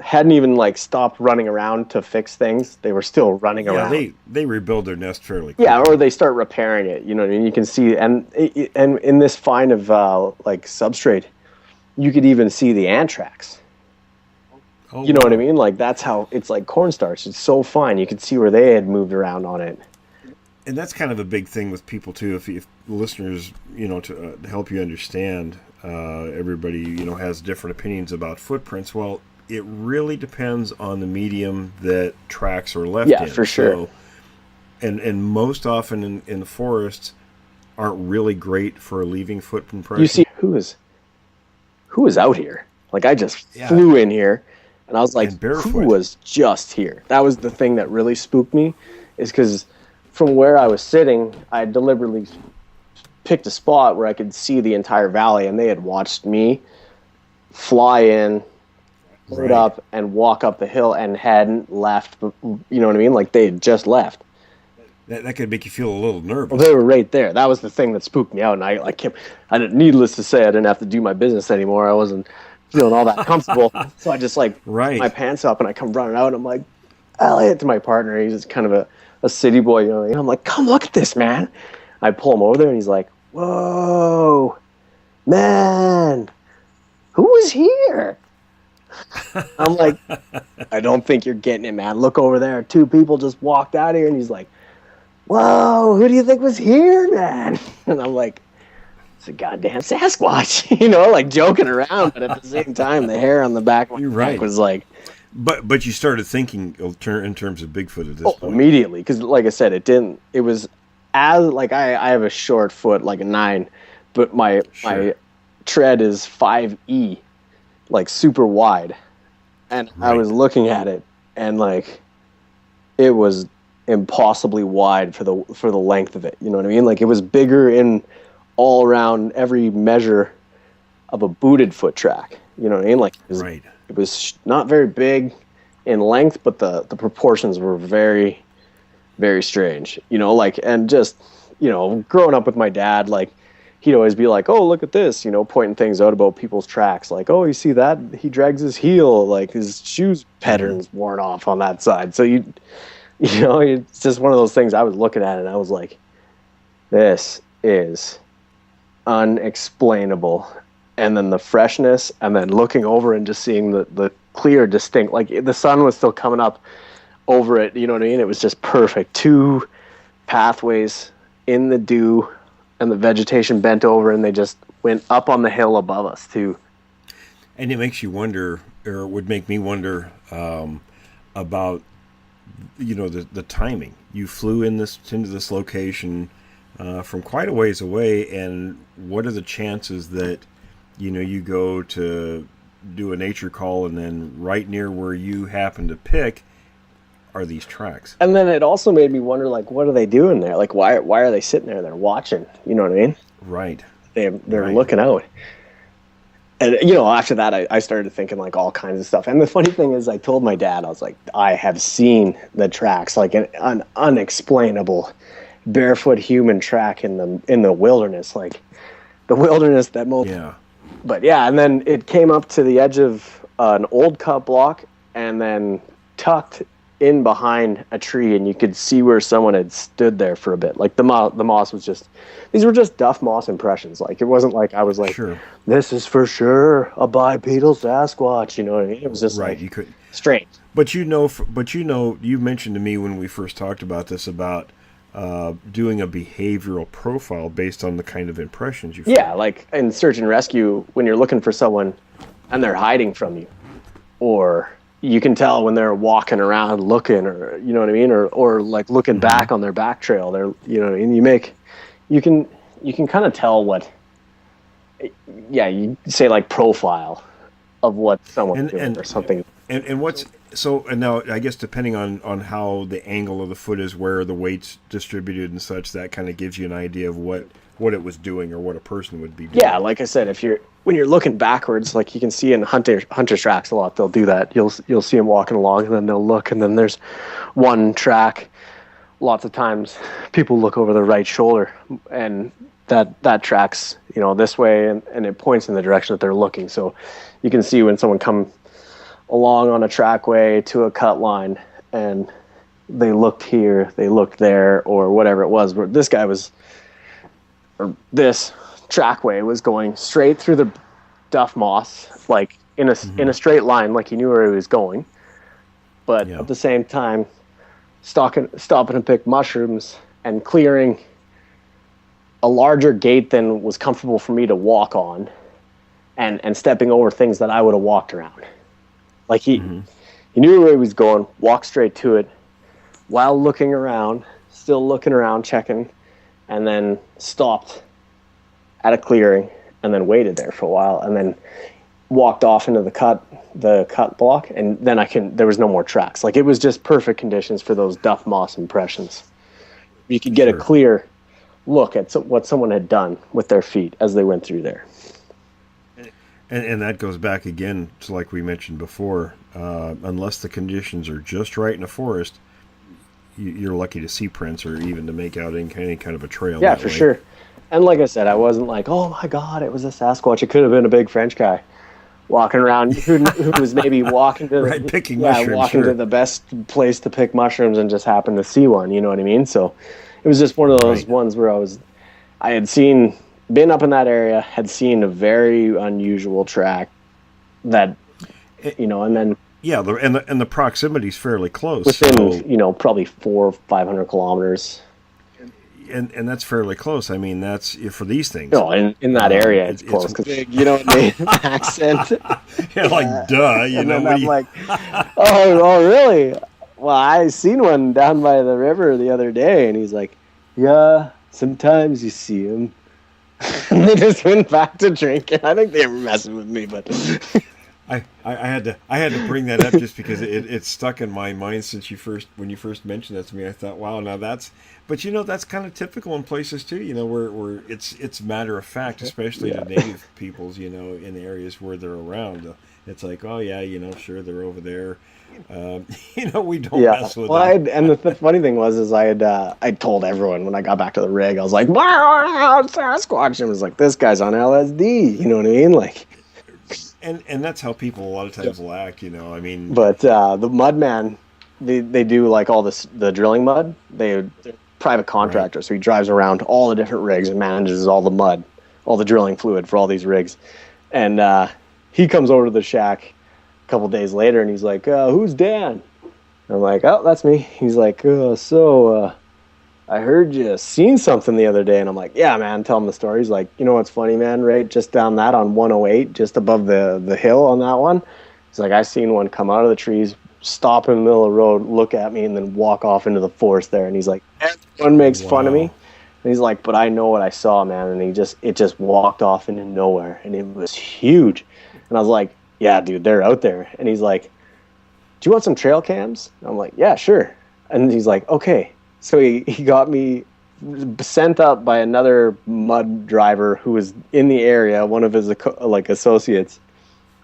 hadn't even like stopped running around to fix things. They were still running around. Yeah, they rebuild their nest fairly quickly. Yeah, or they start repairing it. You know what I mean? You can see, and in this find of like substrate, you could even see the ant tracks. Oh, You know wow. what I mean? Like that's how it's like cornstarch. It's so fine. You could see where they had moved around on it. And that's kind of a big thing with people too. If listeners, to help you understand, everybody, has different opinions about footprints. Well, it really depends on the medium that tracks are left in. Yeah, for sure. So, and most often in the forests aren't really great for leaving footprint. You see who was out here? Like I just flew in here, and I was like, And barefoot. who was just here? That was the thing that really spooked me, is because from where I was sitting, I deliberately picked a spot where I could see the entire valley, and they had watched me fly in, load Right. up, and walk up the hill, and hadn't left. You know what I mean? Like they had just left. That could make you feel a little nervous. Well, they were right there. That was the thing that spooked me out, and I kept. Needless to say, I didn't have to do my business anymore. I wasn't feeling all that comfortable, so I just like Right. put my pants up, and I come running out, and I'm like, Elliot, to my partner. He's just kind of a city boy, you know. And I'm like, come look at this, man. I pull him over there, and he's like, whoa, man, who was here? I'm like, I don't think you're getting it, man. Look over there. 2 people just walked out here, and he's like, whoa, who do you think was here, man? And I'm like, it's a goddamn Sasquatch, like joking around, but at the same time, the hair on the back of my You're neck right. was like, But you started thinking in terms of Bigfoot at this point. immediately, because like I said, it was as like I have a short foot, like a 9, but my tread is 5E, like super wide, and I Right. was looking at it, and like it was impossibly wide for the length of it. You know what I mean? Like it was bigger in all around every measure of a booted foot track. You know what I mean? Like Right. it was not very big in length, but the proportions were very, very strange. Like, and just, growing up with my dad, like he'd always be like, oh, look at this, pointing things out about people's tracks. Like, oh, you see that? He drags his heel, like his shoes pattern's worn off on that side. So it's just one of those things. I was looking at it and I was like, this is unexplainable. And then the freshness, and then looking over and just seeing the clear, distinct, like the sun was still coming up over it. You know what I mean? It was just perfect. 2 pathways in the dew, and the vegetation bent over, and they just went up on the hill above us too. And it makes you wonder, or would make me wonder, about the timing. You flew into this location from quite a ways away, and what are the chances that you go to do a nature call, and then right near where you happen to pick are these tracks? And then it also made me wonder, like, what are they doing there? Like, why are they sitting there? They're watching. You know what I mean? Right. They're Right. looking out. And, after that, I started thinking, like, all kinds of stuff. And the funny thing is, I told my dad, I was like, I have seen the tracks, like an unexplainable barefoot human track in the wilderness, like the wilderness that most. Yeah. But yeah, and then it came up to the edge of an old cut block, and then tucked in behind a tree, and you could see where someone had stood there for a bit. Like the moss was just, these were just duff moss impressions. Like it wasn't like I was like, Sure. this is for sure a bipedal Sasquatch. You know what I mean? It was just Right. like You could. strange. But you mentioned to me when we first talked about this about doing a behavioral profile based on the kind of impressions you. Yeah, like in search and rescue, when you're looking for someone and they're hiding from you, or you can tell when they're walking around looking, or you know what I mean, or like looking back on their back trail. They're, you know what I mean. You can kind of tell what. Yeah, you say like profile of what someone's doing or something. And what's so, and now I guess depending on how the angle of the foot is, where the weight's distributed and such, that kind of gives you an idea of what what it was doing or what a person would be doing. Yeah, like I said, when you're looking backwards, like you can see in hunter tracks a lot, they'll do that. You'll see them walking along, and then they'll look, and then there's one track. Lots of times, people look over their right shoulder, and that tracks, this way, and it points in the direction that they're looking. So you can see when someone come along on a trackway to a cut line, and they looked here, they looked there, or whatever it was. But this trackway was going straight through the duff moss, like in a straight line, like he knew where he was going. But at the same time, stopping to pick mushrooms and clearing a larger gate than was comfortable for me to walk on, and stepping over things that I would have walked around. Like he knew where he was going, walked straight to it, while looking around, still looking around, checking, and then stopped at a clearing, and then waited there for a while, and then walked off into the cut block, and then there was no more tracks. Like, it was just perfect conditions for those duff moss impressions. You could get a clear look at what someone had done with their feet as they went through there. And that goes back again to, like we mentioned before, unless the conditions are just right in a forest, you're lucky to see prints or even to make out any kind of a trail. Yeah, for sure. And like I said, I wasn't like, oh my God, it was a Sasquatch. It could have been a big French guy walking around who was maybe walking to picking mushrooms, walking to the best place to pick mushrooms and just happened to see one. You know what I mean? So it was just one of those ones where I had been up in that area, had seen a very unusual track that, and then and the proximity is fairly close. Within probably 400 or 500 kilometers. And that's fairly close. I mean, that's for these things. No, in that area, it's close. Cause, you know what I mean? Accent. Yeah, like, duh. And then I'm like, oh, really? Well, I seen one down by the river the other day, and he's like, yeah, sometimes you see him. And they just went back to drinking. I think they were messing with me, but... I had to bring that up just because it stuck in my mind when you first mentioned that to me. I thought, wow, now that's kind of typical in places too, where it's matter of fact, especially to native peoples, in the areas where they're around. It's like, oh yeah, sure, they're over there. We don't mess with them. And the funny thing was I told everyone when I got back to the rig, I was like, wow, Sasquatch, and it was like, this guy's on LSD, you know what I mean? Like. And that's how people a lot of times will act, I mean. But the Mudman, they do like all the drilling mud. They're private contractors, so he drives around all the different rigs and manages all the mud, all the drilling fluid for all these rigs. And he comes over to the shack a couple days later, and he's like, "Who's Dan?" I'm like, "Oh, that's me." He's like, I heard you seen something the other day. And I'm like, yeah, man, tell him the story. He's like, you know what's funny, man, right just down that on 108, just above the hill on that one. He's like, I seen one come out of the trees, stop in the middle of the road, look at me, and then walk off into the forest there. And he's like, everyone makes fun of me. And he's like, but I know what I saw, man. And it just walked off into nowhere. And it was huge. And I was like, yeah, dude, they're out there. And he's like, do you want some trail cams? And I'm like, yeah, sure. And he's like, okay. So he got me sent up by another mud driver who was in the area, one of his associates,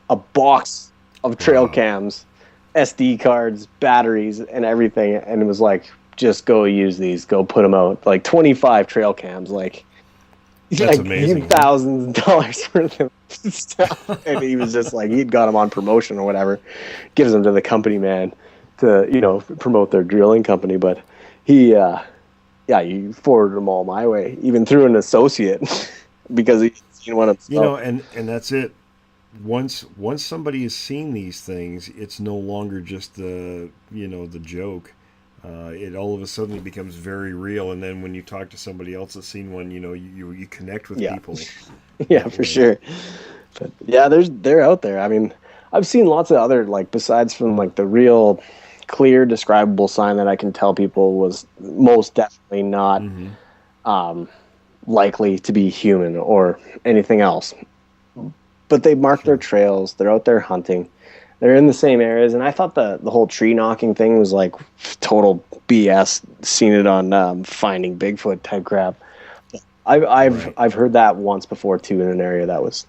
a box of trail cams, SD cards, batteries, and everything. And it was like, just go use these, go put them out. Like 25 trail cams, that's amazing. Thousands of dollars worth of stuff. And he was just like, he'd got them on promotion or whatever, gives them to the company man to, promote their drilling company. But he forwarded them all my way, even through an associate, because he'd seen one himself. And that's it. Once somebody has seen these things, it's no longer just the joke. It all of a sudden becomes very real, and then when you talk to somebody else that's seen one, you connect with people. Yeah, for sure. But yeah, they're out there. I mean, I've seen lots of other, besides from the real clear describable sign that I can tell people was most definitely not likely to be human or anything else. But they mark their trails. They're out there hunting. They're in the same areas. And I thought the whole tree knocking thing was total BS. Seen it on Finding Bigfoot type crap. I've heard that once before too in an area that was